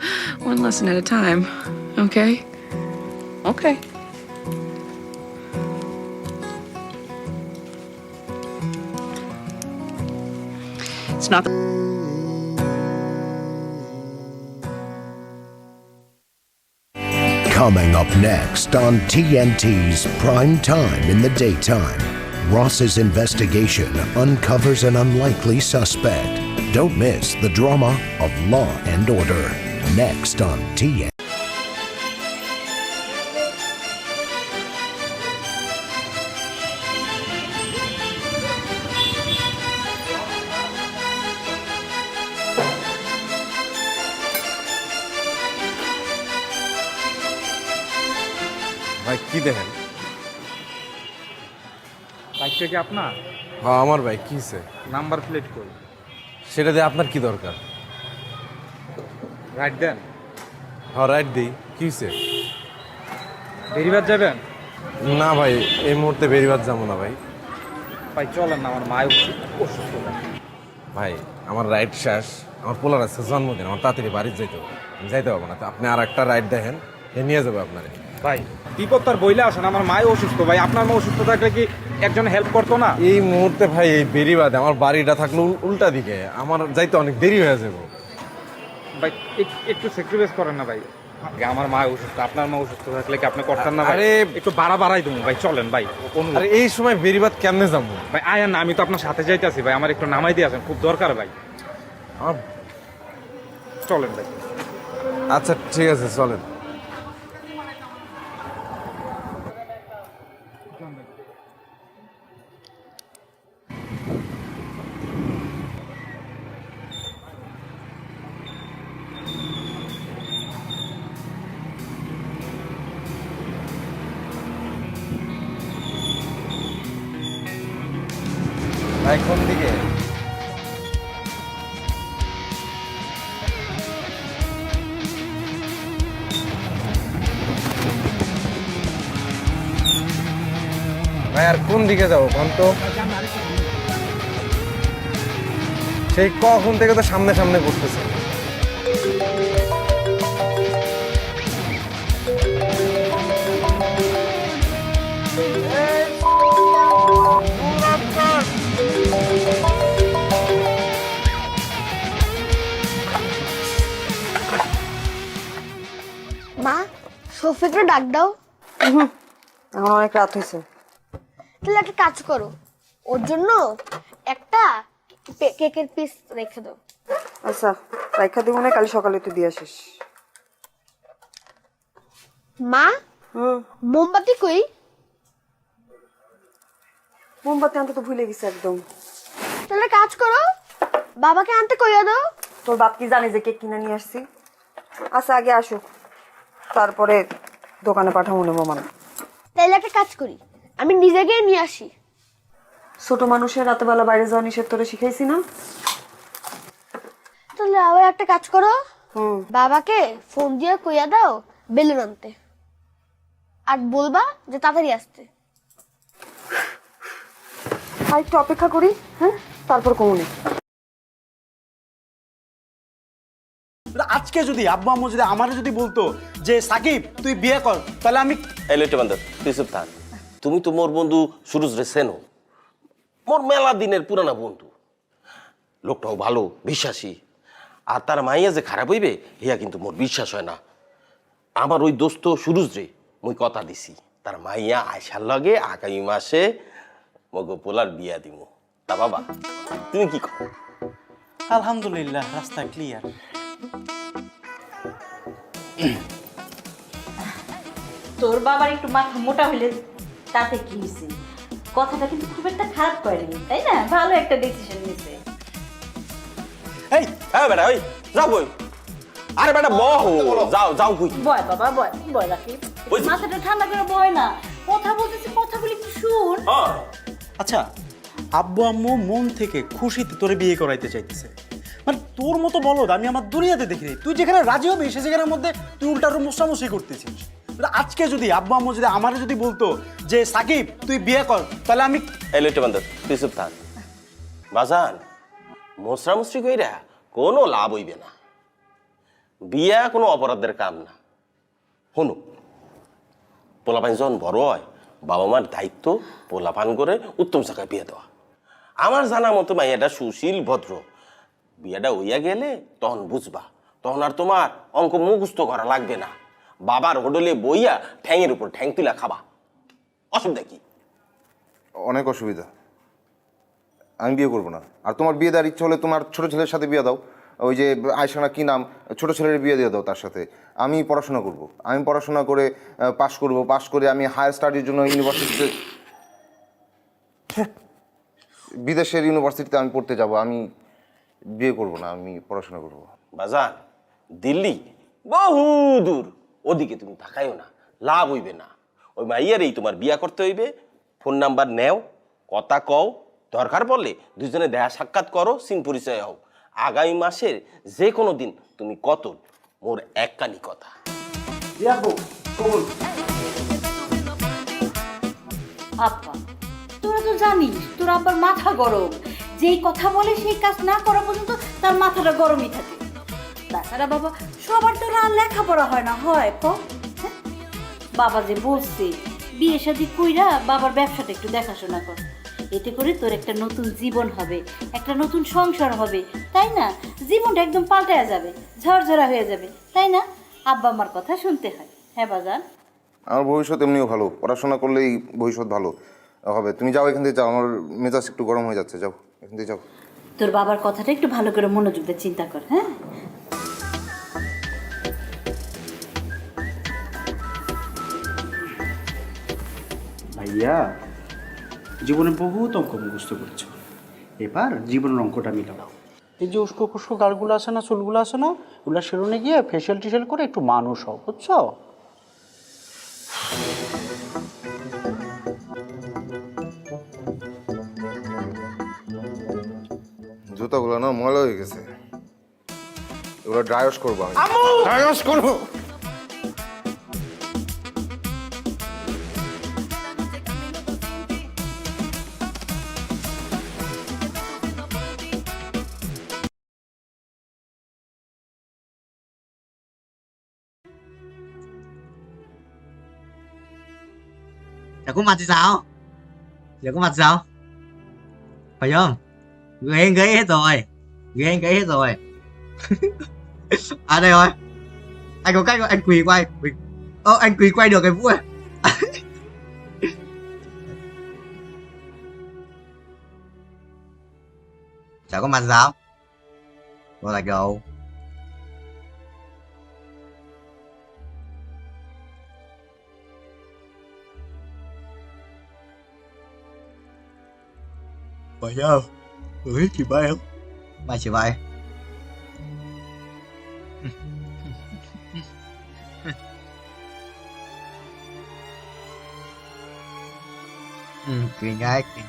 one lesson at a time, okay? Okay. It's not the... Coming up next on TNT's Prime Time in the Daytime, Ross's investigation uncovers an unlikely suspect. Don't miss the drama of Law and Order. Next on TNT. ভাই কি দেখেন? বাইকটা কি আপনার? হ্যাঁ আমার ভাই কি হয়েছে? নাম্বার প্লেট কই? সেটা দিয়ে আপনার কি দরকার? Right then. হ্যাঁ রাইট দিই, কি হয়েছে? বেরিবাদ যাবেন? না ভাই এই মুহূর্তে বেরিবাদ যাবো না ভাই। ভাই চলেন না, আমার মায় অসুস্থ। ভাই আমার রাইড শেষ, আমার পোলার আছে জন্মদিন, আমার তাড়াতাড়ি বাড়ি যাইতে হবে, আমি যাইতে পারবো না। তো আপনি আর একটা রাইড দেখেন, সে নিয়ে যাবে আপনারে। ভাই বিপদ তার বইলে আসেন, আমার মায় অসুস্থ। ভাই আপনার মা অসুস্থ থাকলে কি একজন হেল্প করতো না? এই মুহূর্তে ভাই এই বেরিবাদে আমার বাড়িটা থাকলো উল্টা দিকে, আমার যাইতে অনেক দেরি হয়ে যাবে। ভাই একটু স্যাক্রিফাইস করেন না ভাই, আমার মা অসুস্থ, আপনার মা অসুস্থ থাকলে কি আপনি করতেন না? আরে একটু বাড়াই দেবো ভাই, চলেন ভাই। আরে এই সময় বেরিবাদ কেমনে যাবো ভাই? আয়ান না, আমি তো আপনার সাথে যাইতেছি ভাই, আমার একটু নামাই দিয়ে আসেন, খুব দরকার ভাই। চলেন ভাই। আচ্ছা ঠিক আছে চলেন। ভাই কোন দিকে? ভাই আর কোন দিকে যাবো কোন তো? সেই কখন থেকে তো সামনে সামনে ঘুরতেছে। মা, সফিকরে ডাক দাও। এখন অনেক রাত হয়েছে। তাহলে একটা কাজ করো, ওর জন্য একটা কেকের পিস রেখে দাও। আচ্ছা রাইখা দিব না, কাল সকালে তুই দিয়ে আসিস। মা, মোমবাতি কই? মোমবাতি আনতে তো ভুলে গেছি একদম। তাহলে কাজ করো, বাবাকে আনতে কইয়া দাও। তোর বাপ কি জানে যে কেক কিনে নিয়ে আসছি? আচ্ছা আগে আসুক, তারপরে দোকানে পাঠাবো নেবো মানে। তাহলে একটা কাজ করি, আমি নিজে গিয়ে নিয়ে আসি। ছোট মানুষের রাতেবেলা বাইরে যাওয়া নিষেধ তোরে শিখাইছি না? তাহলে আবার একটা কাজ করো, বাবাকে ফোন দিয়ে কইয়া দাও বেলুন আনতে, আর বলবা যে তাড়াতাড়ি আসতে। আর একটু অপেক্ষা করি, হ্যাঁ তারপর কমুনি। আজকে যদি আব্বু আম্মু যদি আমারে যদি বলতো যে সাকিব তুই বিয়ে কর, তাহলে আমি এলেটে বান্দর তুই চুপ থাক। তুমি তো মোর বন্ধু সুরজ রে চেনো, মোর মেলা দিনের পুরানা বন্ধু। লোকটাও ভালো, বিশ্বাসী। আর তার মাইয়া যে খারাপ হইবে হিয়া কিন্তু মোর বিশ্বাস হয় না। আমার ওই দোস্ত সুরজ রে মুই কথা দিছি, তার মাইয়া আয়সার লগে আগামী মাসে মগো পোলার বিয়া দিব। তা বাবা তুমি কি কর? আলহামদুলিল্লাহ, রাস্তা ক্লিয়ার। তোর বাবার একটু মাথা মোটা হইলে তাতে কি হয়েছে? কথাটা কিন্তু খুব একটা খারাপ করেনি, তাই না? ভালো একটা ডিসিশন নিছে। এই বেটা ওই যাও কই? আরে বেটা বহো, যাও যাও কই? বয় বাবা বয়, বয় রাখি। মাথাটা ঠান্ডা করে বয় না, কথা বলতেছি, কথাগুলি একটু শুন। আচ্ছা, আব্বু আম্মু মন থেকে খুশিতে তোরে বিয়ে করাইতে চাইতেছে, মানে তোর মতো বলদ আমি আমার দুনিয়াতে দেখিনি। তুই যেখানে রাজি হবি সে জায়গার মধ্যে তুই উল্টা মোসামসি করতেছিস। আজকে যদি আব্বু আম্মু যদি আমারে যদি বলতো যে সাকিব তুই বিয়ে কর, তাহলে আমি এলেটে বান্দর তুই চুপ থাক। বাজান মোসরামুসরি কইরা কোনো লাভ হইবে না। বিয়া কোনো অপরাধের কাম না। শুনো, পোলাপান যখন বড় হয় বাবা মার দায়িত্ব পোলাপান করে উত্তম জায়গায় বিয়ে দেওয়া। আমার জানা মতো মাইয়াটা সুশীল ভদ্র, বিয়েটা হইয়া গেলে তখন বুঝবা, তখন আর তোমার অঙ্ক মুখস্থ করা লাগবে না। বাবার হোটেলে বইয়া ঠ্যাংয়ের উপর ঠ্যাং তুলা খাবা। অসুবিধা কি? অনেক অসুবিধা। আমি বিয়ে করবো না। আর তোমার বিয়ে দেওয়ার ইচ্ছা হলে তোমার ছোট ছেলের সাথে বিয়ে দাও। ওই যে আয়সানা কি নাম, ছোট ছেলের বিয়ে দিয়ে দাও তার সাথে। আমি পড়াশোনা করব, আমি পড়াশোনা করে পাশ করব, পাশ করে আমি হায়ার স্টাডির জন্য ইউনিভার্সিটিতে, বিদেশের ইউনিভার্সিটিতে আমি পড়তে যাব। আমি বিয়ে করব না, আমি পড়াশোনা করব। বাজান দিল্লি বহু দূর, ওদিকে তুমি তাকাইও না, লাভ হইবে না। ওই মাইয়ারেই তোমার বিয়া করতে হইবে। ফোন নাম্বার নেও, কথা কও, দরকার পড়লে দুজনে দেখা সাক্ষাৎ করো, সিন পরিচয় হও। আগামী মাসের যে কোনো দিন তুমি কতল, মোর একখানি কথা। আপা তোরা তো জানিস তোর আব্বার মাথা গরম, যেই কথা বলে সেই কাজ না করা পর্যন্ত তার মাথাটা গরমই থাকে। তাছাড়া বাবা সবার তো আর লেখাপড়া হয় না, হয় ক? হ্যাঁ? বাবা যে বলছে বিয়ে শাদি কইরা বাবার ব্যবসাটা একটু দেখাশোনা কর, এতে করে তোর একটা নতুন জীবন হবে, একটা নতুন সংসার হবে, তাই না? জীবনটা একদম পাল্টায়া যাবে, ঝরঝরা হয়ে যাবে, তাই না? আব্বা আমার কথা শুনতে হয়। হ্যাঁ বাজান, আমার ভবিষ্যৎ এমনিও ভালো, পড়াশোনা করলেই ভবিষ্যৎ ভালো হবে। তুমি যাও এখান থেকে, যাও, আমার মেজাজ একটু গরম হয়ে যাচ্ছে। যাও এখান থেকে যাও। তোর বাবার কথাটা একটু ভালো করে মনোযোগ দিয়ে চিন্তা কর। হ্যাঁ ভাইয়া, জীবনে বহুত অঙ্ক মুখস্থ করেছ, এবার জীবনের অঙ্কটা মিলাও। এই যে উস্কো খুস্কো গাড়গুলো আছে না, চুলগুলো আছে না, ওগুলো সেরুনে গিয়ে ফেশিয়াল টিশিয়াল করে একটু মানুষ হও, বুঝছো? জুতাগুলো না ময়লা হয়ে গেছে, এগুলো ড্রাই ওয়াশ করবো। ড্রাই ওয়াশ করবো। Giờ có mặt thì sao? Giờ có mặt sao? Phải không? Người anh gãy hết rồi. Người anh gãy hết rồi. À đây rồi. Anh có cách anh quỳ quay. Anh quỳ quay được cái Vũ này. Chả có mặt sao? Có là đâu? Phải không? Ủa chị bay không? Bay chị bay. Cười ngay kìa.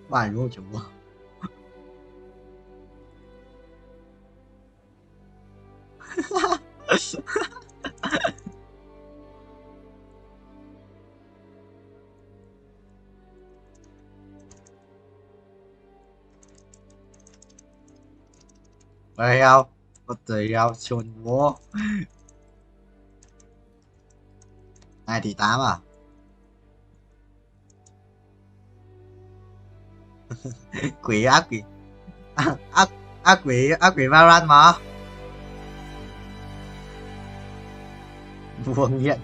Bạn vô chủ. Well, có thể chôn vô. 2,8 tỷ à? Quỷ ác quỷ. Ác quỷ Valorant mà. Vua nghiện.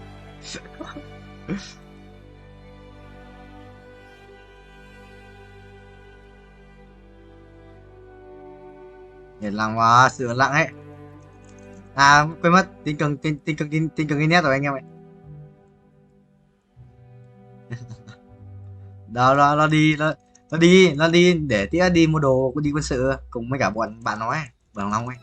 Nhiệt lặng quá, sự lặng ấy. À quên mất, tin cường Guinness rồi anh em ạ. Đó nó đi để tía đi mua đồ đi quân sự cùng với cả bọn bạn nói bằng lòng ấy.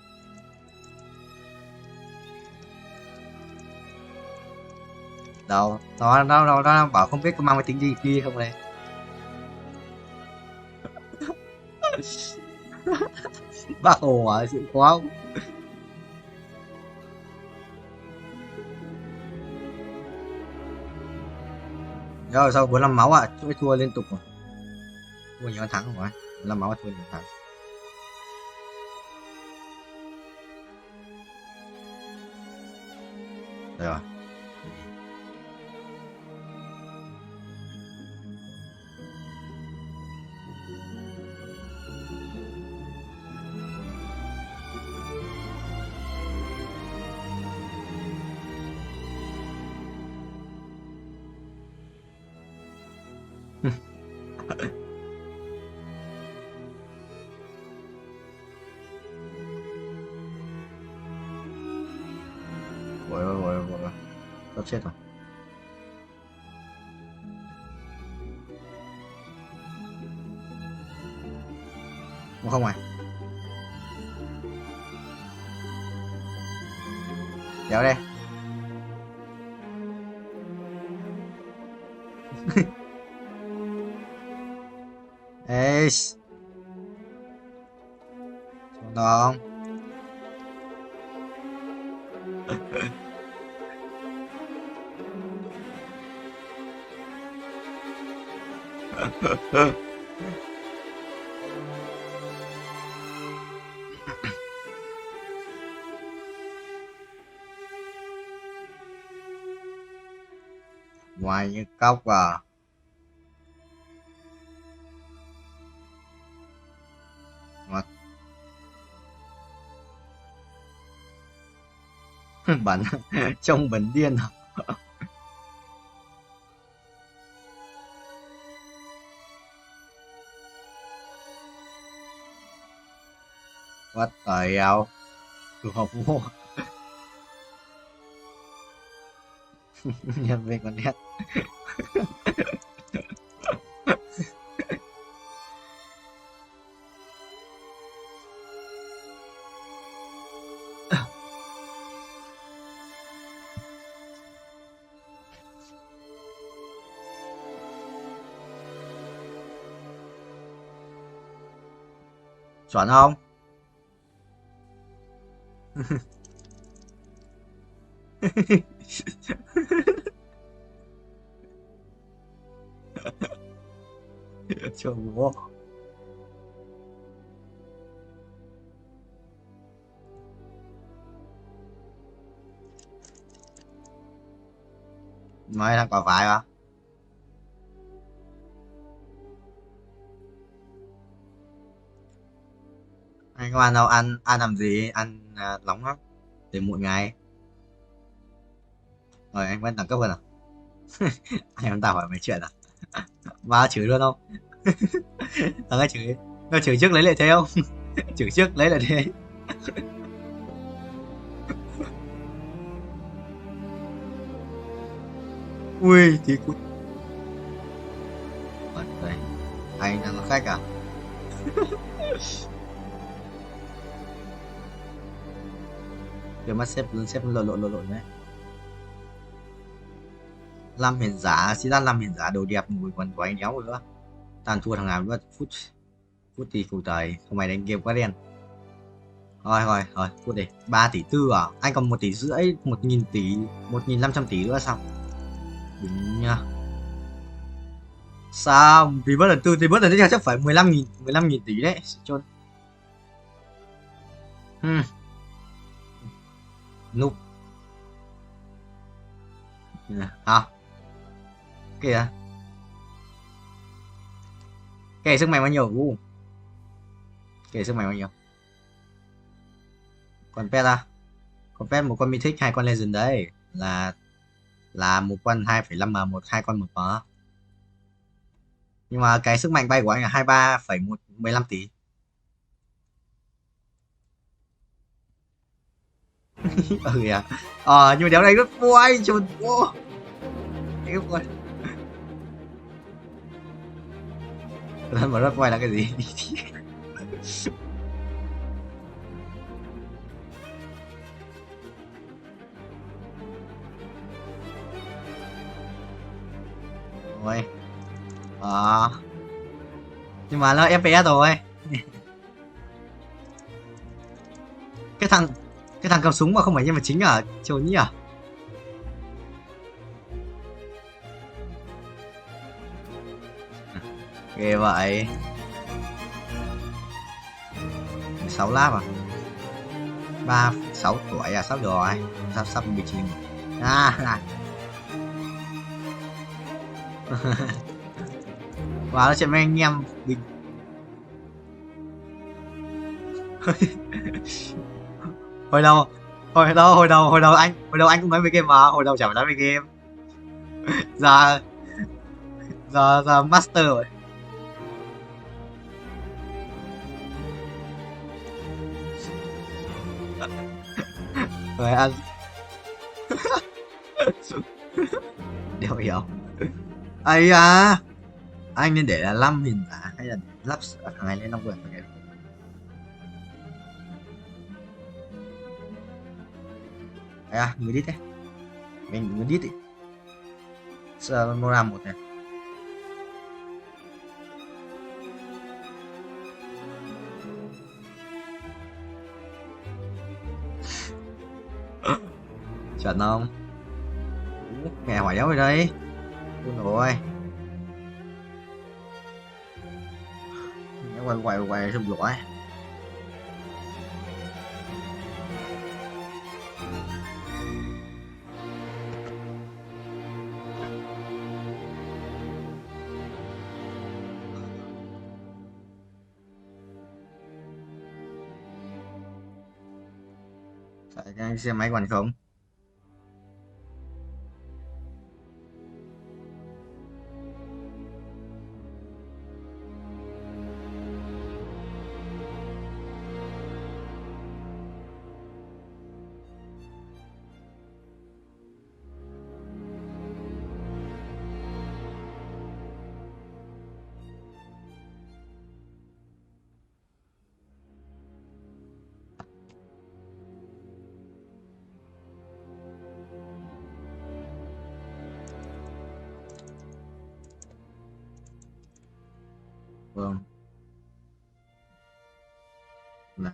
Đâu nó bảo không biết có mang máy tính gì kia không này. Bác Hồ à, sự khó không? Rồi sau 45 máu à, chuỗi thua liên tục rồi. Thua nhiều thắng rồi, 45 máu thua nhiều thắng. Đây rồi. Ôi, sắp chết rồi. Không này. Kéo đây. Ê, xuống đó không? Ngoài như cốc à. Bắn trông bắn điên à. What the hell? Tụi học vô. Nhân viên con nét. Chuẩn không? Trời ơi. Nói thằng quả phải hả? Anh có ăn đâu, ăn làm gì, ăn nóng lắm để muộn ngày. Rồi anh vẫn đẳng cấp hơn à? Anh em tao hỏi mấy chuyện à? Ba chửi luôn không? Thằng ấy chửi, nó chửi trước lấy lại thế không? Chửi trước lấy lại thế. Ui thì cút. Đây, anh đang là khách à? Giờ mắt xếp lộn đấy. Làm hiền giả, xin ra làm hiền giả đồ đẹp mùi quần của anh đéo nữa. Tàn thua thằng nào mất phút phút thì phụ trời không mày đánh game quá đen. Rồi phút đi 3 tỷ tư à, anh còn 1 tỷ rưỡi, 1.000 tỷ 1.500 tỷ nữa sao đừng nha. Sao vì bất lần tư thì bất lần tiếp theo chắc phải 15.000 tỷ đấy chôn. Núp hả kìa cái sức mạnh bao nhiêu cái sức mạnh bao nhiêu con pet à, con pet một con mythic, 2 con legend đấy là một con 2,5 mà hai con 1 mà, nhưng mà cái sức mạnh bay của anh là 23,15 tỷ. Ừ à, nhưng mà đéo này rất vui chùn vô cái vui lần mà rất vui là cái gì? Rồi nhưng mà nó FPS rồi. cái thằng cầm súng mà không phải nhân vật chính à, trời nhỉ à? Ghê vậy. 16 lap à? 6 tuổi à, sắp rồi. Sắp 19. Wow, nó chuyện với anh em mình. hồi đầu anh cũng nói về game mà, hồi đầu chả phải nói về game. giờ master rồi. Rồi ăn. Đéo hiểu. Ây à, anh nên để là 5.000 à, hay là lắp thằng này lên 5 vườn vậy? À, người đít đấy. Mình người đít đi. Giờ nó làm một này. Chuẩn không? Mẹ hỏi đéo rồi đây. Đúng rồi. Quay xong rồi. Anh xem máy còn không? Vâng. Là